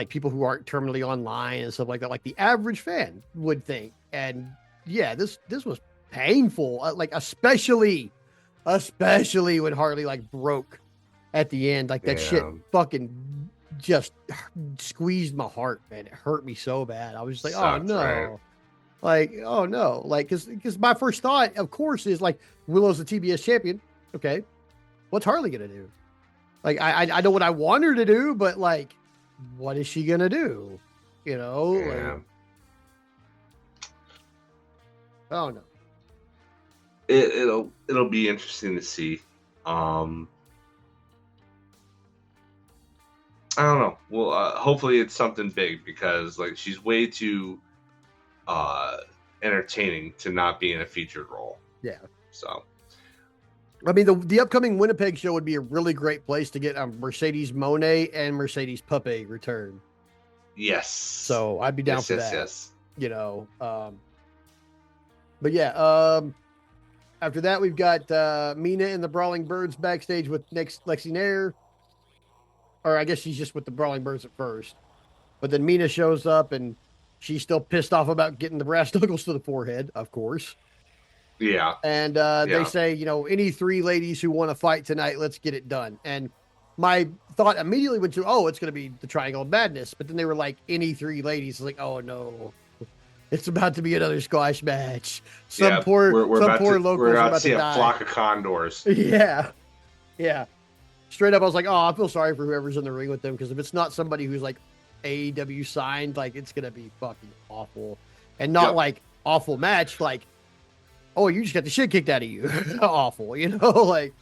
people who aren't terminally online and stuff like that, the average fan would think. And yeah, this was painful. Especially when Harley broke at the end. Like that shit Yeah. fucking just squeezed my heart, man. It hurt me so bad. I was just like, oh Sucked, right? no. Like, oh no. Like, because my first thought, of course, is like Willow's the TBS champion. Okay. What's Harley gonna do? Like, I know what I want her to do, but like, what is she gonna do? You know, like, Yeah. oh no. It'll be interesting to see. I don't know. Well, hopefully it's something big because like she's way too uh entertaining to not be in a featured role. Yeah. So I mean, the upcoming Winnipeg show would be a really great place to get Mercedes Monet and Mercedes Puppe return. yes. So I'd be down for that. Yes. You know, but yeah, after that we've got Mina and the Brawling Birds backstage with Lexi Nair, or I guess she's just with the Brawling Birds at first, but then Mina shows up and she's still pissed off about getting the brass knuckles to the forehead, of course. Yeah. And they say, you know, any three ladies who want to fight tonight, let's get it done. And my thought immediately went to, oh, it's going to be the Triangle of Madness. But then they were like, any three ladies. Like, oh no, it's about to be another squash match. Some poor locals are about to see die. A flock of condors. Yeah, yeah. Straight up, I was like, oh, I feel sorry for whoever's in the ring with them because if it's not somebody who's like AEW signed, like it's gonna be fucking awful, and not like awful match, like, oh, you just got the shit kicked out of you. Awful, you know, like.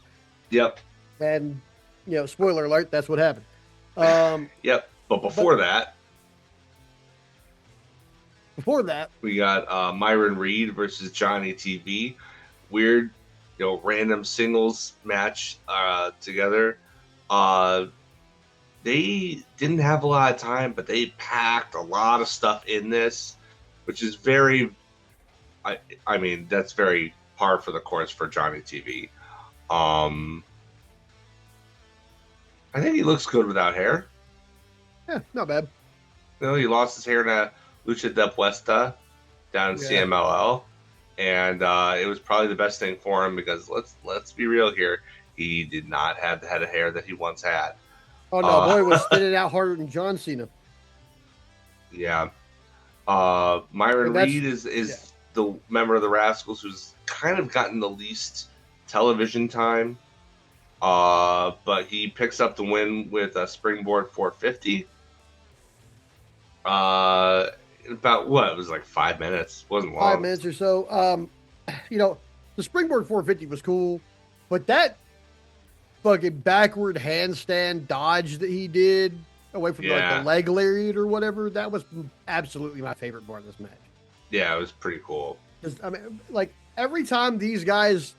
Yep. And, you know, spoiler alert, that's what happened. Yep. But before that, we got Myron Reed versus Johnny TV. Weird, you know, random singles match together. They didn't have a lot of time, but they packed a lot of stuff in this, which is very. I mean, that's very par for the course for Johnny TV. I think he looks good without hair. Yeah, not bad. You know, he lost his hair to Lucha de Puesta down in CMLL, and it was probably the best thing for him because let's be real here, he did not have the head of hair that he once had. Oh no, boy was spitting out harder than John Cena. Yeah, Myron Reed is the member of the Rascals who's kind of gotten the least television time, but he picks up the win with a springboard 450. About what? It was like 5 minutes. It wasn't long. 5 minutes or so. You know, the springboard 450 was cool, but that fucking backward handstand dodge that he did away from like the leg lariat or whatever, that was absolutely my favorite part of this match. Yeah, it was pretty cool. I mean, like every time these guys,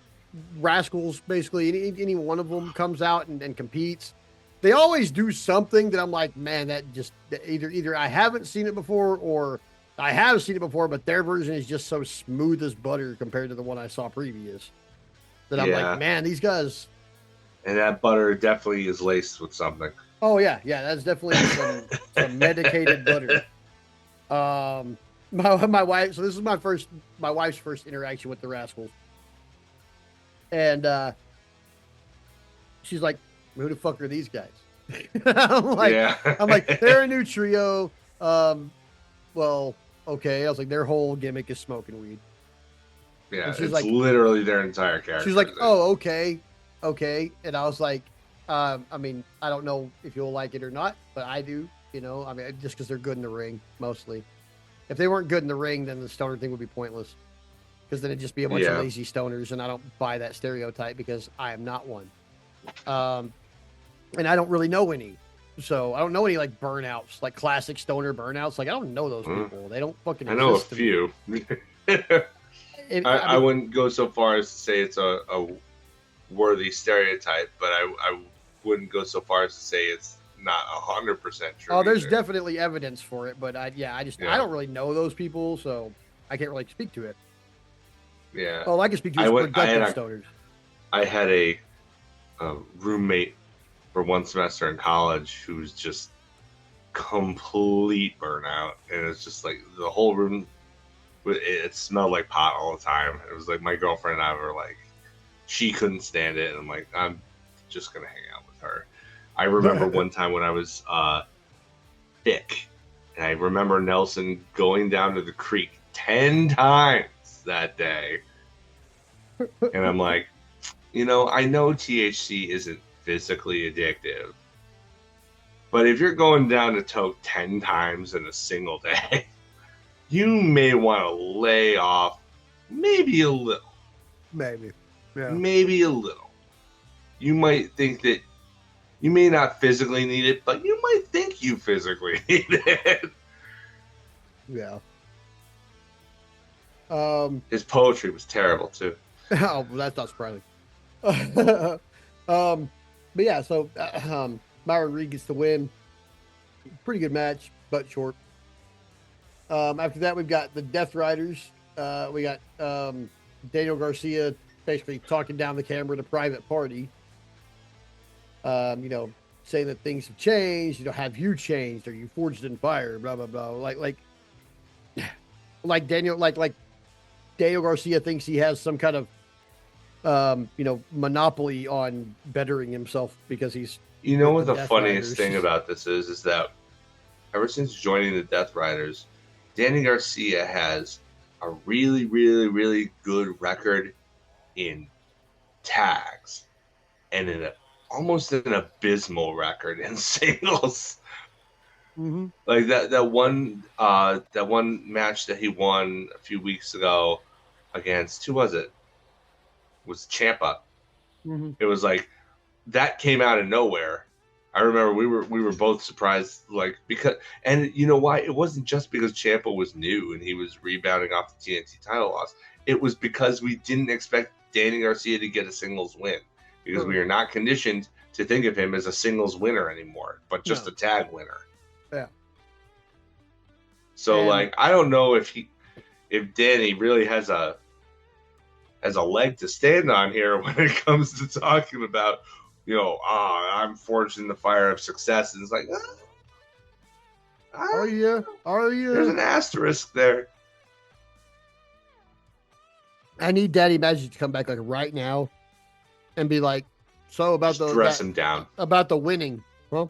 Rascals, basically any one of them comes out and competes, they always do something that I'm like, man, that just either I haven't seen it before or I have seen it before, but their version is just so smooth as butter compared to the one I saw previous. That I'm like, man, these guys. And that butter definitely is laced with something. Oh yeah, that's definitely some medicated butter. My wife. So this is my wife's first interaction with the Rascals, and she's like, "Who the fuck are these guys?" I'm like, they're a new trio. Well, okay. I was like, their whole gimmick is smoking weed. Yeah, it's like, literally their entire character. She's like, oh, okay, and I was like, I mean, I don't know if you'll like it or not, but I do. You know, I mean, just because they're good in the ring, mostly. If they weren't good in the ring, then the stoner thing would be pointless. Because then it'd just be a bunch of lazy stoners, and I don't buy that stereotype because I am not one. And I don't really know any. So I don't know any like burnouts, like classic stoner burnouts. Like I don't know those people. They don't fucking exist. I know a few. I wouldn't go so far as to say it's a worthy stereotype, but I wouldn't go so far as to say it's not 100% true. Oh, there's definitely evidence for it, but I don't really know those people, so I can't really speak to it. Yeah. All I can speak to is productive stoners. I had a roommate for one semester in college who was just complete burnout, and it's just like the whole room, it smelled like pot all the time. It was like my girlfriend and I were like, she couldn't stand it, and I'm like, I'm just gonna hang out with her. I remember one time when I was thick, and I remember Nelson going down to the creek 10 times that day. And I'm like, I know THC isn't physically addictive, but if you're going down to toke 10 times in a single day, you may want to lay off maybe a little. Maybe. Yeah. Maybe a little. You might think that you may not physically need it, but you might think you physically need it. Yeah. His poetry was terrible too. Oh, that's not surprising. But yeah, so Myron Reed gets the win. Pretty good match, but short. After that, we've got the Death Riders. We got Daniel Garcia basically talking down the camera at a private party. Saying that things have changed. Have you changed? Are you forged in fire? Blah blah blah. Like Daniel Garcia thinks he has some kind of monopoly on bettering himself because he's. What the funniest thing about this is that ever since joining the Death Riders, Danny Garcia has a really, really, really good record in tags and almost an abysmal record in singles. Mm-hmm. Like that one match that he won a few weeks ago against, who was it? It was Ciampa. Mm-hmm. It was like that came out of nowhere. I remember we were both surprised, because, and you know why? It wasn't just because Ciampa was new and he was rebounding off the TNT title loss. It was because we didn't expect Danny Garcia to get a singles win, because we are not conditioned to think of him as a singles winner anymore, but just a tag winner. Yeah. So I don't know if Danny really has a leg to stand on here when it comes to talking about, I'm forged in the fire of success. And it's like, are you? There's an asterisk there. I need Daddy Magic to come back right now and be like, so about just dress him down about the winning, huh?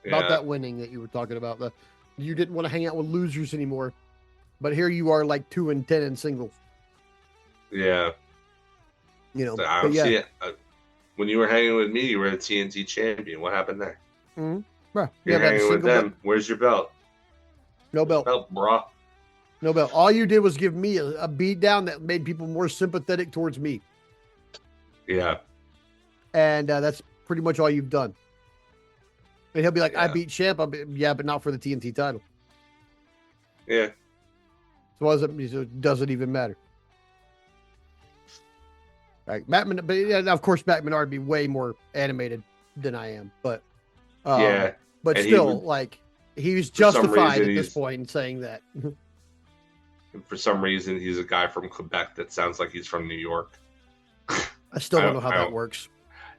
Yeah. About that winning that you were talking about. You didn't want to hang out with losers anymore, but here you are 2-10 in singles. Yeah. So I don't see it. When you were hanging with me, you were the TNT champion. What happened there? Mm-hmm. Right. You're hanging with them. Where's your belt? No belt. Bro. No belt. All you did was give me a beat down that made people more sympathetic towards me. Yeah. And that's pretty much all you've done. And he'll be like, I beat Champ. Yeah, but not for the TNT title. Yeah. So it doesn't even matter. Right. Of course, Matt Menard would be way more animated than I am, but but and still, he was justified at this point in saying that. For some reason, he's a guy from Quebec that sounds like he's from New York. I still don't know how that works.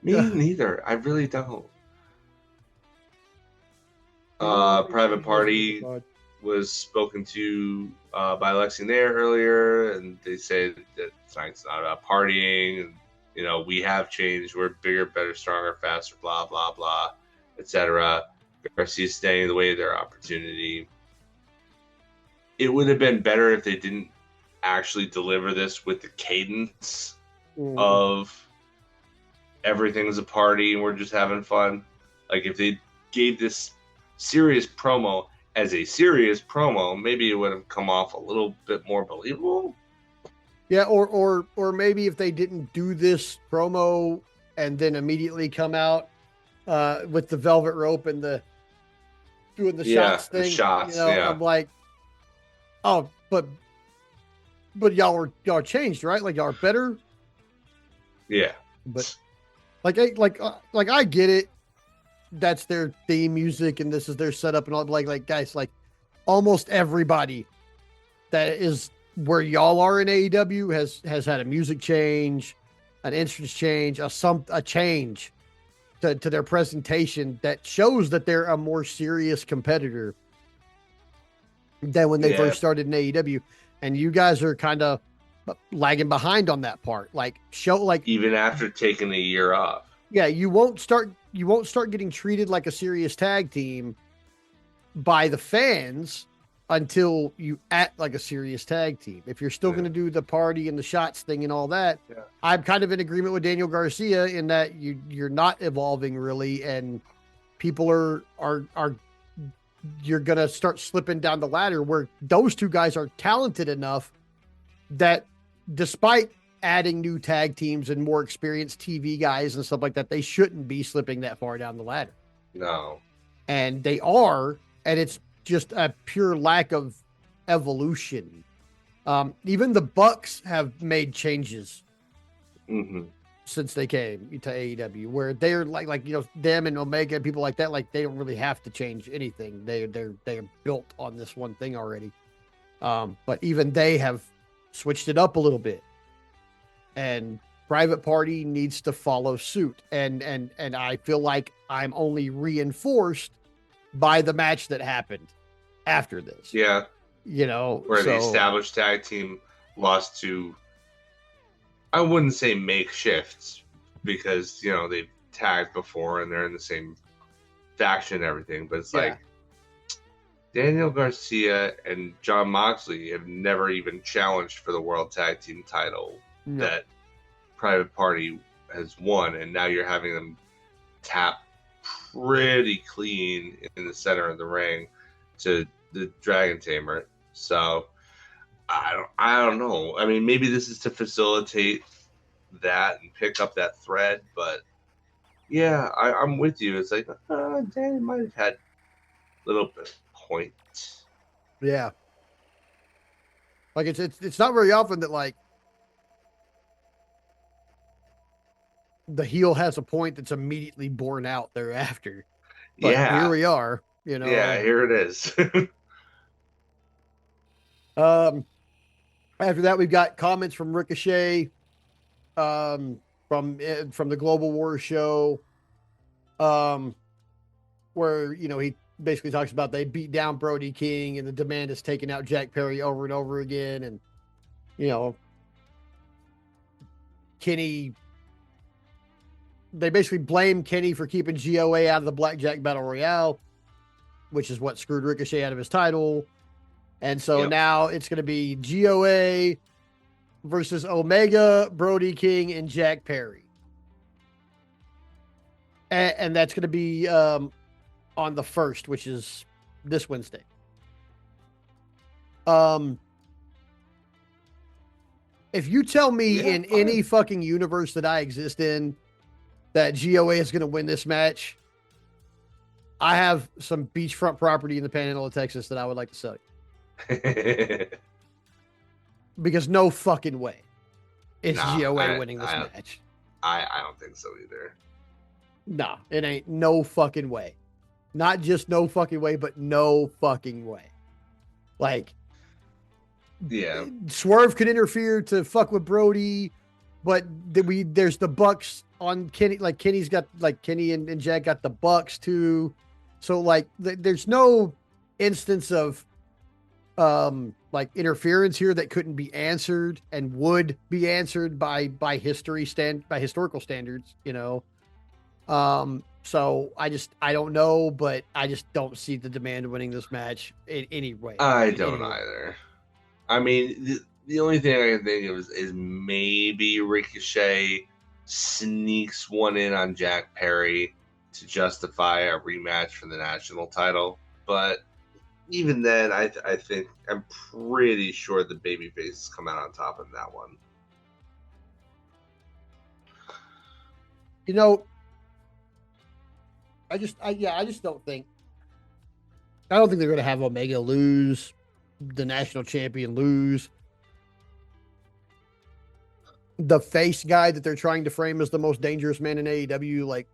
Me neither. I really don't. Private Party was spoken to by Lexi Nair earlier, and they say that tonight's not about partying, and we have changed. We're bigger, better, stronger, faster, blah blah blah, etc. Garcia's staying in the way of their opportunity. It would have been better if they didn't actually deliver this with the cadence of everything's a party and we're just having fun. If they gave this serious promo as a serious promo, maybe it would have come off a little bit more believable. Yeah, or maybe if they didn't do this promo and then immediately come out with the velvet rope and doing the shots thing. The shots, I'm like, oh, but y'all changed, right? Y'all are better. Yeah. But I get it. That's their theme music and this is their setup and all. Guys, almost everybody that is where y'all are in AEW has had a music change, an entrance change, a change to their presentation that shows that they're a more serious competitor than when they first started in AEW. And you guys are kind of lagging behind on that part. Even after taking a year off. Yeah, you won't start you won't start getting treated like a serious tag team by the fans until you act like a serious tag team. If you're still going to do the party and the shots thing and all that, I'm kind of in agreement with Daniel Garcia in that you're not evolving really, and people are you're going to start slipping down the ladder, where those two guys are talented enough that despite adding new tag teams and more experienced TV guys and stuff like that, they shouldn't be slipping that far down the ladder. No. And they are, and it's just a pure lack of evolution. Even the Bucks have made changes since they came to AEW, where they're like them and Omega and people like that, like they don't really have to change anything. They're built on this one thing already. But even they have switched it up a little bit, and Private Party needs to follow suit. And I feel like I'm only reinforced by the match that happened after this. Yeah. Where the established tag team lost to, I wouldn't say makeshifts, because, they've tagged before and they're in the same faction and everything. But it's like Daniel Garcia and Jon Moxley have never even challenged for the World Tag Team title that Private Party has won. And now you're having them tap pretty clean in the center of the ring to the Dragon Tamer. So I don't know. I mean, maybe this is to facilitate that and pick up that thread, but yeah, I'm with you. It's like, Danny might have had a little bit of point. Yeah. Like it's not very often that like the heel has a point that's immediately borne out thereafter. But here we are, Yeah, here it is. After that, we've got comments from Ricochet, from the Global War show, where he basically talks about they beat down Brody King and the demand is taking out Jack Perry over and over again, and Kenny. They basically blame Kenny for keeping GOA out of the Blackjack Battle Royale, which is what screwed Ricochet out of his title. And so now it's going to be GOA versus Omega, Brody King, and Jack Perry. And that's going to be on the 1st, which is this Wednesday. If you tell me in any fucking universe that I exist in that GOA is going to win this match, I have some beachfront property in the Panhandle of Texas that I would like to sell you. Because no fucking way is GOA winning this match. I don't think so either. No, it ain't no fucking way. Not just no fucking way, but no fucking way. Like, Swerve could interfere to fuck with Brody, but there's the Bucks on Kenny. Like Kenny and Jack got the Bucks too. So like, there's no instance of like interference here that couldn't be answered and would be answered by historical standards, so I don't know, but I just don't see the demand winning this match in any way. I don't either. I mean, the only thing I can think of is maybe Ricochet sneaks one in on Jack Perry to justify a rematch for the national title, but even then, I think I'm pretty sure the babyface come out on top in that one. I just don't think. I don't think they're going to have Omega lose, the national champion lose. The face guy that they're trying to frame as the most dangerous man in AEW, like,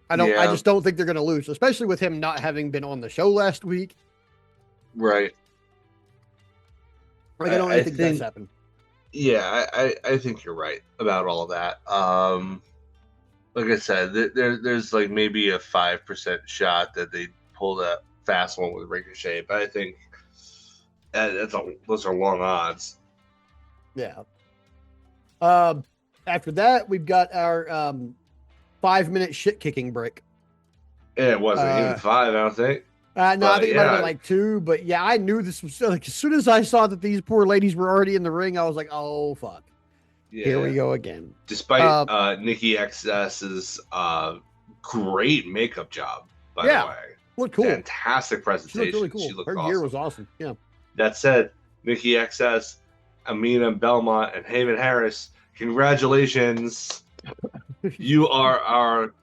I just don't think they're going to lose, especially with him not having been on the show last week. Right. Like, I don't think that's happened. Yeah, I think you're right about all that. Like I said, there's like maybe a 5% shot that they pull that fast one with Ricochet, but I think those are long odds. Yeah. After that, we've got our 5-minute shit kicking break. It wasn't even 5, I don't think. No, I But think it might have been yeah, like 2, but yeah, I knew this was like as soon as I saw that these poor ladies were already in the ring, I was like, oh fuck, here we yeah. go again. Despite Nikki XS's great makeup job, by the Yeah, way, looked cool. fantastic She looked really presentation. She cool. looked Her gear awesome. was awesome. Yeah. That said, Nikki XS, Amina Belmont, and Heyman Harris, congratulations. You are our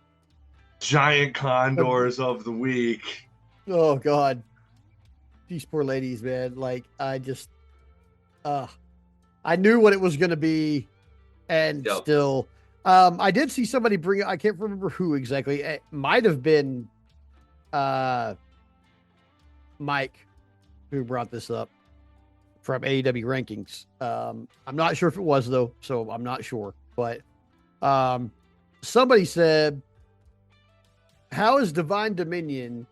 giant condors of the week. Oh God, these poor ladies, man. Like I knew what it was going to be, and Yep. still, I did see somebody bring. I can't remember who exactly. It might have been, Mike, who brought this up from AEW rankings. I'm not sure if it was though, so I'm not sure. But somebody said, "How is Divine Dominion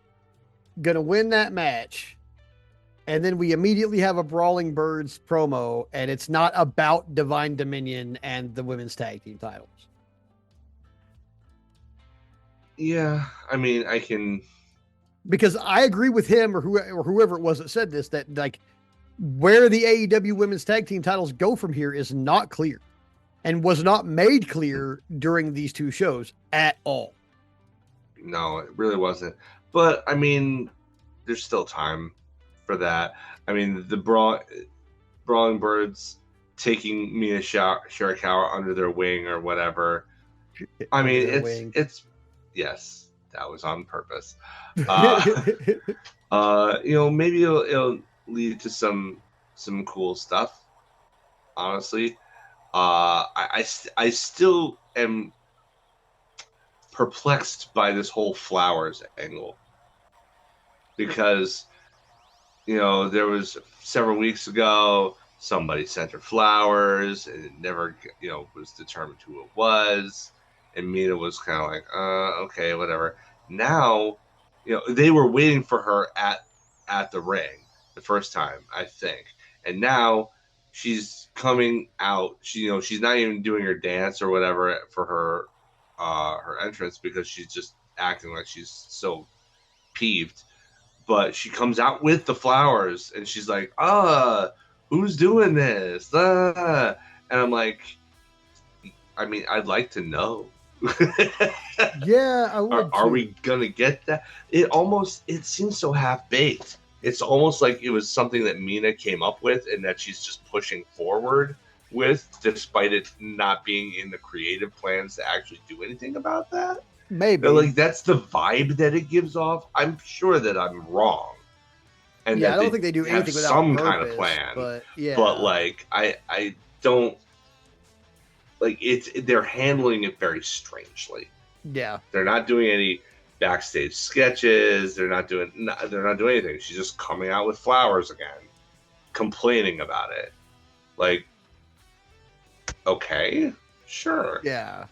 gonna win that match?" And then we immediately have a Brawling Birds promo, and it's not about Divine Dominion and the women's tag team titles. Yeah, I mean, I can. Because I agree with him or whoever it was that said this, that like where the AEW women's tag team titles go from here is not clear and was not made clear during these 2 shows at all. No, it really wasn't. But I mean, there's still time for that. I mean, the Brawling Birds taking Mina Shirakawa under their wing or whatever. I mean, it's yes, that was on purpose. You know, maybe it'll lead to some cool stuff. Honestly, I still am perplexed by this whole flowers angle because you know there was several weeks ago somebody sent her flowers and it never was determined who it was, and Mina was kind of like okay, whatever. Now they were waiting for her at the ring the first time, I think, and now she's coming out. She's not even doing her dance or whatever for her entrance because she's just acting like she's so peeved. But she comes out with the flowers and she's like, who's doing this? And I'm like, I mean, I'd like to know. Yeah, I would. Are we gonna get that? It seems so half baked. It's almost like it was something that Mina came up with and that she's just pushing forward with, despite it not being in the creative plans to actually do anything about that. Maybe. Like that's the vibe that it gives off. I'm sure that I'm wrong. And yeah, I don't think they do anything without some purpose, kind of plan. But yeah. But like I don't like they're handling it very strangely. Yeah. They're not doing any backstage sketches. They're not doing anything. She's just coming out with flowers again, complaining about it. Like, okay, sure. Yeah.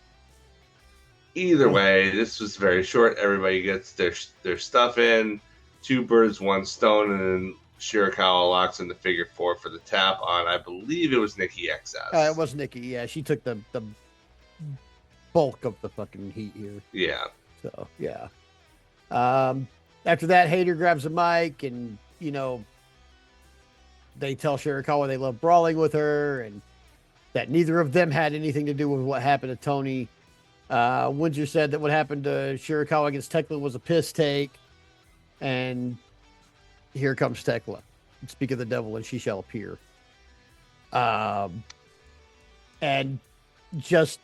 Either way, this was very short. Everybody gets their stuff in. 2 birds, 1 stone, and then Shirakawa locks in the figure 4 for the tap on. I believe it was Nikki XS. It was Nikki. Yeah, she took the bulk of the fucking heat here. Yeah. So yeah. After that, Hayter grabs a mic and they tell Shirakawa they love brawling with her and that neither of them had anything to do with what happened to Tony. Windsor said that what happened to Shirakawa against Tekla was a piss take. And here comes Tekla. Speak of the devil and she shall appear. And just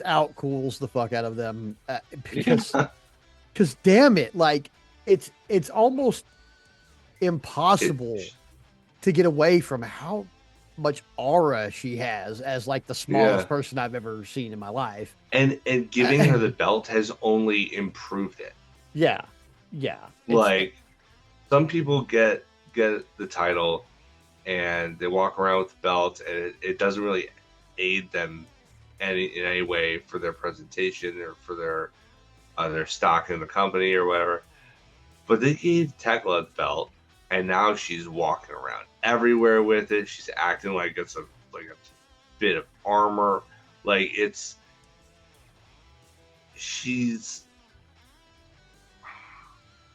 out cools the fuck out of them because damn it, like it's almost impossible to get away from how much aura she has as like the smallest person I've ever seen in my life. And giving her the belt has only improved it. Yeah. Like some people get the title and they walk around with the belt and it doesn't really aid them in any way for their presentation or for their stock in the company or whatever. But they gave Tekla the belt and now she's walking around everywhere with it. She's acting like it's a bit of armor. Like it's she's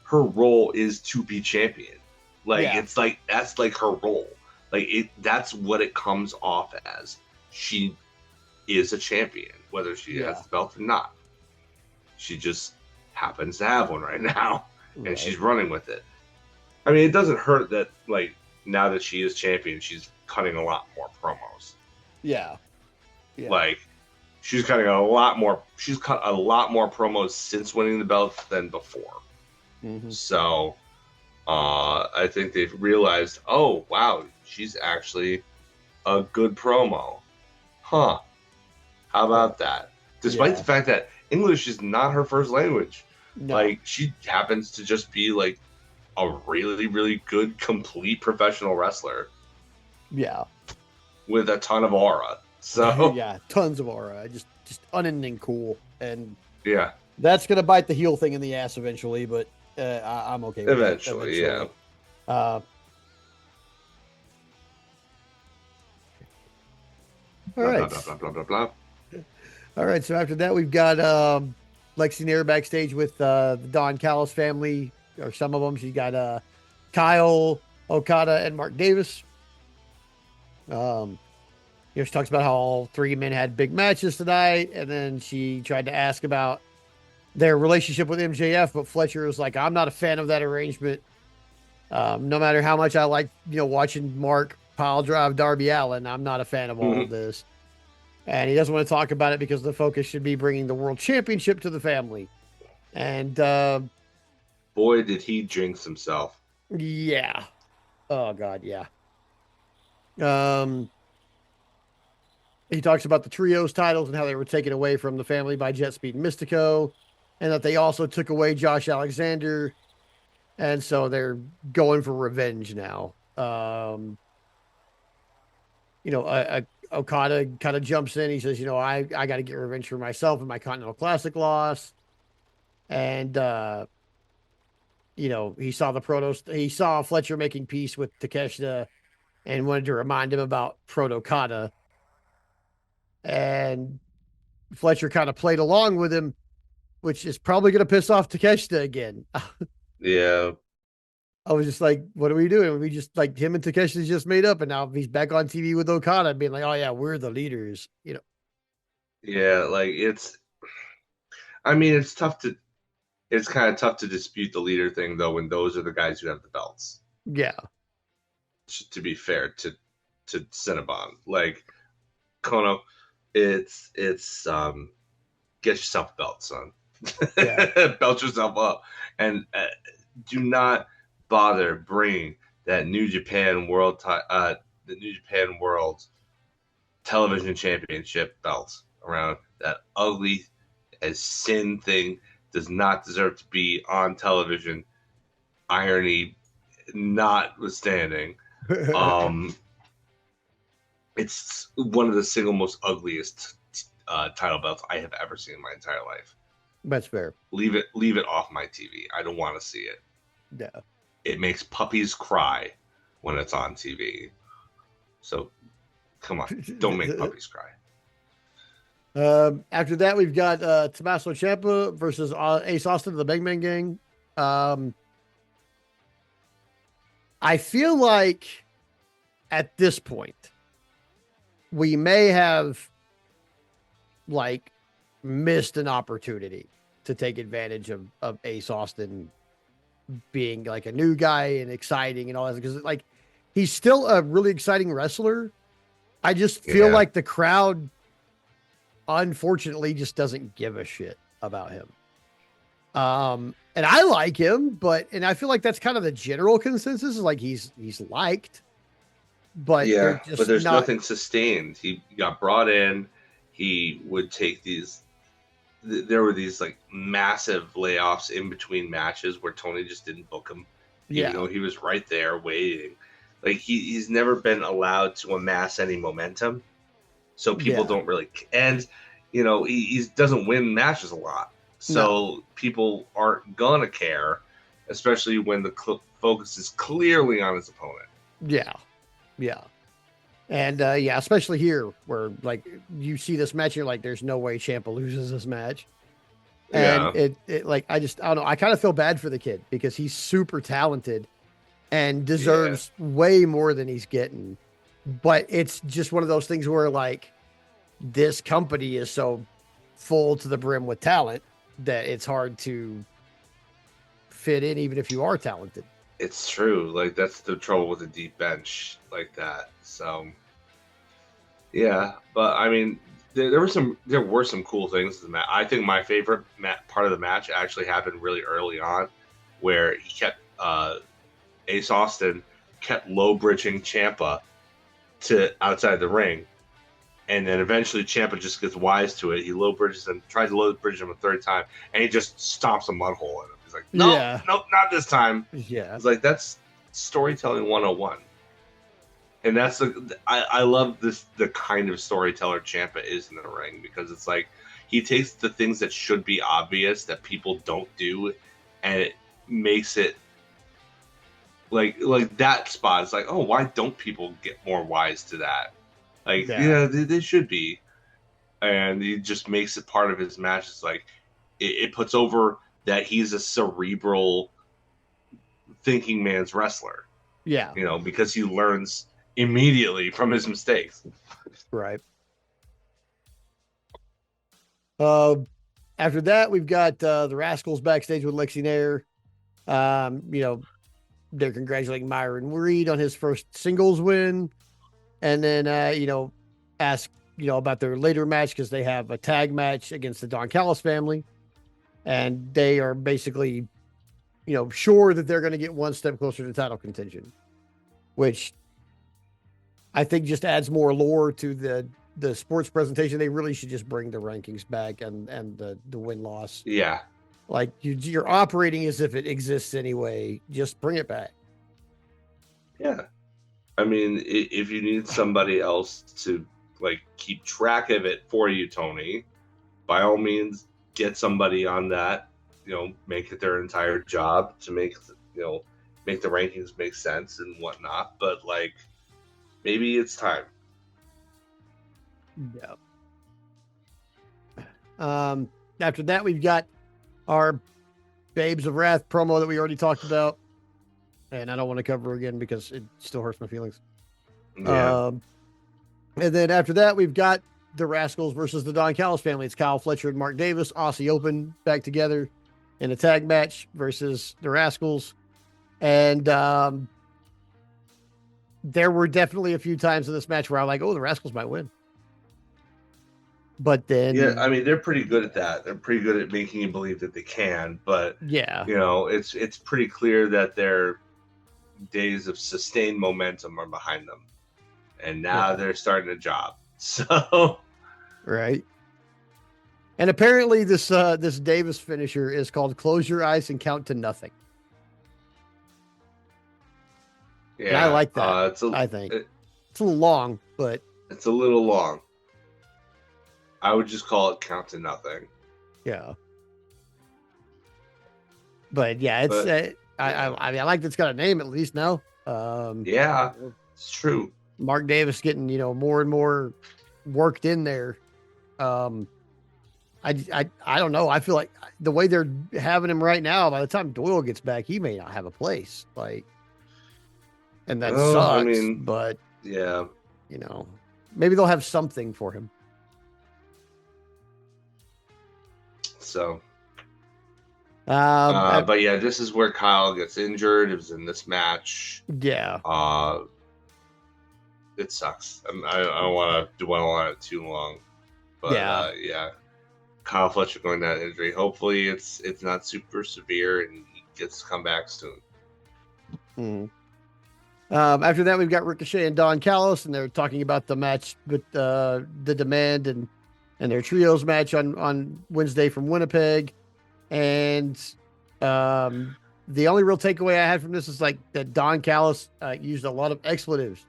her role is to be champion. Like Yeah. it's like that's like her role. Like that's what it comes off as. She is a champion, whether she has Yeah. the belt or not. She just happens to have one right now, and she's Right. running with it. I mean, it doesn't hurt that like now that she is champion, she's cutting a lot more promos. Yeah. Yeah. Like she's cutting a lot more. She's cut a lot more promos since winning the belt than before. Mm-hmm. So I think they've realized, oh wow, she's actually a good promo, huh? How about that? Despite Yeah. the fact that English is not her first language, No. like she happens to just be like a really, really good, complete professional wrestler Yeah. with a ton of aura. So Yeah. Tons of aura. Just unending cool. And yeah, that's gonna bite the heel thing in the ass eventually, but I'm okay with eventually, that. yeah. Uh, all Blah, right. blah, blah, blah, blah, blah, blah. All right. So after that, we've got Lexi Nair backstage with the Don Callis family, or some of them. She's got Kyle, Okada, and Mark Davis. She talks about how all three men had big matches tonight, and then she tried to ask about their relationship with MJF, but Fletcher was like, "I'm not a fan of that arrangement. No matter how much I like, watching Mark pile drive Darby Allin, I'm not a fan of all of this." And he doesn't want to talk about it because the focus should be bringing the world championship to the family. And Boy, did he jinx himself. yeah, oh god, yeah. Um, he talks about the trios titles and how they were taken away from the family by Jet Speed and Mystico, and that they also took away Josh Alexander, and so they're going for revenge now. Okada kind of jumps in. He says, I got to get revenge for myself and my Continental Classic loss. And, he saw Fletcher making peace with Takeshita and wanted to remind him about Proto Okada. And Fletcher kind of played along with him, which is probably going to piss off Takeshita again. Yeah. I was just like, what are we doing? We just like him and Takeshita just made up, and now he's back on TV with Okada being like, oh, yeah, we're the leaders, Yeah, like I mean, it's kind of tough to dispute the leader thing though when those are the guys who have the belts. Yeah. To be fair to Cinnabon, like Kono, it's get yourself a belt, son. Yeah. Belt yourself up, and do not bother bringing that New Japan the New Japan World Television Championship belt around. That ugly as sin thing does not deserve to be on television. Irony notwithstanding, it's one of the single most ugliest title belts I have ever seen in my entire life. That's fair. Leave it off my TV. I don't want to see it. Yeah. It makes puppies cry when it's on TV. So come on, don't make puppies cry. After that, we've got Tommaso Ciampa versus Ace Austin of the Bang Bang Gang. I feel like at this point, we may have like missed an opportunity to take advantage of Ace Austin being like a new guy and exciting and all that, because like he's still a really exciting wrestler. I just feel like the crowd unfortunately just doesn't give a shit about him. And I like him, and I feel like that's kind of the general consensus, is like he's liked, but yeah, but there's nothing sustained. He got brought in. He would take these. There were these like massive layoffs in between matches where Tony just didn't book him, even though he was right there waiting. Like he's never been allowed to amass any momentum, so people don't really. And he doesn't win matches a lot, so people aren't gonna care, especially when the focus is clearly on his opponent. Yeah. And especially here where like you see this match, you're like, there's no way Ciampa loses this match. And Yeah. it like I don't know. I kind of feel bad for the kid because he's super talented and Yeah. deserves way more than he's getting. But it's just one of those things where like this company is so full to the brim with talent that it's hard to fit in even if you are talented. It's true. Like that's the trouble with a deep bench like that. So yeah, but I mean, there were some cool things in the match. I think my favorite part of the match actually happened really early on, where he kept Ace Austin kept low bridging Champa to outside the ring, and then eventually Champa just gets wise to it. He low bridges him, tries to low bridge him a third time, and he just stomps a mud hole in him. He's like, nope, Yeah. nope, not this time. Yeah. It's like that's storytelling 101. And that's I love this the kind of storyteller Champa is in the ring, because it's like he takes the things that should be obvious that people don't do, and it makes it like that spot. It's like, oh, why don't people get more wise to that? Like, Yeah. yeah, they should be. And he just makes it part of his match. It's like it puts over that he's a cerebral thinking man's wrestler, Yeah. because he learns immediately from his mistakes. Right. Uh, After that, we've got the Rascals backstage with Lexi Nair. You know, they're congratulating Myron Reed on his first singles win. And then, ask, about their later match because they have a tag match against the Don Callis family. And they are basically, sure that they're going to get one step closer to title contention, which I think just adds more lore to the sports presentation. They really should just bring the rankings back and the win loss. Yeah. Like you're operating as if it exists anyway. Just bring it back. Yeah. I mean, if you need somebody else to keep track of it for you, Tony, by all means, get somebody on that. Make it their entire job to make make the rankings make sense and whatnot. But maybe it's time. Yeah. After that, we've got our Babes of Wrath promo that we already talked about, and I don't want to cover again because it still hurts my feelings. Yeah. And then after that, we've got the Rascals versus the Don Callis family. It's Kyle Fletcher and Mark Davis, Aussie Open, back together in a tag match versus the Rascals. And there were definitely a few times in this match where I'm like, oh, the Rascals might win. But then, yeah, I mean, they're pretty good at that. They're pretty good at making you believe that they can. But yeah, it's pretty clear that their days of sustained momentum are behind them, and now they're starting a job. So, right. And apparently, this Davis finisher is called "Close Your Eyes and Count to Nothing." yeah, and I like that. I think it's a little long, but it's a little long. I would just call it "Count to Nothing." Yeah. But yeah, it's I mean, I like that it's got a name at least now. Yeah, it's true. Mark Davis getting more and more worked in there. I don't know. I feel like the way they're having him right now, by the time Doyle gets back, he may not have a place. And that sucks. I mean, but yeah, maybe they'll have something for him. So, but yeah, this is where Kyle gets injured. It was in this match. Yeah. It sucks. I don't want to dwell on it too long. But yeah, Kyle Fletcher going that injury. Hopefully, it's not super severe and he gets to come back soon. Mm. After that, we've got Ricochet and Don Callis, and they're talking about the match with the Demand and their trios match on Wednesday from Winnipeg. And the only real takeaway I had from this is that Don Callis used a lot of expletives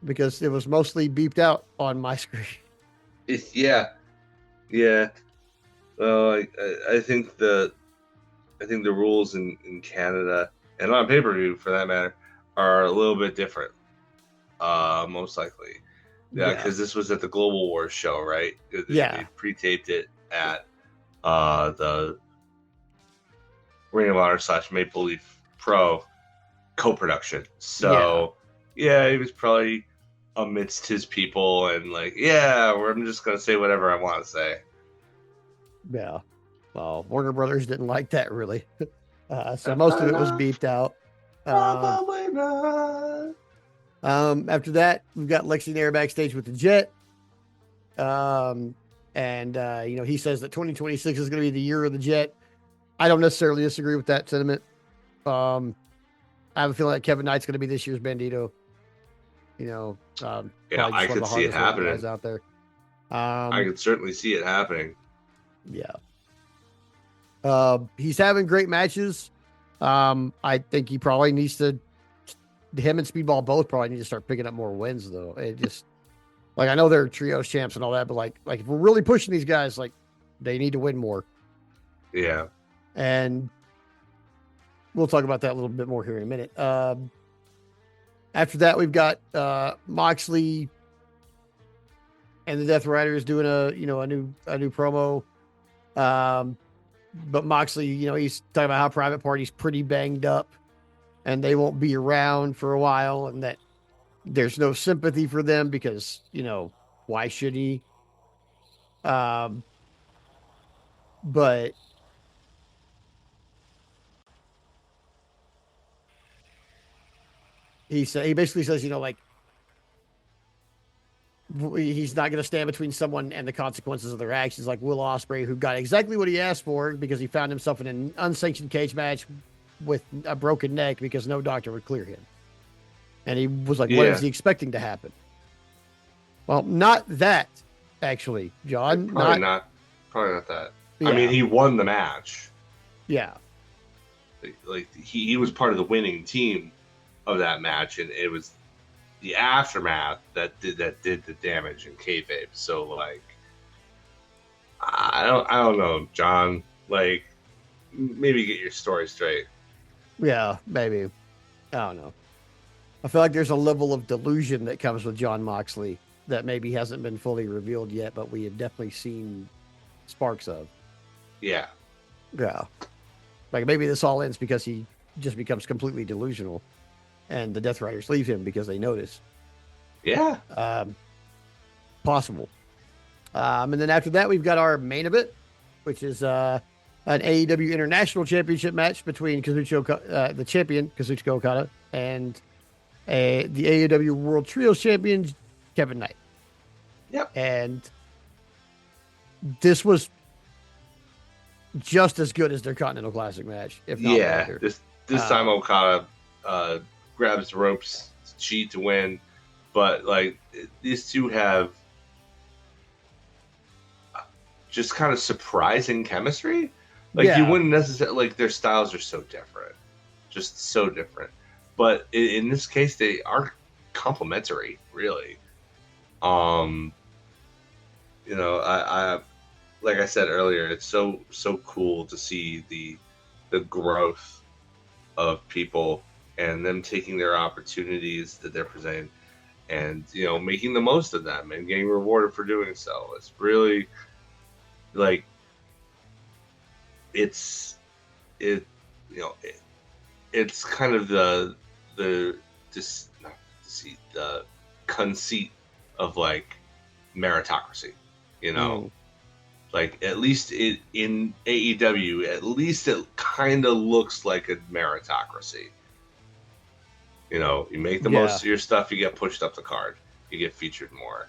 because it was mostly beeped out on my screen. Yeah. Well, I think the rules in Canada and on pay-per-view for that matter are a little bit different. Most likely. Yeah, because this was at the Global Wars show, right? They pre-taped it at the Ring of Honor / Maple Leaf Pro co-production. So yeah, he was probably amidst his people and like, yeah, I'm just gonna say whatever I want to say. Yeah. Well, Warner Brothers didn't like that really. So most of it was beeped out. Probably not. After that, we've got Lexi Nair backstage with the Jet. And he says that 2026 is going to be the year of the Jet. I don't necessarily disagree with that sentiment. I have a feeling that Kevin Knight's going to be this year's Bandito. Yeah, I could see it happening. Guys out there. I could certainly see it happening. Yeah. He's having great matches. I think he probably needs to. Him and Speedball both probably need to start picking up more wins, though. It just I know they're trios champs and all that, but like if we're really pushing these guys, like they need to win more. Yeah. And we'll talk about that a little bit more here in a minute. After that, we've got Moxley and the Death Riders doing a new promo. But Moxley, he's talking about how Private Party's pretty banged up and they won't be around for a while, and that there's no sympathy for them because, why should he? But he basically says, he's not going to stand between someone and the consequences of their actions, like Will Ospreay, who got exactly what he asked for because he found himself in an unsanctioned cage match with a broken neck because no doctor would clear him. And he was like, what is he expecting to happen? Well, not that, actually, John. Probably not that. Yeah. I mean, he won the match. Yeah. Like he was part of the winning team of that match, and it was the aftermath that did the damage in kayfabe. So like, I don't know, John. Like, maybe get your story straight. Yeah, maybe. I don't know. I feel like there's a level of delusion that comes with Jon Moxley that maybe hasn't been fully revealed yet, but we have definitely seen sparks of. Yeah. Yeah. Like maybe this all ends because he just becomes completely delusional and the Death Riders leave him because they notice. Yeah. Possible. And then after that, we've got our main event, which is an AEW International Championship match between the champion, Kazuchika Okada, and the AEW World Trios Champion, Kevin Knight. Yep. And this was just as good as their Continental Classic match, if not better. This time Okada grabs the ropes to cheat to win, but like these two have just kind of surprising chemistry. Like you wouldn't necessarily, like, their styles are so different, just so different. But in this case, they are complementary, really. I like I said earlier, it's so cool to see the growth of people and them taking their opportunities that they're presenting and making the most of them and getting rewarded for doing so. It's really like it's kind of the conceit of like meritocracy, like at least in AEW, at least it kind of looks like a meritocracy. You make the most of your stuff, you get pushed up the card, you get featured more.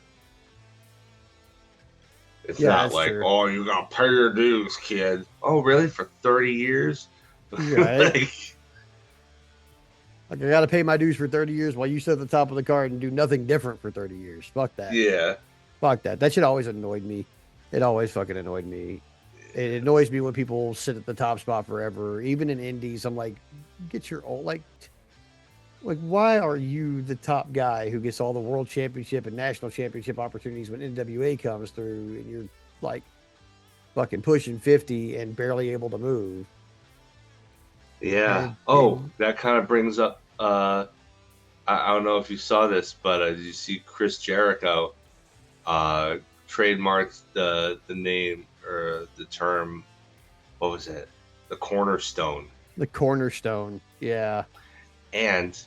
It's not like, true. Oh, you got to pay your dues, kid. Oh, really? For 30 years? Right. Like, I got to pay my dues for 30 years while you sit at the top of the card and do nothing different for 30 years. Fuck that. Yeah. Fuck that. That shit always annoyed me. It always fucking annoyed me. It annoys me when people sit at the top spot forever. Even in indies, I'm like, get your old, like, why are you the top guy who gets all the world championship and national championship opportunities when NWA comes through and you're like fucking pushing 50 and barely able to move? Yeah. That kind of brings up, I don't know if you saw this, but did you see Chris Jericho trademarked the name or the term what was it? The cornerstone. The cornerstone. Yeah. And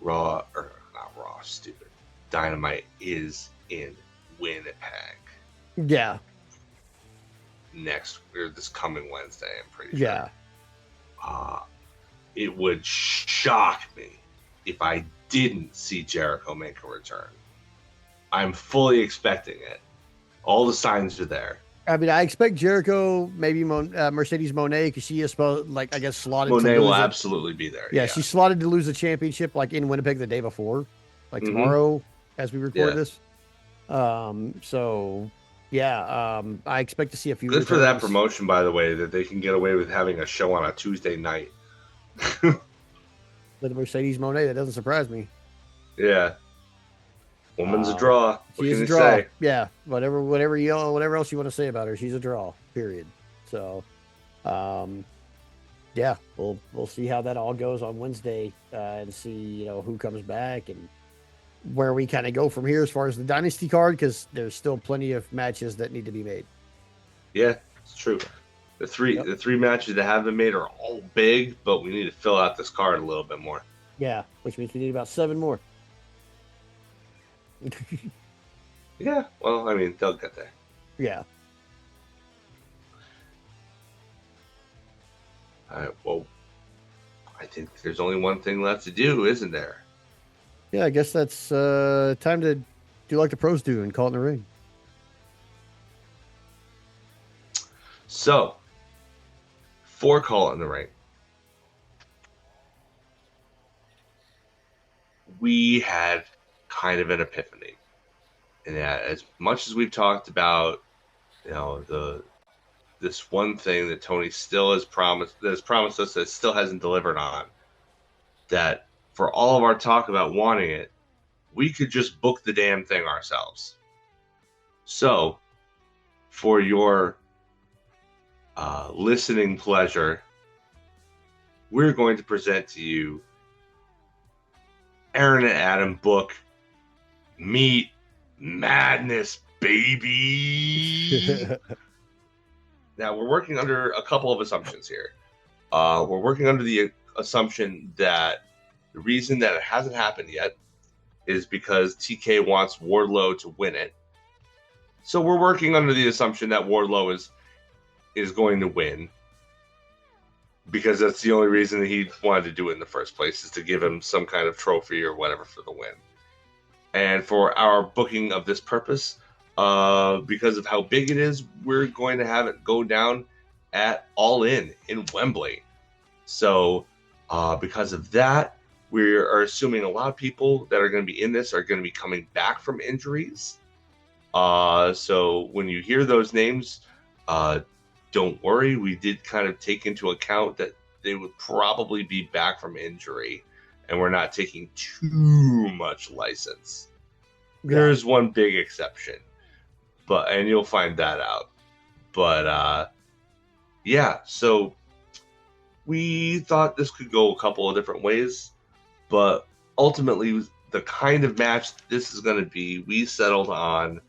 Raw, or not Raw, stupid. Dynamite is in Winnipeg Yeah. this coming Wednesday, I'm pretty Yeah. sure. It would shock me if I didn't see Jericho make a return. I'm fully expecting it. All the signs are there. I mean, I expect Jericho, maybe Mercedes Moné, because she is supposed, like, I guess, slotted to Monet lose will it. absolutely be there. Yeah, she's slotted to lose the championship, like, in Winnipeg the day before, like tomorrow, as we record this. So, yeah, I expect to see a few. Good for that promotion, by the way, that they can get away with having a show on a Tuesday night. The Mercedes Moné, that doesn't surprise me. Yeah. Woman's a draw. What She's can a you draw. say? Yeah, whatever else you want to say about her, she's a draw. Period. So, yeah, we'll see how that all goes on Wednesday, and see who comes back and where we kind of go from here as far as the dynasty card, because there's still plenty of matches that need to be made. Yeah, it's true. The three matches that have been made are all big, but we need to fill out this card a little bit more. Yeah, which means we need about 7 more. Yeah, well, I mean, they'll get there. Yeah. All right, well, I think there's only one thing left to do, isn't there? Yeah, I guess that's time to do like the pros do and call it in the ring. So, for Call It in the Ring, we had kind of an epiphany. And that as much as we've talked about, this one thing that Tony still has promised us, that still hasn't delivered on, that for all of our talk about wanting it, we could just book the damn thing ourselves. So, for your listening pleasure, we're going to present to you Aaron and Adam book Meat Madness, baby. Now, we're working under a couple of assumptions here. We're working under the assumption that the reason that it hasn't happened yet is because TK wants Wardlow to win it. So we're working under the assumption that Wardlow is going to win, because that's the only reason that he wanted to do it in the first place, is to give him some kind of trophy or whatever for the win. And for our booking of this purpose, because of how big it is, we're going to have it go down at All In Wembley. So because of that, we are assuming a lot of people that are going to be in this are going to be coming back from injuries. So when you hear those names, don't worry. We did kind of take into account that they would probably be back from injury, and we're not taking too much license. Yeah. There's one big exception, and you'll find that out. But yeah, so we thought this could go a couple of different ways, but ultimately the kind of match this is going to be, we settled on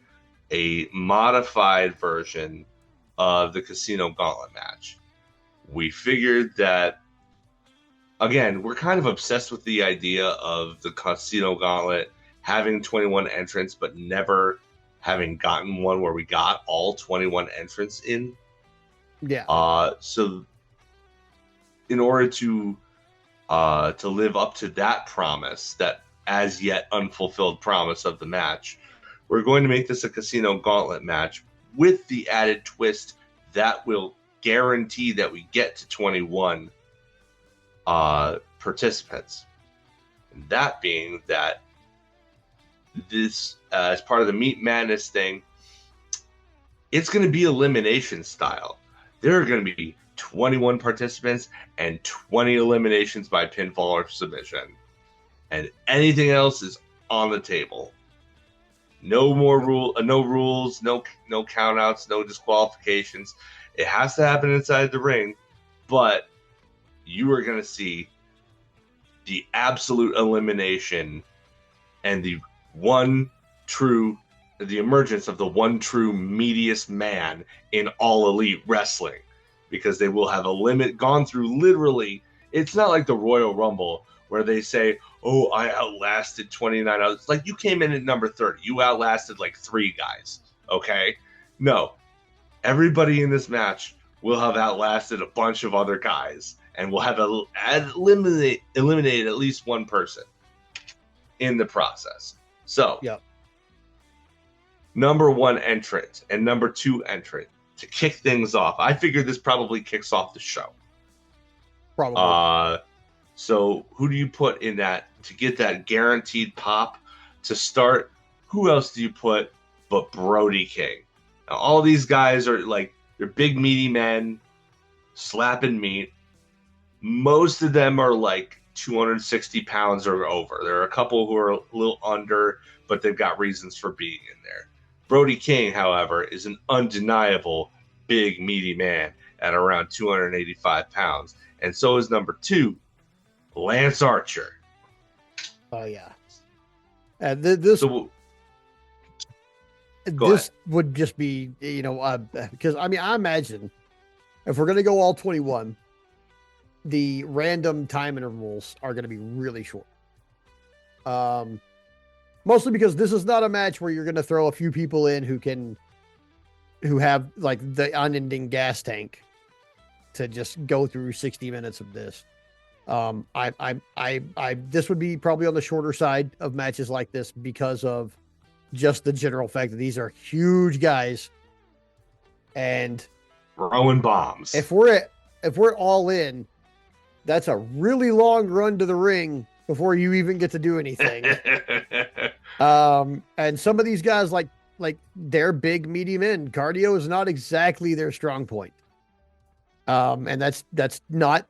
a modified version of the Casino Gauntlet match. We figured that, again, we're kind of obsessed with the idea of the Casino Gauntlet having 21 entrants, but never having gotten one where we got all 21 entrants in. Yeah. So in order to live up to that promise, that as yet unfulfilled promise of the match, we're going to make this a Casino Gauntlet match with the added twist that will guarantee that we get to 21 participants. And that being that this, as part of the Meat Madness thing, it's going to be elimination style. There are going to be 21 participants and 20 eliminations by pinfall or submission. And anything else is on the table. No rules, no countouts, no disqualifications. It has to happen inside the ring, but you are going to see the absolute elimination and the one true the emergence of the one true meatiest man in all elite wrestling, because they will have a limit gone through literally. It's not like the Royal Rumble where they say, "Oh, I outlasted 29 others." Like, you came in at number 30, you outlasted like 3 guys. Okay, no, everybody in this match will have outlasted a bunch of other guys, and will have eliminated at least one person in the process. So, Yep. number 1 entrant and number 2 entrant to kick things off. I figure this probably kicks off the show. Probably. So who do you put in that to get that guaranteed pop to start? Who else do you put but Brody King? Now, all these guys are like, they're big meaty men, slapping meat. Most of them are like 260 pounds or over. There are a couple who are a little under, but they've got reasons for being in there. Brody King, however, is an undeniable big meaty man at around 285 pounds. And so is number 2, Lance Archer. Oh yeah. And this would just be, because I mean, I imagine if we're going to go all 21, the random time intervals are going to be really short. Mostly because this is not a match where you're going to throw a few people in who have like the unending gas tank to just go through 60 minutes of this. This would be probably on the shorter side of matches like this because of just the general fact that these are huge guys, and throwing bombs. If we're all in, that's a really long run to the ring before you even get to do anything. And some of these guys, like they're big, medium in. Cardio is not exactly their strong point. And that's not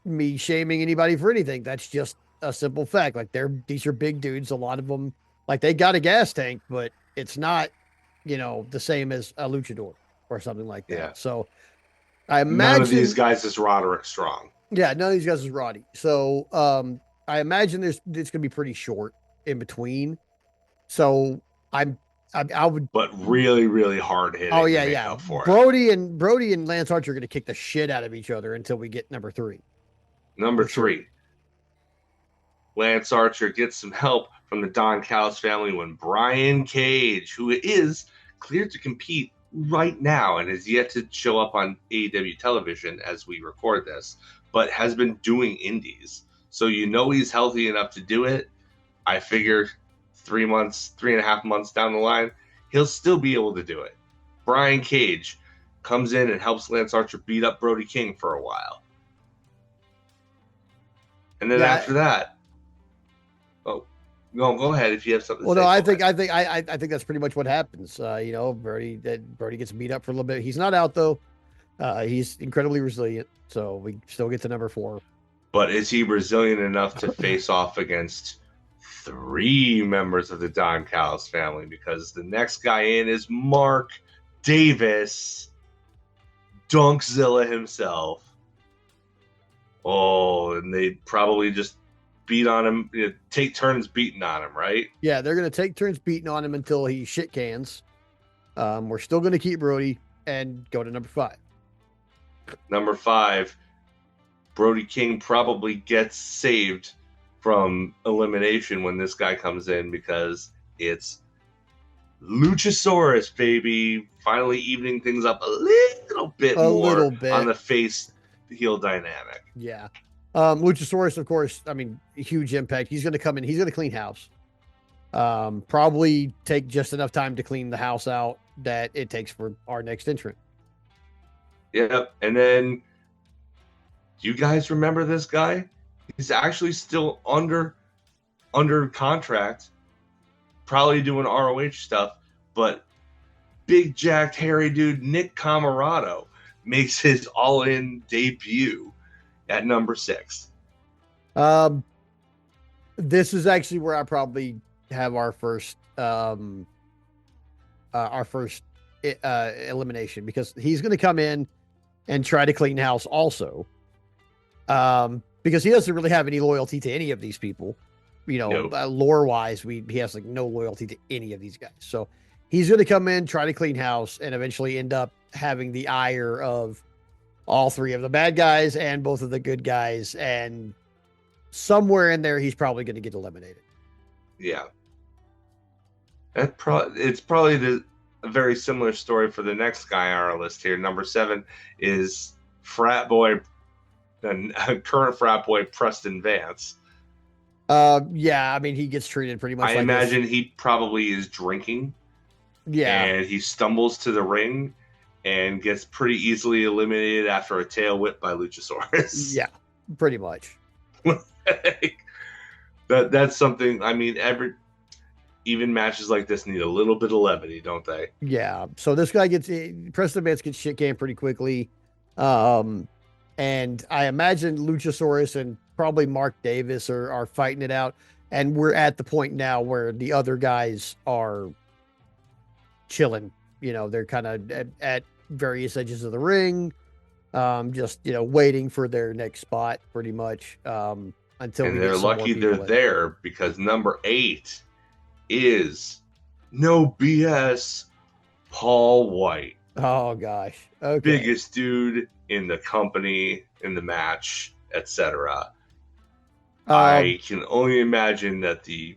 me shaming anybody for anything. That's just a simple fact. Like, these are big dudes. A lot of them, like, they got a gas tank, but it's not, the same as a luchador or something like that. Yeah. So I imagine none of these guys is Roderick Strong. Yeah, none of these guys is Roddy. So I imagine it's going to be pretty short in between. So I would, but really, really hard hitting. Oh yeah. Brody and Lance Archer are going to kick the shit out of each other until we get number 3. Number 3, Lance Archer gets some help from the Don Callis family when Brian Cage, who is cleared to compete right now and has yet to show up on AEW television as we record this, but has been doing indies. So he's healthy enough to do it. I figure 3.5 months down the line, he'll still be able to do it. Brian Cage comes in and helps Lance Archer beat up Brody King for a while. And then after that, go ahead if you have something. Well, no, I think that's pretty much what happens. Brody gets beat up for a little bit. He's not out though. He's incredibly resilient, so we still get to number 4. But is he resilient enough to face off against 3 members of the Don Callis family? Because the next guy in is Mark Davis, Dunkzilla himself. Oh, and they probably just beat on him, take turns beating on him, right? Yeah, they're going to take turns beating on him until he shit cans. We're still going to keep Brody and go to number 5. Number 5, Brody King probably gets saved from elimination when this guy comes in, because it's Luchasaurus, baby, finally evening things up a little bit on the face heel dynamic. Yeah. Luchasaurus, of course, I mean, huge impact. He's going to come in. He's going to clean house. Probably take just enough time to clean the house out that it takes for our next entrant. Yep. And then, do you guys remember this guy? He's actually still under contract, probably doing ROH stuff, but big jacked hairy dude Nick Camarado makes his all-in debut at number 6. This is actually where I probably have our first elimination, because he's going to come in and try to clean house also. Because he doesn't really have any loyalty to any of these people. No. lore wise, he has like no loyalty to any of these guys. So he's going to come in, try to clean house, and eventually end up having the ire of all three of the bad guys and both of the good guys. And somewhere in there, he's probably going to get eliminated. Yeah. It's probably a very similar story for the next guy on our list here. Number 7 is frat boy and current frat boy Preston Vance. Yeah, I mean, he gets treated pretty much I like imagine he probably is drinking. Yeah. And he stumbles to the ring and gets pretty easily eliminated after a tail whip by Luchasaurus. Yeah, pretty much. That's something. I mean, even matches like this need a little bit of levity, don't they? Yeah. So this guy Preston Vance gets shit canned pretty quickly. And I imagine Luchasaurus and probably Mark Davis are fighting it out. And we're at the point now where the other guys are chilling. They're kind of at various edges of the ring, just, waiting for their next spot pretty much. Until and they're lucky they're there because number 8 is no BS Paul White. Oh gosh. Okay. Biggest dude in the company, in the match, etc. I can only imagine that the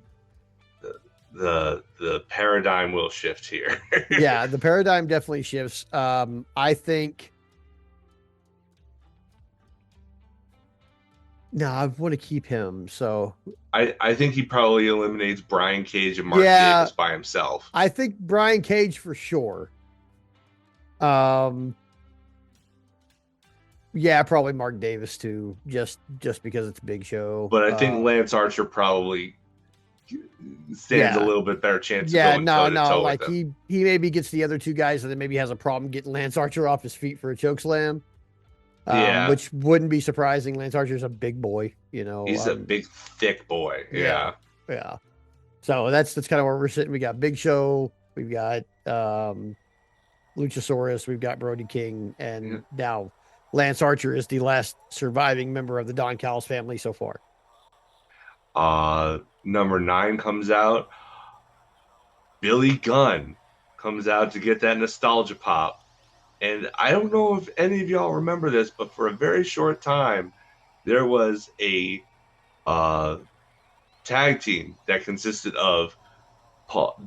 paradigm will shift here. Yeah, the paradigm definitely shifts. I think I want to keep him. So I think he probably eliminates Brian Cage and Mark Davis by himself. I think Brian Cage for sure. Yeah, probably Mark Davis too, just because it's a Big Show. But I think Lance Archer probably stands a little bit better chance. Yeah, no, like he maybe gets the other two guys, and then maybe has a problem getting Lance Archer off his feet for a choke slam. Which wouldn't be surprising. Lance Archer's a big boy, He's a big, thick boy. Yeah. So that's kind of where we're sitting. We got Big Show, we've got Luchasaurus, we've got Brody King, and now Lance Archer is the last surviving member of the Don Callis family so far. Number 9 comes out. Billy Gunn comes out to get that nostalgia pop. And I don't know if any of y'all remember this, but for a very short time, there was a tag team that consisted of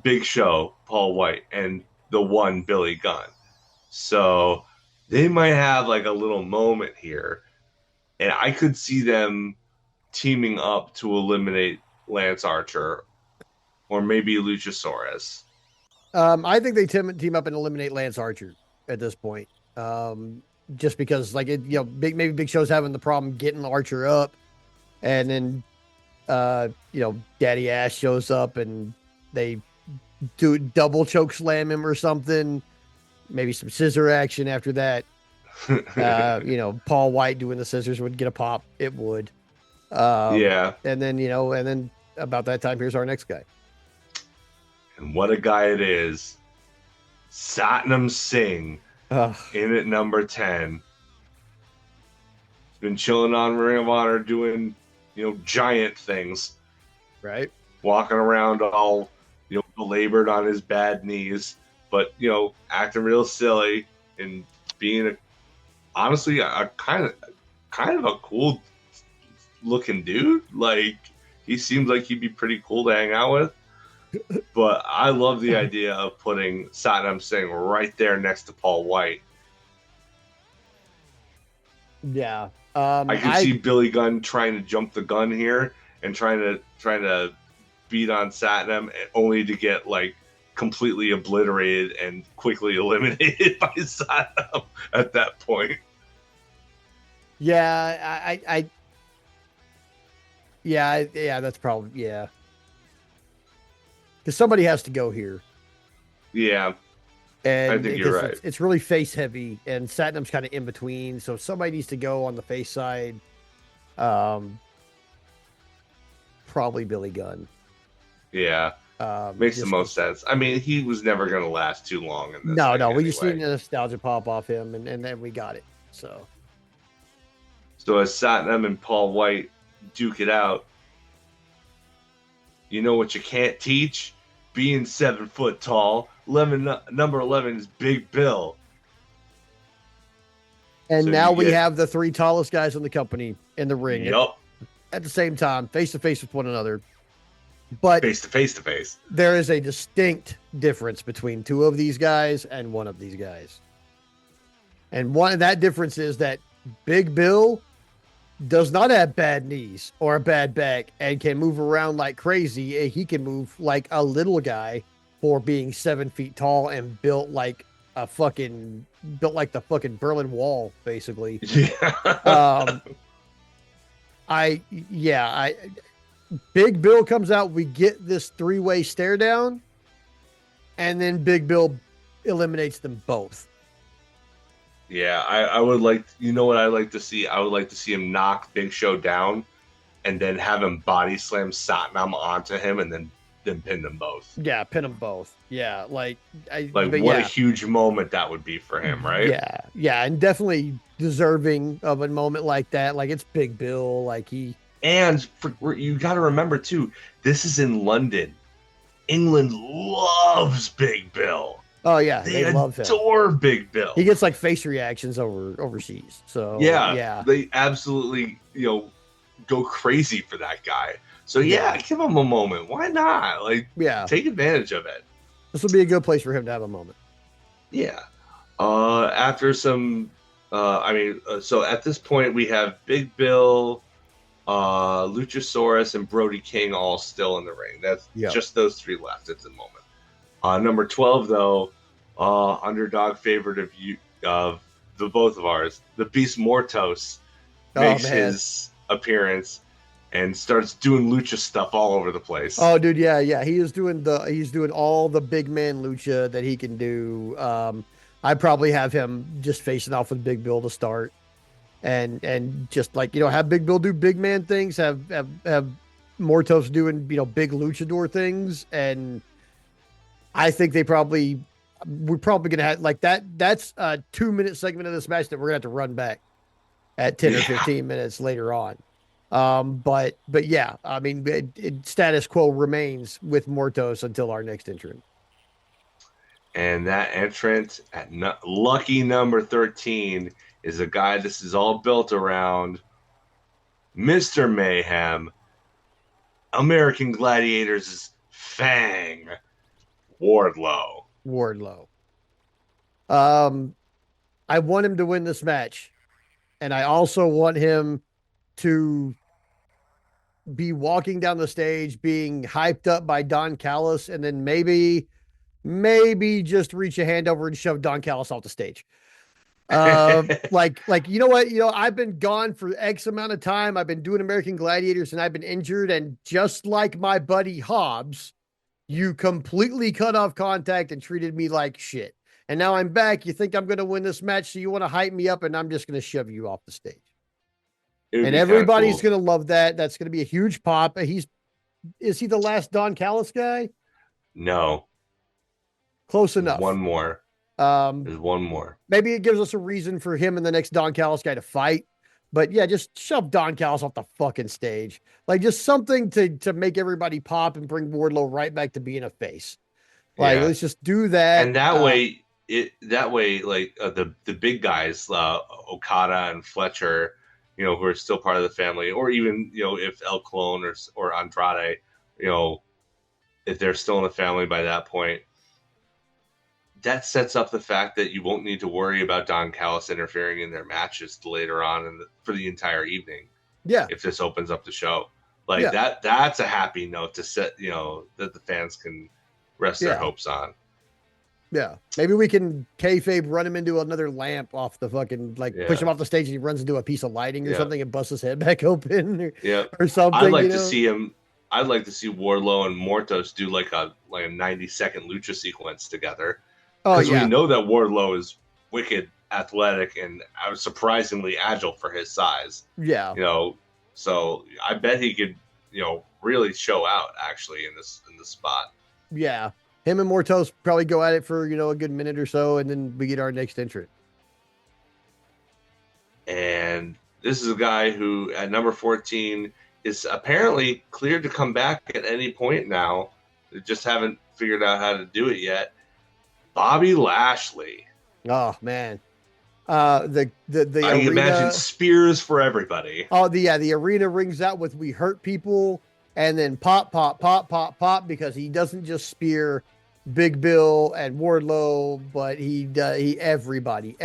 Big Show, Paul White, and the one Billy Gunn. So they might have like a little moment here. And I could see them teaming up to eliminate Lance Archer or maybe Luchasaurus. I think they team up and eliminate Lance Archer at this point. Just because maybe Big Show's having the problem getting Archer up, and then Daddy Ash shows up and they do double choke slam him or something, maybe some scissor action after that. Paul White doing the scissors would get a pop. It would. And then about that time, here's our next guy. And what a guy it is. Satnam Singh in at number 10. He's been chilling on Ring of Honor doing, giant things. Right. Walking around all, belabored on his bad knees, but, acting real silly and being honestly a kind of a cool looking dude. Like, he seems like he'd be pretty cool to hang out with. But I love the idea of putting Satnam Singh right there next to Paul White. Yeah. I can see Billy Gunn trying to jump the gun here and trying to beat on Satnam, only to get like completely obliterated and quickly eliminated by Satnam at that point. Yeah, that's probably because somebody has to go here. Yeah, and I think you're right. It's really face heavy, and Satnam's kind of in between, so somebody needs to go on the face side. Probably Billy Gunn. Yeah, makes the most sense. I mean, he was never going to last too long in this. No, we just need a nostalgia pop off him, and then we got it. So as Satnam and Paul White duke it out, You know what you can't teach? Being 7 foot tall. Number 11 is Big Bill. And So now you we get, have the three tallest guys in the company in the ring yup, at the same time, face to face with one another. But face to face to face. there is a distinct difference between two of these guys and one of these guys. And that difference is that Big Bill does not have bad knees or a bad back and can move around like crazy. He can move like a little guy for being 7 feet tall and built like the fucking Berlin Wall, basically. Yeah. Um, I Big Bill comes out, we get this three-way stare down, and then Big Bill eliminates them both. Yeah, I would like, you know what I'd like to see? I would like to see him knock Big Show down and then have him body slam Satnam onto him and then pin them both. Yeah, pin them both. Yeah, what a huge moment that would be for him, right? Yeah, and definitely deserving of a moment like that. Like, it's Big Bill, And you got to remember too, this is in London. England loves Big Bill. Oh yeah, they love him. Adore Big Bill. He gets like face reactions overseas. So yeah, they absolutely go crazy for that guy. So yeah, give him a moment. Why not? Take advantage of it. This will be a good place for him to have a moment. Yeah. After some, so at this point we have Big Bill, Luchasaurus, and Brody King all still in the ring. That's just those three left at the moment. Number 12, though, underdog favorite of the both of ours, the Beast Mortos, makes his appearance and starts doing lucha stuff all over the place. Oh, dude, yeah. He's doing all the big man lucha that he can do. I'd probably have him just facing off with Big Bill to start, and just have Big Bill do big man things, have Mortos doing big luchador things, and I think we're probably gonna have that's a 2-minute segment of this match that we're gonna have to run back at 10 or 15 minutes later on. But yeah, I mean, status quo remains with Mortos until our next entrant. And that entrant at lucky number 13 is a guy this is all built around, Mr. Mayhem, American Gladiators' Fang, Wardlow. I want him to win this match, and I also want him to be walking down the stage being hyped up by Don Callis, and then maybe just reach a hand over and shove Don Callis off the stage. You know what? I've been gone for X amount of time. I've been doing American Gladiators and I've been injured. And just like my buddy Hobbs, you completely cut off contact and treated me like shit. And now I'm back. You think I'm going to win this match, so you want to hype me up, and I'm just going to shove you off the stage. And everybody's going to love that. That's going to be a huge pop. Is he the last Don Callis guy? No. Close enough. One more. There's one more. Maybe it gives us a reason for him and the next Don Callis guy to fight. But yeah, just shove Don Callis off the fucking stage. Just something to make everybody pop and bring Wardlow right back to being a face. Let's just do that. And that way, the big guys, Okada and Fletcher, who are still part of the family, or even if El Clone or Andrade, if they're still in the family by that point, that sets up the fact that you won't need to worry about Don Callis interfering in their matches later on for the entire evening. Yeah. If this opens up the show. That's a happy note to set, that the fans can rest their hopes on. Yeah. Maybe we can kayfabe run him into another lamp off the fucking, push him off the stage and he runs into a piece of lighting or something and busts his head back open or something. I'd like to see Wardlow and Mortos do like a 90-second lucha sequence together. Because we know that Wardlow is wicked athletic and surprisingly agile for his size. Yeah. So I bet he could, really show out actually in this spot. Yeah. Him and Mortos probably go at it for, a good minute or so, and then we get our next entrant. And this is a guy who, at number 14, is apparently cleared to come back at any point now. They just haven't figured out how to do it yet. Bobby Lashley. Oh man. The I imagine arena. spears for everybody. Oh, the arena rings out with "We hurt people," and then pop, pop, pop, pop, pop, because he doesn't just spear Big Bill and Wardlow, but he everybody.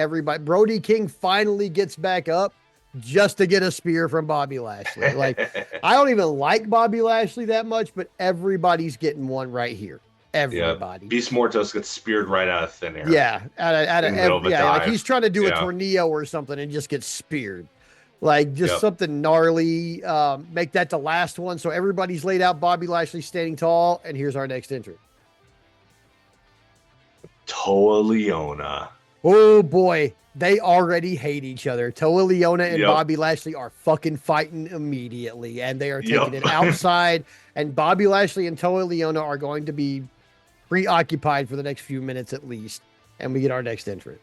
Brody King finally gets back up just to get a spear from Bobby Lashley. Like, I don't even like Bobby Lashley that much, but everybody's getting one right here. Everybody. Yeah. Beast Mortos gets speared right out of thin air. Yeah, like he's trying to do a Yeah. tornado or something and just gets speared. Like, just Yep. something gnarly. Make that the last one. So everybody's laid out. Bobby Lashley standing tall. And here's our next entrant. Toa Leona. Oh boy, they already hate each other. Toa Leona and Yep. Bobby Lashley are fucking fighting immediately, and they are taking Yep. it outside. And Bobby Lashley and Toa Leona are going to be preoccupied for the next few minutes at least. And we get our next entrant.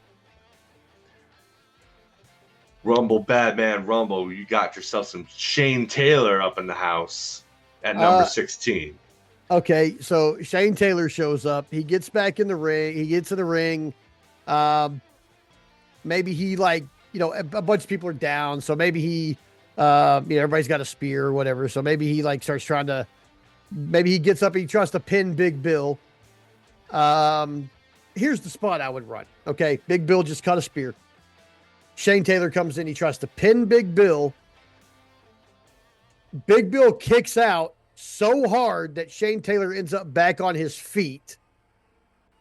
Rumble, Badman Rumble. You got yourself some Shane Taylor up in the house at number 16. Okay, so Shane Taylor shows up. He gets back in the ring. He gets in the ring. Maybe he, like, a bunch of people are down. So maybe he, everybody's got a spear or whatever. So maybe he, like, starts trying to, maybe he gets up and he tries to pin Big Bill. Here's the spot I would run. Okay, Big Bill just caught a spear. Shane Taylor comes in. He tries to pin Big Bill. Big Bill kicks out so hard that Shane Taylor ends up back on his feet.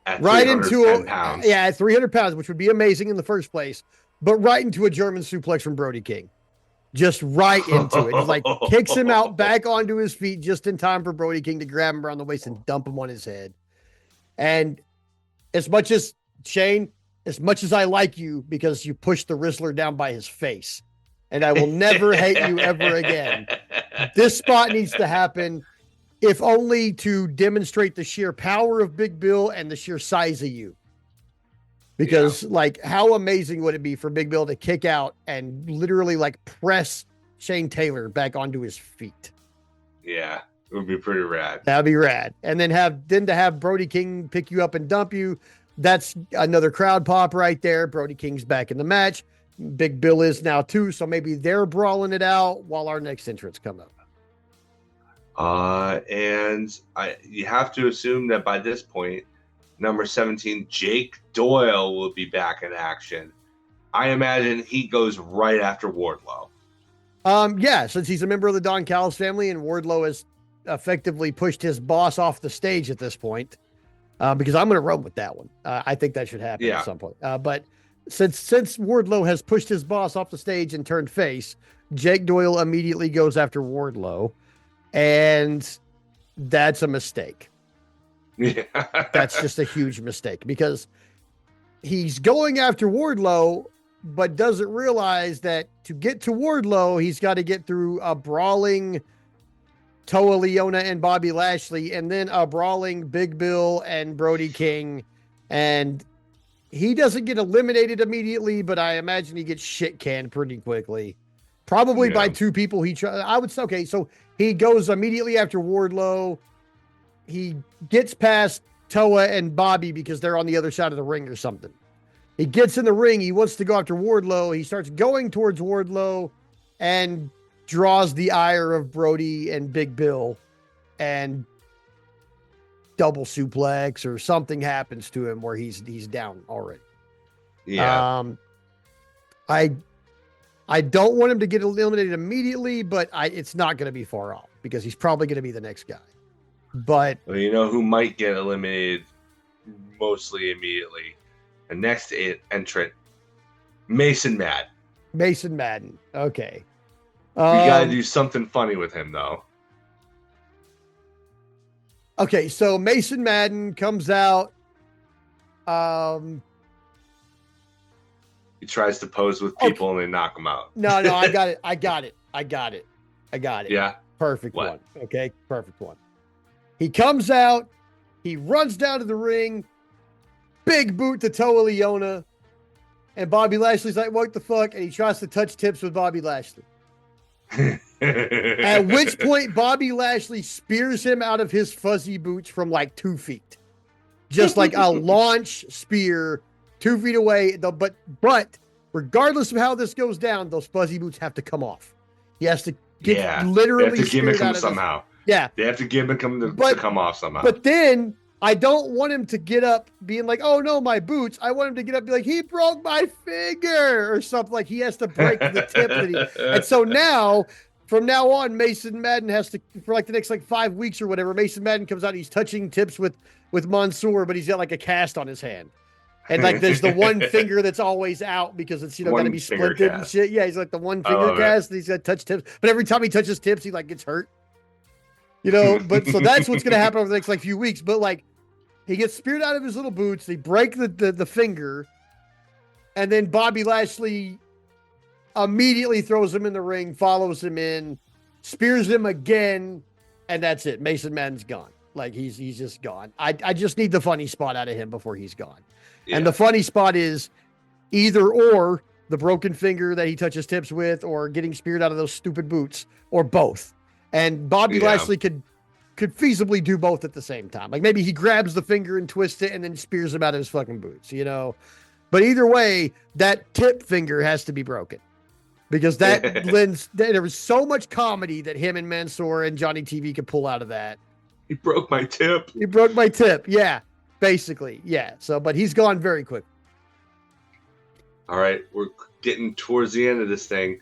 At Right into pounds. at 300 pounds, which would be amazing in the first place, but right into a German suplex from Brody King. Just right into it. Just like kicks him out back onto his feet just in time for Brody King to grab him around the waist and dump him on his head. And as much as Shane, as much as I like you because you pushed the Rizzler down by his face, and I will never hate you ever again. This spot needs to happen, if only to demonstrate the sheer power of Big Bill and the sheer size of you. Because, like, how amazing would it be for Big Bill to kick out and literally, like, press Shane Taylor back onto his feet? Yeah, it would be pretty rad. That'd be rad. And then to have Brody King pick you up and dump you. That's another crowd pop right there. Brody King's back in the match. Big Bill is now too. So maybe they're brawling it out while our next entrants come up. You have to assume that by this point, number 17, Jake Doyle will be back in action. I imagine he goes right after Wardlow. Yeah, since he's a member of the Don Callis family and Wardlow has effectively pushed his boss off the stage at this point, because I'm going to run with that one. I think that should happen at some point. But since Wardlow has pushed his boss off the stage and turned face, Jake Doyle immediately goes after Wardlow, and that's a mistake. Yeah. That's just a huge mistake because he's going after Wardlow, but doesn't realize that to get to Wardlow, he's got to get through a brawling Toa Leona and Bobby Lashley, and then a brawling Big Bill and Brody King. And he doesn't get eliminated immediately, but I imagine he gets shit canned pretty quickly. Probably by two people I would say, okay, so he goes immediately after Wardlow. He gets past Toa and Bobby because they're on the other side of the ring or something. He gets in the ring. He wants to go after Wardlow. He starts going towards Wardlow and draws the ire of Brody and Big Bill, and double suplex or something happens to him where he's down already. Yeah. I don't want him to get eliminated immediately, but it's not going to be far off because he's probably going to be the next guy. But well, you know who might get eliminated mostly immediately? The next entrant, Mason Madden. Mason Madden. Okay. We got to do something funny with him, though. Okay, so Mason Madden comes out. He tries to pose with people and they knock him out. No, I got it. I got it. Yeah. Perfect one. Okay, perfect one. He comes out. He runs down to the ring. Big boot to Toa Leona. And Bobby Lashley's like, what the fuck? And he tries to touch tips with Bobby Lashley. At which point, Bobby Lashley spears him out of his fuzzy boots from like 2 feet. Just like a launch spear 2 feet away. But regardless of how this goes down, those fuzzy boots have to come off. He has to get literally they have to gimmick him out of somehow. Yeah. They have to gimmick him to come off somehow. But then I don't want him to get up being like, oh no, my boots. I want him to get up and be like, he broke my finger or something. Like he has to break the tip. And so now, from now on, Mason Madden has to, for like the next like 5 weeks or whatever, Mason Madden comes out and he's touching tips with Mansoor, but he's got like a cast on his hand. And like there's the one finger that's always out because it's, got to be splintered and shit. Yeah, he's like the one finger cast. And he's got to touch tips. But every time he touches tips, he like gets hurt. But so that's what's going to happen over the next like few weeks. But like he gets speared out of his little boots. They break the finger. And then Bobby Lashley immediately throws him in the ring, follows him in, spears him again. And that's it. Mason Madden's gone. Like he's just gone. I just need the funny spot out of him before he's gone. Yeah. And the funny spot is either or the broken finger that he touches tips with or getting speared out of those stupid boots or both. And Bobby Lashley could feasibly do both at the same time. Like maybe he grabs the finger and twists it and then spears him out of his fucking boots, But either way, that tip finger has to be broken. Because that there was so much comedy that him and Mansoor and Johnny TV could pull out of that. He broke my tip. Yeah. Basically. Yeah. So, but he's gone very quick. All right. We're getting towards the end of this thing.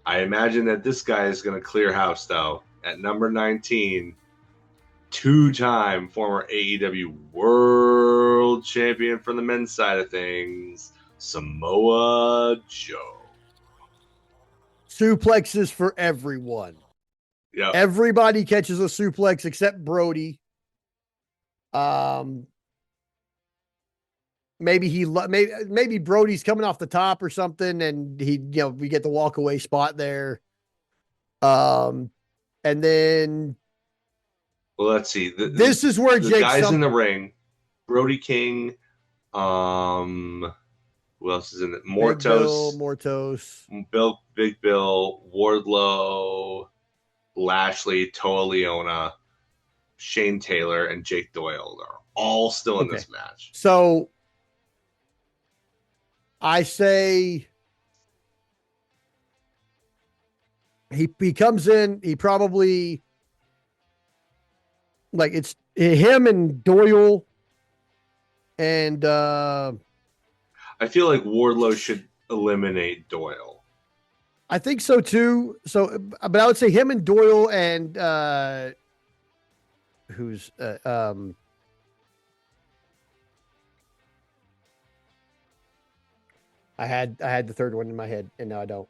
I imagine that this guy is going to clear house, though. At number 19, two-time former AEW World Champion from the men's side of things, Samoa Joe. Suplexes for everyone. Yeah. Everybody catches a suplex except Brody. Maybe Brody's coming off the top or something, and we get the walk away spot there. And then, well, let's see. This is where the guys in the ring: Brody King. Who else is in it? Mortos, Big Bill, Wardlow, Lashley, Toa Leona, Shane Taylor, and Jake Doyle are all still in this match. So I say he comes in, he probably like it's him and Doyle and I feel like Wardlow should eliminate Doyle. I think so too. So, but I would say him and Doyle and who's I had the third one in my head and now I don't.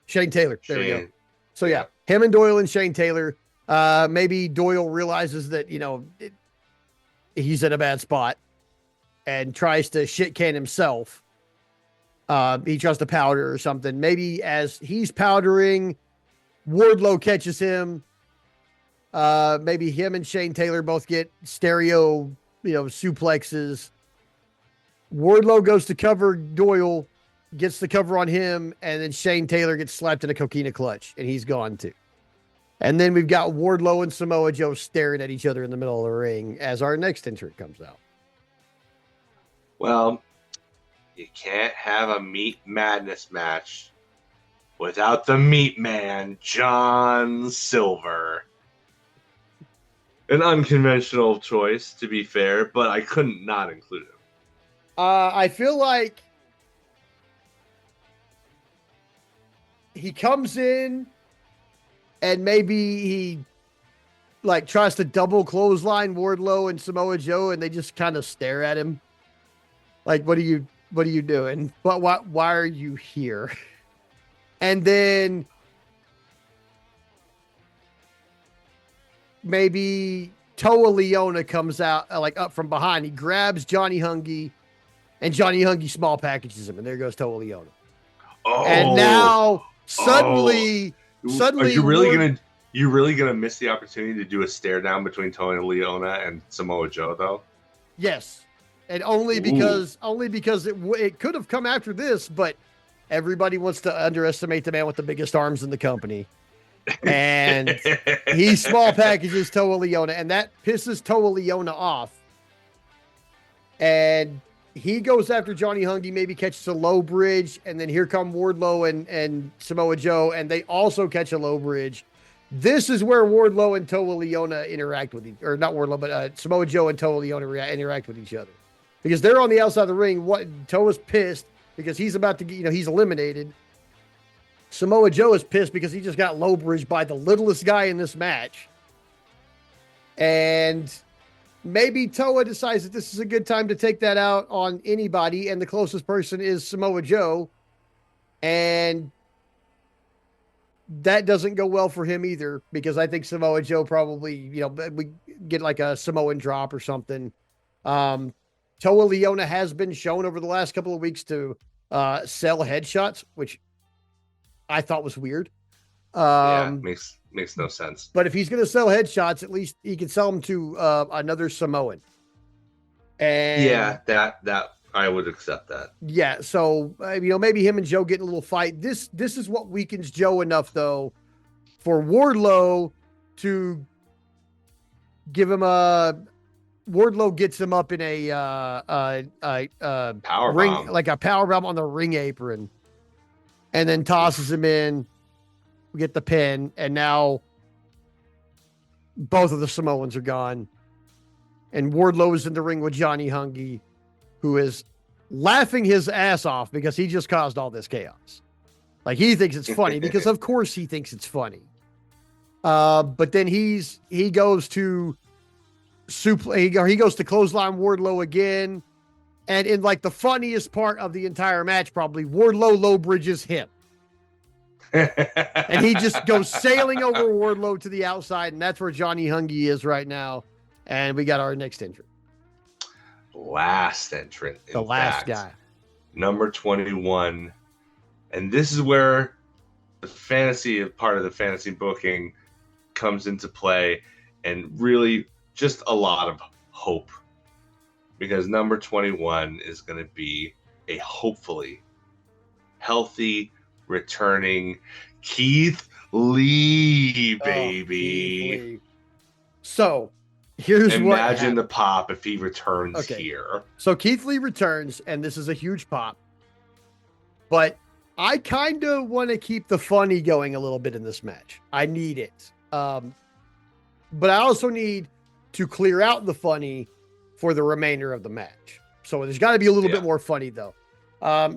Shane Taylor. There we go. So yeah, him and Doyle and Shane Taylor. Maybe Doyle realizes that he's in a bad spot and tries to shit can himself. He tries to powder or something. Maybe as he's powdering, Wardlow catches him. Maybe him and Shane Taylor both get stereo, suplexes. Wardlow goes to cover Doyle, gets the cover on him, and then Shane Taylor gets slapped in a coquina clutch, and he's gone too. And then we've got Wardlow and Samoa Joe staring at each other in the middle of the ring as our next entrant comes out. Well, you can't have a Meat Madness match without the Meat Man, John Silver. An unconventional choice, to be fair, but I couldn't not include him. I feel like he comes in and maybe he tries to double clothesline Wardlow and Samoa Joe and they just kind of stare at him. Like, what are you doing? Why are you here? And then maybe Toa Leona comes out up from behind. He grabs Johnny Hungy and Johnny Hungy small packages him. And there goes Toa Leona. Oh, and now suddenly, are you really gonna miss the opportunity to do a stare down between Toa Leona and Samoa Joe though? Yes. And only because it could have come after this, but everybody wants to underestimate the man with the biggest arms in the company. And he small packages Toa Leona, and that pisses Toa Leona off. And he goes after Johnny Hungy, maybe catches a low bridge, and then here come Wardlow and Samoa Joe, and they also catch a low bridge. This is where Wardlow and Toa Leona interact with each, or not Wardlow, but Samoa Joe and Toa Leona interact with each other. Because they're on the outside of the ring. Toa's pissed because he's about to get, he's eliminated. Samoa Joe is pissed because he just got low bridged by the littlest guy in this match. And maybe Toa decides that this is a good time to take that out on anybody, and the closest person is Samoa Joe. And that doesn't go well for him either, because I think Samoa Joe probably, we get like a Samoan drop or something. Toa Leona has been shown over the last couple of weeks to sell headshots, which I thought was weird. Makes no sense. But if he's going to sell headshots, at least he can sell them to another Samoan. And that I would accept that. Yeah, so maybe him and Joe get in a little fight. This is what weakens Joe enough, though, for Wardlow to give him a. Wardlow gets him up in a Power ring, bomb. like a power bomb on the ring apron, and then tosses him in. We get the pin, and now both of the Samoans are gone, and Wardlow is in the ring with Johnny Hungy, who is laughing his ass off because he just caused all this chaos. Like, he thinks it's funny because of course he thinks it's funny. But then he goes to he goes to clothesline Wardlow again. And in like the funniest part of the entire match, probably, Wardlow low bridges him. And he just goes sailing over Wardlow to the outside. And that's where Johnny Hungy is right now. And we got our next entrant. Last entrant. The last guy. Number 21. And this is where the part of the fantasy booking comes into play, and really just a lot of hope. Because number 21 is going to be a hopefully healthy, returning Keith Lee, baby. Keith Lee. So, here's Imagine the pop if he returns here. So Keith Lee returns, and this is a huge pop. But I kind of want to keep the funny going a little bit in this match. I need it. But I also need to clear out the funny for the remainder of the match. So there's got to be a little bit more funny, though.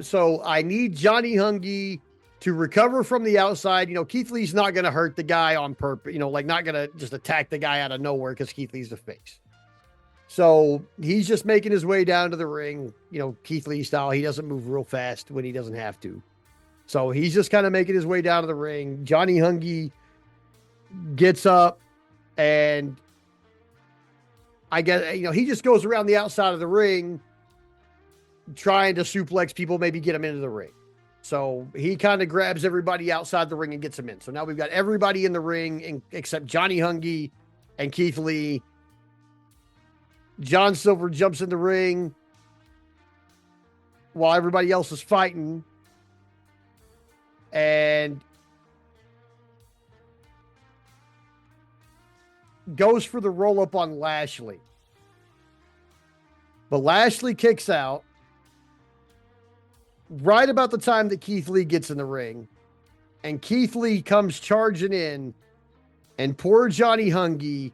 So I need Johnny Hungy to recover from the outside. Keith Lee's not going to hurt the guy on purpose, not going to just attack the guy out of nowhere because Keith Lee's the face. So he's just making his way down to the ring, Keith Lee style. He doesn't move real fast when he doesn't have to. So he's just kind of making his way down to the ring. Johnny Hungy gets up, and I guess, he just goes around the outside of the ring trying to suplex people, maybe get him into the ring. So he kind of grabs everybody outside the ring and gets them in. So now we've got everybody in the ring except Johnny Hungy and Keith Lee. John Silver jumps in the ring while everybody else is fighting. And goes for the roll-up on Lashley. But Lashley kicks out right about the time that Keith Lee gets in the ring. And Keith Lee comes charging in, and poor Johnny Hungy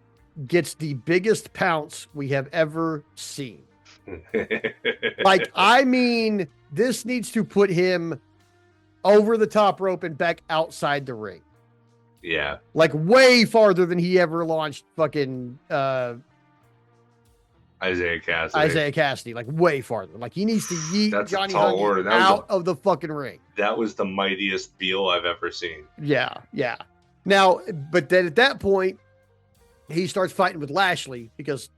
gets the biggest pounce we have ever seen. This needs to put him over the top rope and back outside the ring. Yeah. Like way farther than he ever launched fucking Isaiah Cassidy. Like way farther. Like he needs to yeet Johnny Hungy out of the fucking ring. That was the mightiest Beal I've ever seen. Yeah. Now, but then at that point, he starts fighting with Lashley because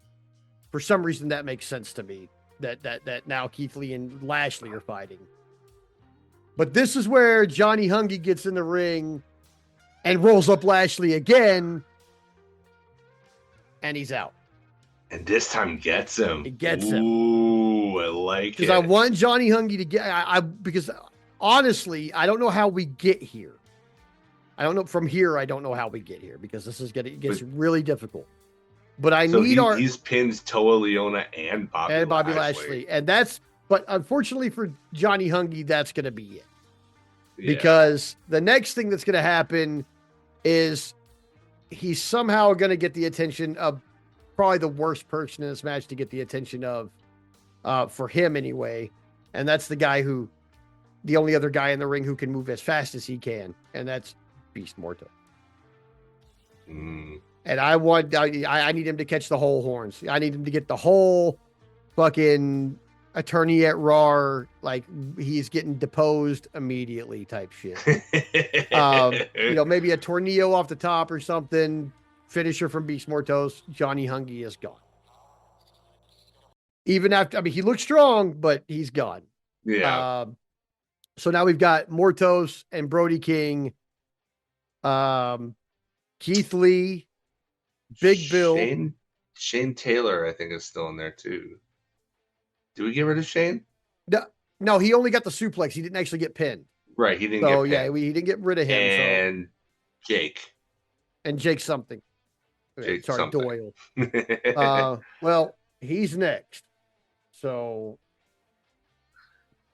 for some reason that makes sense to me that now Keith Lee and Lashley are fighting. But this is where Johnny Hungy gets in the ring and rolls up Lashley again, and he's out. And this time gets him. It gets him. Ooh, I like it. Because I want Johnny Hungy to get because honestly, I don't know how we get here. I don't know from here. I don't know how we get here because this is it gets really difficult. But I So need he's pinned Toa Leona and Bobby Lashley. and but unfortunately for Johnny Hungy, that's going to be it. Yeah. Because the next thing that's going to happen is he's somehow going to get the attention of probably the worst person in this match to get the attention of, for him anyway. And that's the only other guy in the ring who can move as fast as he can. And that's Beast Morto. Mm. And I need him to catch the whole horns. I need him to get the whole fucking attorney at Raw, like he's getting deposed immediately type shit. Maybe a tornado off the top or something. Finisher from Beast Mortos. Johnny Hungy is gone. Even after, he looks strong, but he's gone. Yeah. So now we've got Mortos and Brody King, Keith Lee, Big Bill. Shane Taylor, I think, is still in there too. Did we get rid of Shane? No, he only got the suplex. He didn't actually get pinned. Right, he didn't get pinned. Yeah, he didn't get rid of him. And Jake. And Jake something. Doyle. Well, he's next. So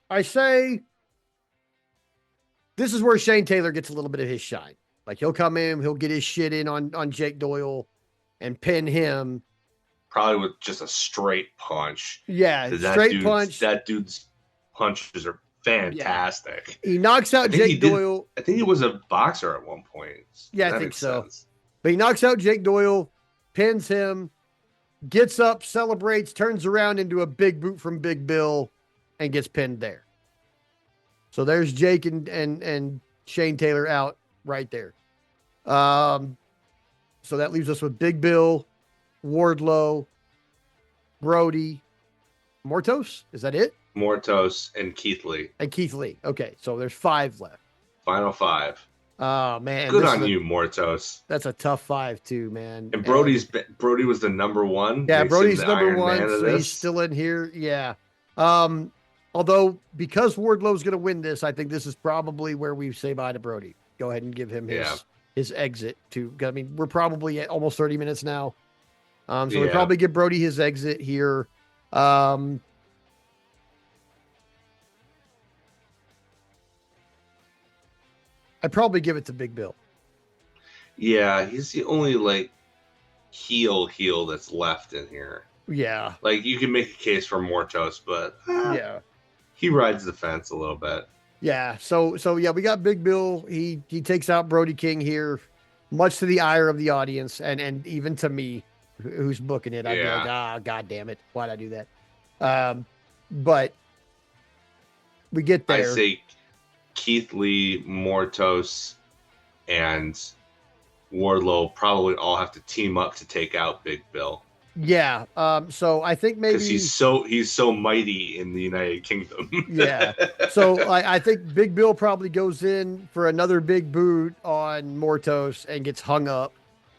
I say this is where Shane Taylor gets a little bit of his shine. Like he'll come in, he'll get his shit in on Jake Doyle and pin him. Probably with just a straight punch. Yeah, straight punch. That dude's punches are fantastic. Yeah. He knocks out Jake Doyle. I think he was a boxer at one point. Yeah, I think so. Sense. But he knocks out Jake Doyle, pins him, gets up, celebrates, turns around into a big boot from Big Bill, and gets pinned there. So there's Jake and Shane Taylor out right there. So that leaves us with Big Bill, Wardlow, Brody, Mortos. Is that it? Mortos and Keith Lee. Okay, so there's 5 left. Final 5. Oh man, good on you, Mortos. That's a tough 5 too, man. And Brody was the number 1. Yeah, Brody's number 1, so he's still in here. Yeah. Although because Wardlow's going to win this, I think this is probably where we say bye to Brody. Go ahead and give him his exit to. I mean, we're probably at almost 30 minutes now. We probably give Brody his exit here. I'd probably give it to Big Bill. Yeah, he's the only heel that's left in here. Yeah. Like you can make a case for Mortos, but he rides the fence a little bit. Yeah. So yeah, we got Big Bill. He takes out Brody King here, much to the ire of the audience and even to me, who's booking it. I'd be like, God damn it, why'd I do that? But we get there. I say Keith Lee, Mortos, and Wardlow probably all have to team up to take out Big Bill. Yeah. So I think maybe because he's so mighty in the United Kingdom. Yeah. So I think Big Bill probably goes in for another big boot on Mortos and gets hung up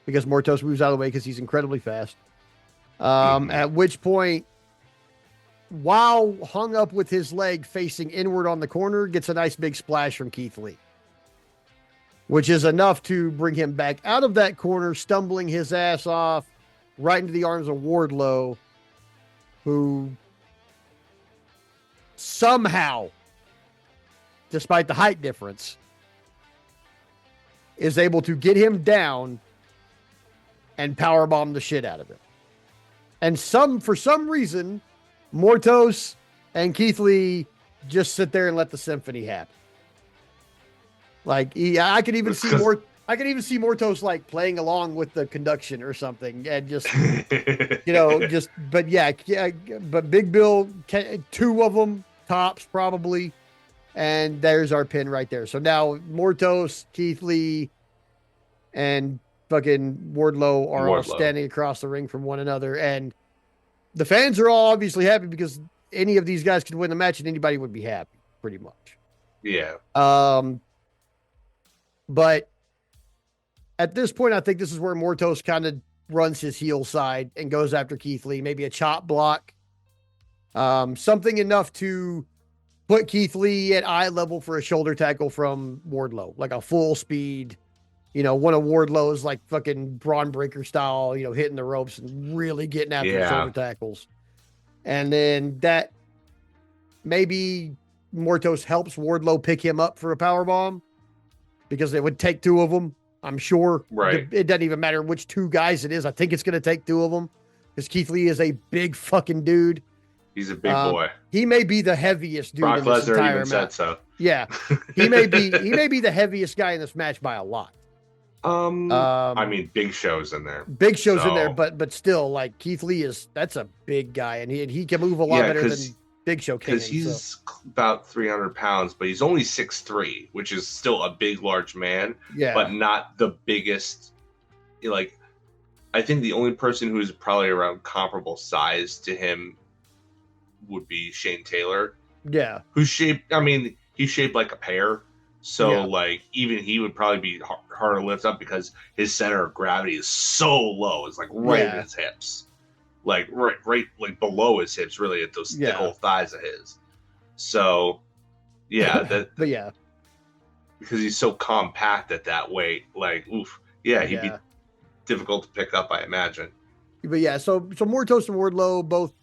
because Mortos moves out of the way because he's incredibly fast. At which point, while hung up with his leg facing inward on the corner, gets a nice big splash from Keith Lee, which is enough to bring him back out of that corner, stumbling his ass off right into the arms of Wardlow, who somehow, despite the height difference, is able to get him down and powerbomb the shit out of him. And for some reason, Mortos and Keith Lee just sit there and let the symphony happen. Like I could even see Mortos like playing along with the conduction or something, and just but Big Bill, 2 of them tops probably, and there's our pin right there. So now Mortos, Keith Lee, and fucking Wardlow are all standing across the ring from one another, and the fans are all obviously happy because any of these guys could win the match and anybody would be happy, pretty much. Yeah. But at this point, I think this is where Mortos kind of runs his heel side and goes after Keith Lee. Maybe a chop block, something enough to put Keith Lee at eye level for a shoulder tackle from Wardlow, like a full speed, one of Wardlow's like fucking Braun Breaker style, hitting the ropes and really getting after the Yeah. shoulder tackles. And then that maybe Mortos helps Wardlow pick him up for a power bomb because it would take two of them. I'm sure. Right. It doesn't even matter which two guys it is. I think it's going to take two of them because Keith Lee is a big fucking dude. He's a big boy. He may be the heaviest dude Brock in this Lesnar entire even match. said so. Yeah, he may be the heaviest guy in this match by a lot. I mean, Big Show's in there. Big Show's in there, but still, like Keith Lee that's a big guy, and he can move a lot better than Big Show can. Because he's about 300 pounds, but he's only 6'3", which is still a big, large man. Yeah, but not the biggest. Like, I think the only person who's probably around comparable size to him would be Shane Taylor. Yeah, Who's shaped? I mean, he's shaped like a pear. So, like, even he would probably be harder to lift up because his center of gravity is so low. It's like right at his hips, like right like below his hips, really at those thick old thighs of his. So, yeah, but yeah, because he's so compact at that weight, like, oof, yeah, he'd be difficult to pick up, I imagine. But yeah, so Mortos and Wardlow both,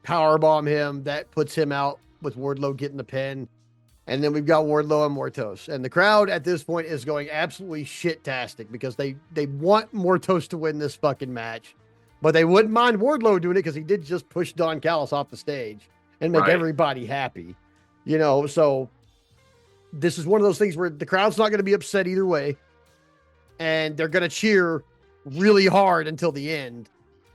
power bomb him. That puts him out with Wardlow getting the pin. And then we've got Wardlow and Mortos. And the crowd at this point is going absolutely shit-tastic because they want Mortos to win this fucking match. But they wouldn't mind Wardlow doing it because he did just push Don Callis off the stage and make everybody happy. So this is one of those things where the crowd's not going to be upset either way. And they're going to cheer really hard until the end.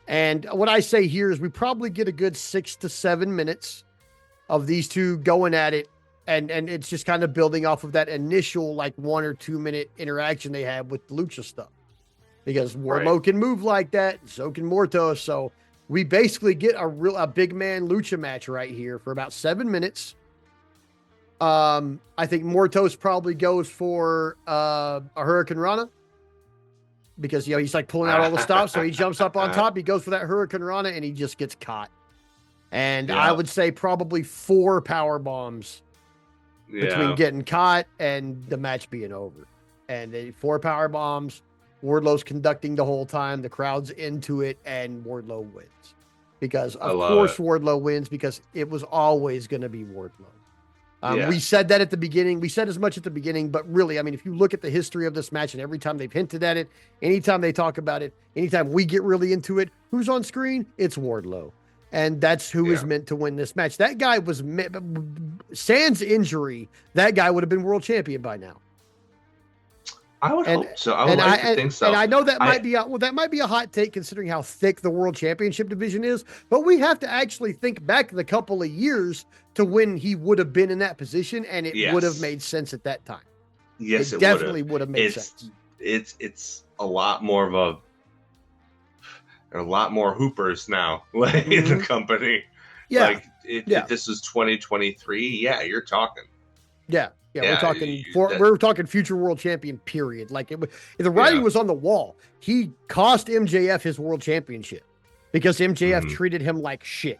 And what I say here is we probably get a good 6 to 7 minutes of these two going at it. And it's just kind of building off of that initial like 1 or 2 minute interaction they had with the Lucha stuff, because Wardlow can move like that, and so can Mortos. So we basically get a big man Lucha match right here for about 7 minutes. I think Mortos probably goes for a Hurricane Rana because he's like pulling out all the stops, so he jumps up on top. He goes for that Hurricane Rana and he just gets caught. And I would say probably 4 power bombs between getting caught and the match being over. And 4 power bombs, Wardlow's conducting the whole time, the crowd's into it, and Wardlow wins. Because of course Wardlow wins, because it was always going to be Wardlow. We said that at the beginning. We said as much at the beginning, but really, I mean, if you look at the history of this match and every time they've hinted at it, anytime they talk about it, anytime we get really into it, who's on screen? It's Wardlow. And that's who is meant to win this match. That guy was sans injury. That guy would have been world champion by now. I would hope so. I would like to think so. And I know that might be a hot take considering how thick the world championship division is. But we have to actually think back the couple of years to when he would have been in that position, and it would have made sense at that time. Yes, it definitely would have made sense. It's a lot more of a lot more hoopers now in the company. Yeah. Like if this was 2023, you're talking. Yeah, we're talking future world champion, period. Like the writing was on the wall. He cost MJF his world championship because MJF treated him like shit.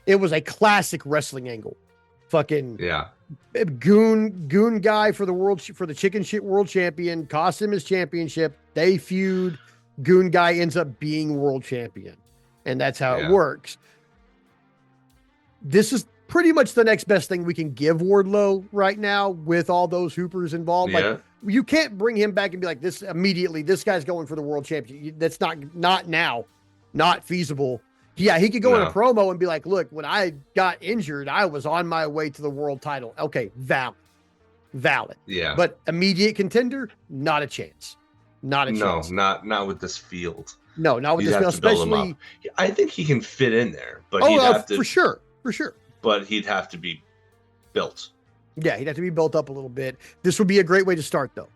It was a classic wrestling angle. Fucking goon guy for the chicken shit world champion, cost him his championship. They feud. Goon guy ends up being world champion, and that's how it works. This is pretty much the next best thing we can give Wardlow right now with all those hoopers involved. Like you can't bring him back and be like this immediately. This guy's going for the world championship. That's not now, not feasible. Yeah, he could go in a promo and be like, look, when I got injured, I was on my way to the world title. Okay, valid. Yeah. But immediate contender, not a chance. Not a chance. No, not with this field. No, not with this field, especially. I think he can fit in there, but he'd have to, for sure. But he'd have to be built. Yeah, he'd have to be built up a little bit. This would be a great way to start, though.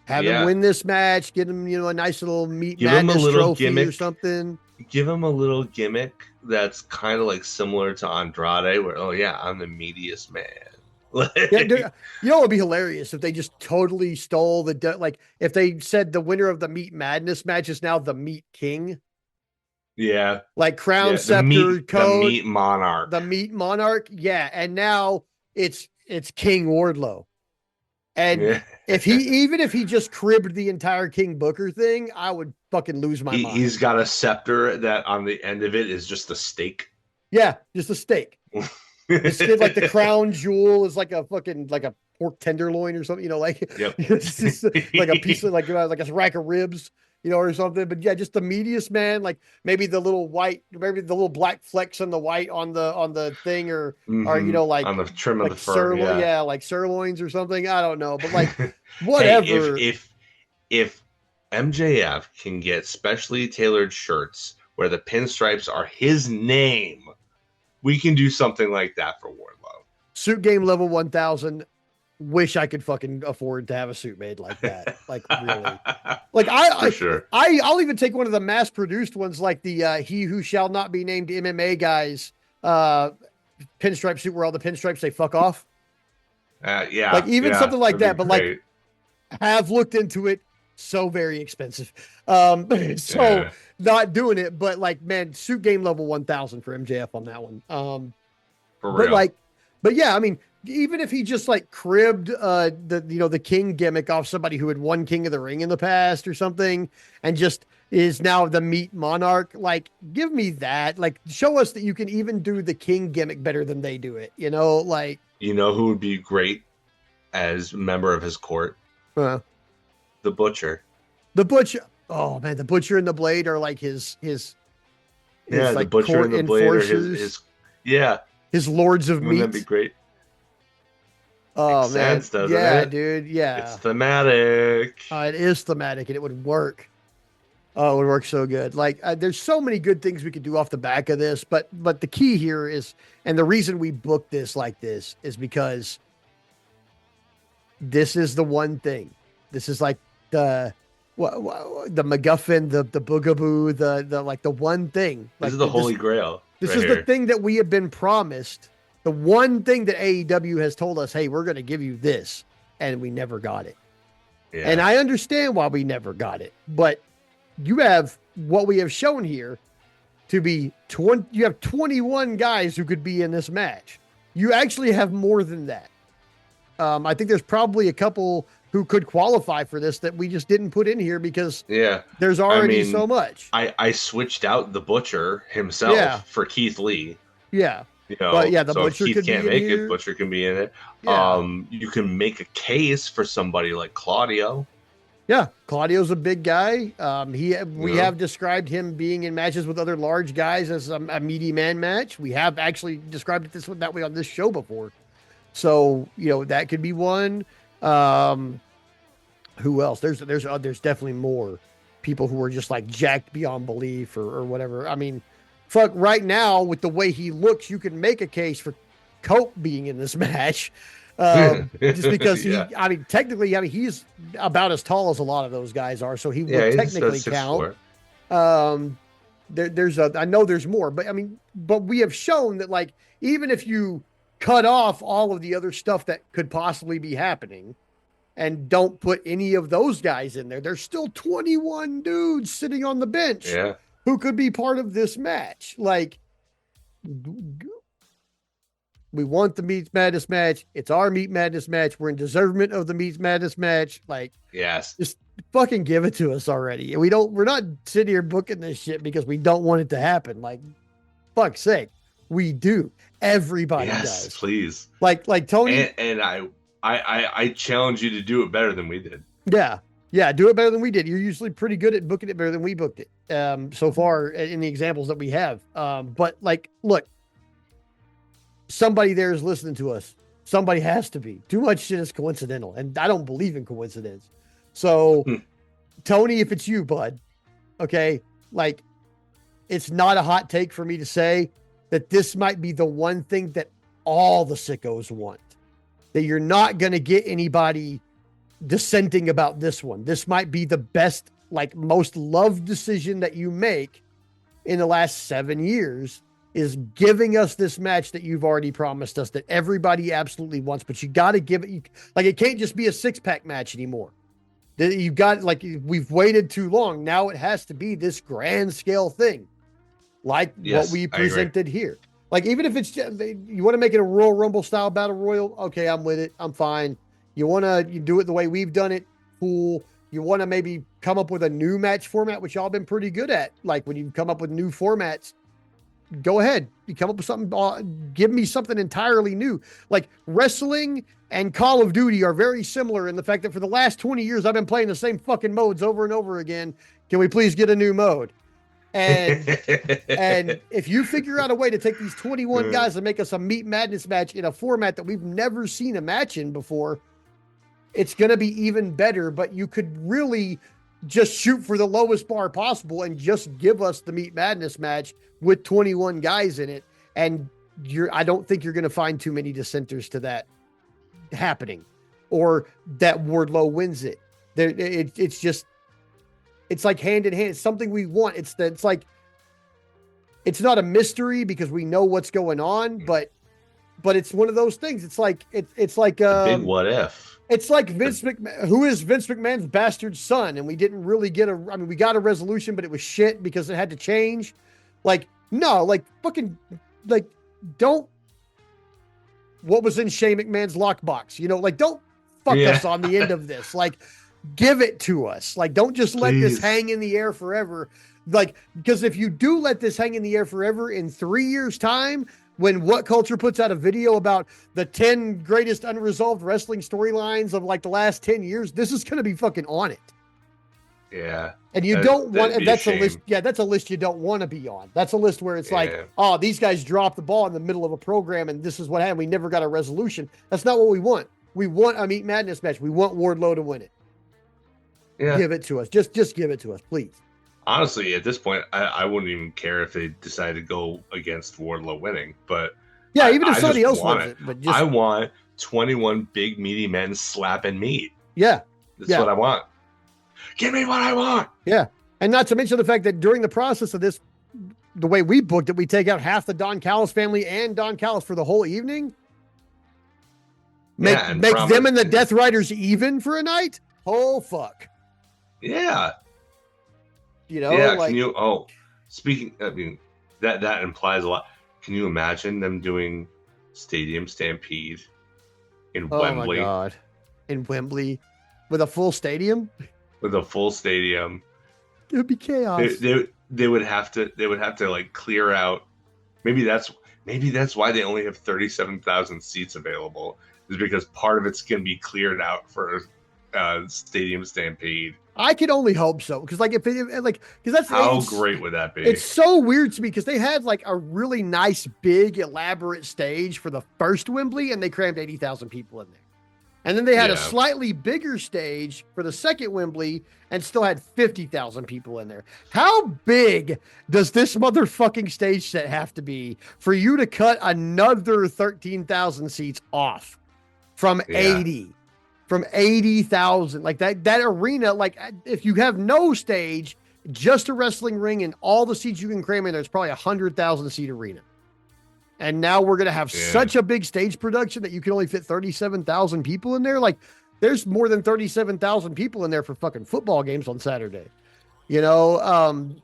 Have him win this match, get him, a nice little madness trophy gimmick or something. Give him a little gimmick that's kind of like similar to Andrade, where I'm the meatiest man. It would be hilarious if they just totally stole if they said the winner of the Meat Madness match is now the Meat King. Yeah. like crown, Yeah. scepter, The code, meat monarch. the meat monarch. Yeah, and now it's King Wardlow. And Yeah. if he just cribbed the entire King Booker thing, I would fucking lose my mind. He's got a scepter that on the end of it is just a steak. Yeah, just a steak. The skin, like the crown jewel, is like a fucking like a pork tenderloin or something. You know, like Yep. it's just like a piece of like a rack of ribs, you know, or something. But yeah, just the meatiest man. Like maybe the little white, maybe the little black flecks on the white on the thing, or you know, On the trim of the fur. sirloin, Yeah. yeah, like sirloins or something. I don't know, but like Hey, whatever. if MJF can get specially tailored shirts where the pinstripes are his name, we can do something like that for Wardlow. Suit game level 1000. Wish I could fucking afford to have a suit made like that. Like really. Like For sure. I'll even take one of the mass produced ones, like the He Who Shall Not Be Named MMA guys pinstripe suit where all the pinstripes say fuck off. Yeah. Like even something like that, but great. like have looked into it. So very expensive. So Yeah. not doing it, but like man, suit game level 1000 for MJF on that one. For But real. like, but yeah, I mean, even if he just like cribbed the King gimmick off somebody who had won King of the Ring in the past or something, and just is now the meat monarch, like give me that. Like show us that you can even do the King gimmick better than they do it. You know, like You know who would be great as a member of his court? The Butcher. the Butcher. Oh man, the Butcher and the Blade are like his Yeah, like the Butcher court and the Blade are enforcers, his yeah. his lords of Wouldn't that be meat. great? Oh Makes man, sense, doesn't yeah, it? dude, yeah. It's thematic. It is thematic and it would work. Oh, it would work so good. Like there's so many good things we could do off the back of this, but the key here is, and the reason we booked this like this is because this is the one thing. This is like the MacGuffin, the boogaboo, the like the one thing. This Like is the Holy Grail. this right is here. the thing that we have been promised. The one thing that AEW has told us, hey, we're going to give you this, and we never got it. Yeah. And I understand why we never got it, but you have what we have shown here to be 20. You have 21 guys who could be in this match. You actually have more than that. I think there's probably a couple who could qualify for this that we just didn't put in here because there's already so much. I switched out the Butcher himself for Keith Lee. Yeah. You know, But yeah, the so Butcher if Keith could can't be in make here. it, Butcher can be in it. Yeah. You can make a case for somebody like Claudio. Yeah, Claudio's a big guy. We Yeah. have described him being in matches with other large guys as a meaty man match. We have actually described it that way on this show before. So, you know, that could be one. Who else? There's definitely more people who are just like jacked beyond belief or whatever. I mean, fuck, right now with the way he looks, you can make a case for Cope being in this match. Just because Yeah. technically, he's about as tall as a lot of those guys are, so he would he's technically 6'4". count. I know there's more, but we have shown that like even if you cut off all of the other stuff that could possibly be happening and don't put any of those guys in there, there's still 21 dudes sitting on the bench who could be part of this match. Like, we want the Meat Madness match. It's our Meat Madness match. We're in deservement of the Meat Madness match. Like, yes, just fucking give it to us already. And we're not sitting here booking this shit because we don't want it to happen. Like, fuck's sake, we do. Everybody does. Please. Like Tony. And I challenge you to do it better than we did. Yeah, do it better than we did. You're usually pretty good at booking it better than we booked it. So far in the examples that we have. But like, look, somebody there is listening to us. Somebody has to be. Too much shit is coincidental, and I don't believe in coincidence. So, Tony, if it's you, bud, okay, like, it's not a hot take for me to say that this might be the one thing that all the sickos want. That you're not going to get anybody dissenting about this one. This might be the best, like, most loved decision that you make in the last 7 years, is giving us this match that you've already promised us that everybody absolutely wants, but you got to give it, like, it can't just be a 6-pack match anymore. You got, like, we've waited too long. Now it has to be this grand scale thing. like what Yes, we I agree. presented here. Like, even if it's just, you want to make it a Royal Rumble style battle royal, okay, I'm with it. I'm fine. You do it the way we've done it, cool. You want to maybe come up with a new match format, which y'all been pretty good at. Like, when you come up with new formats, go ahead. You come up with something, give me something entirely new. Like, wrestling and Call of Duty are very similar in the fact that for the last 20 years, I've been playing the same fucking modes over and over again. Can we please get a new mode? And if you figure out a way to take these 21 guys and make us a Meat Madness match in a format that we've never seen a match in before, it's going to be even better. But you could really just shoot for the lowest bar possible and just give us the Meat Madness match with 21 guys in it. And I don't think you're going to find too many dissenters to that happening, or that Wardlow wins it. It's just, it's like hand in hand. It's something we want. It's like, it's not a mystery because we know what's going on, but it's one of those things. It's like, it's like, The big what if. it's like Vince McMahon, who is Vince McMahon's bastard son. And we didn't really we got a resolution, but it was shit because it had to change. Like, no, like fucking, like, don't, what was in Shane McMahon's lockbox, like, don't fuck us on the end of this. Like, give it to us. Like, don't just let this hang in the air forever. Like, because if you do let this hang in the air forever, in 3 years' time, when What Culture puts out a video about the 10 greatest unresolved wrestling storylines of like the last 10 years, this is going to be fucking on it. Yeah. And you don't want, and that's a list. Yeah, that's a list you don't want to be on. That's a list where it's like, oh, these guys dropped the ball in the middle of a program and this is what happened. We never got a resolution. That's not what we want. We want a Meat Madness match. We want Wardlow to win it. Yeah. Give it to us. Just give it to us, please. Honestly, at this point, I wouldn't even care if they decided to go against Wardlow winning. But yeah, even if somebody else wins it. But I want 21 big meaty men slapping meat. Yeah. That's what I want. Give me what I want. Yeah. And not to mention the fact that during the process of this, the way we booked it, we take out half the Don Callis family and Don Callis for the whole evening. Make them and the Death Riders even for a night? Oh, fuck. Yeah. Like, speaking, I mean, that implies a lot. Can you imagine them doing Stadium Stampede in Wembley? Oh my God. In Wembley with a full stadium? With a full stadium. It would be chaos. They would have to like clear out. Maybe that's why they only have 37,000 seats available, is because part of it's going to be cleared out for Stadium Stampede. I can only hope so, because because that's how great would that be? It's so weird to me because they had like a really nice, big, elaborate stage for the first Wembley, and they crammed 80,000 people in there, and then they had a slightly bigger stage for the second Wembley and still had 50,000 people in there. How big does this motherfucking stage set have to be for you to cut another 13,000 seats off from 80? From 80,000, like that arena, like if you have no stage, just a wrestling ring and all the seats you can cram in, there's probably 100,000 seat arena. And now we're going to have such a big stage production that you can only fit 37,000 people in there. Like, there's more than 37,000 people in there for fucking football games on Saturday, and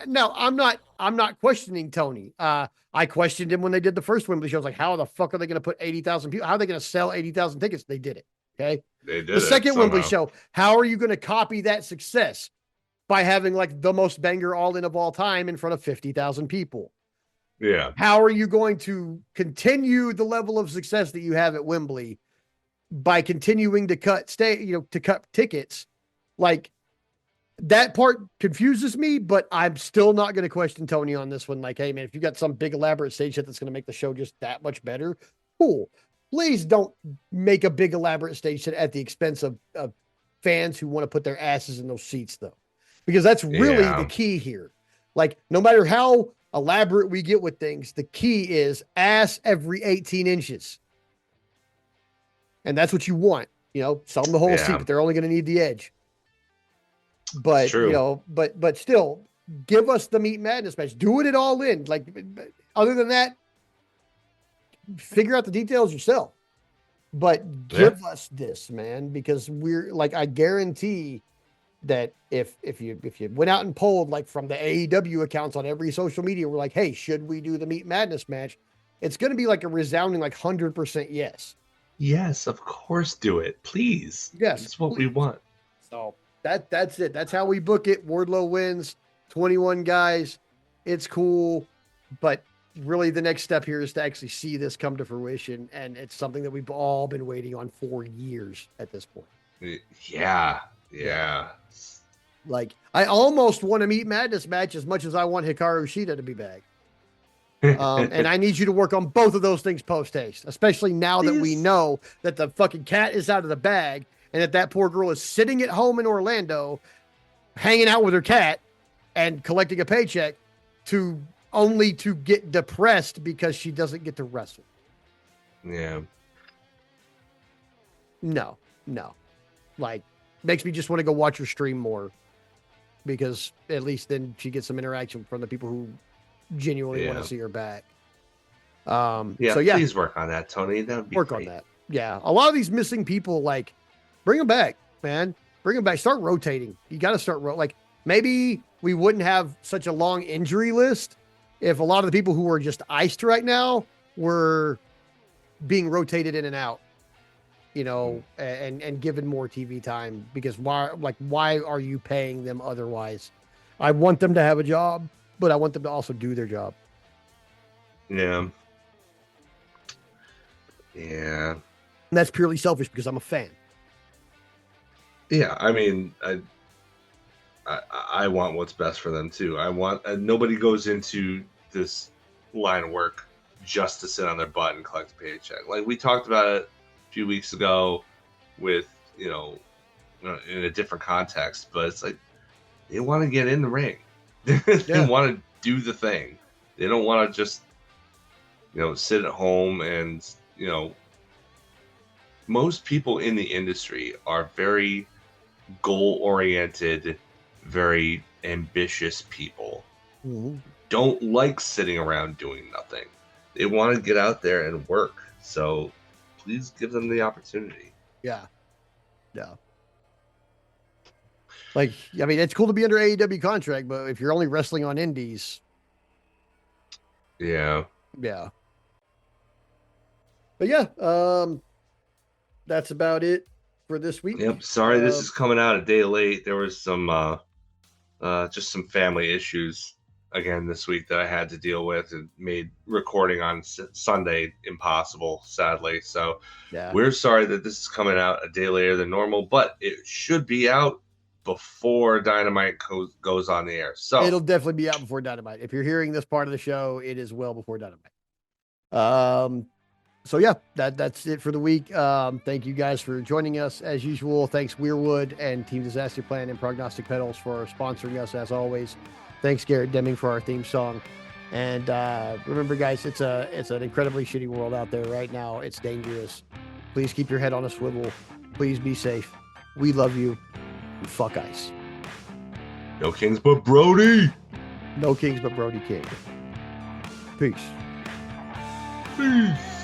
now I'm not questioning Tony. I questioned him when they did the first Wembley show. I was like, how the fuck are they going to put 80,000 people? How are they going to sell 80,000 tickets? They did it. Okay. They did the second Wembley show. How are you going to copy that success? By having like the most banger all in of all time in front of 50,000 people. Yeah. How are you going to continue the level of success that you have at Wembley by continuing to cut tickets? Like, that part confuses me, but I'm still not going to question Tony on this one. Like, hey man, if you got some big elaborate stage set that's going to make the show just that much better, cool. Please don't make a big elaborate stage set at the expense of fans who want to put their asses in those seats, though, because that's really the key here. Like, no matter how elaborate we get with things, the key is ass every 18 inches. And that's what you want, sell them the whole seat, but they're only going to need the edge. But, but still, give us the Meat Madness match. Do it all in. Like, other than that, figure out the details yourself. But give us this, man, because we're like, I guarantee that if you went out and polled like from the AEW accounts on every social media, we're like, hey, should we do the Meat Madness match? It's going to be like a resounding like 100% yes. Yes, of course, do it, please. Yes, That's what we please. want. So that's it. That's how we book it. Wardlow wins. 21 guys. It's cool, but really the next step here is to actually see this come to fruition, and it's something that we've all been waiting on for years at this point. Yeah. Like I almost want a Meat Madness match as much as I want Hikaru Shida to be back. And I need you to work on both of those things post haste, especially now that we know that the fucking cat is out of the bag and that poor girl is sitting at home in Orlando, hanging out with her cat and collecting a paycheck only to get depressed because she doesn't get to wrestle. Yeah. No. Like, makes me just want to go watch her stream more, because at least then she gets some interaction from the people who genuinely want to see her back. Please work on that, Tony. That would be work great. on that. Yeah, a lot of these missing people, like, bring them back, man. Bring them back. Start rotating. You got to start like, maybe we wouldn't have such a long injury list if a lot of the people who are just iced right now were being rotated in and out, and given more TV time. Because why are you paying them otherwise? I want them to have a job, but I want them to also do their job. Yeah. And that's purely selfish because I'm a fan. Yeah, I mean, I want what's best for them too. I want nobody goes into this line of work just to sit on their butt and collect a paycheck. Like we talked about it a few weeks ago with, in a different context, but it's like they want to get in the ring. They want to do the thing. They don't want to just, sit at home and, most people in the industry are very goal-oriented, very ambitious people. Mm-hmm. Don't like sitting around doing nothing. They want to get out there and work. So please give them the opportunity. Yeah. Like, I mean, it's cool to be under AEW contract, but if you're only wrestling on indies. Yeah. But yeah, that's about it for this week. Yep. Sorry, this is coming out a day late. There was some just some family issues again this week that I had to deal with, and made recording on Sunday impossible, sadly. So we're sorry that this is coming out a day later than normal, but it should be out before Dynamite goes on the air. So it'll definitely be out before Dynamite. If you're hearing this part of the show, it is well before Dynamite. So yeah, that's it for the week. Thank you guys for joining us as usual. Thanks Weirwood and Team Disaster Plan and Prognostic Pedals for sponsoring us as always. Thanks Garrett Deming for our theme song. And remember guys, it's an incredibly shitty world out there right now. It's dangerous. Please keep your head on a swivel. Please be safe. We love you. And fuck ice. No kings but Brody. No kings but Brody King. Peace. Peace.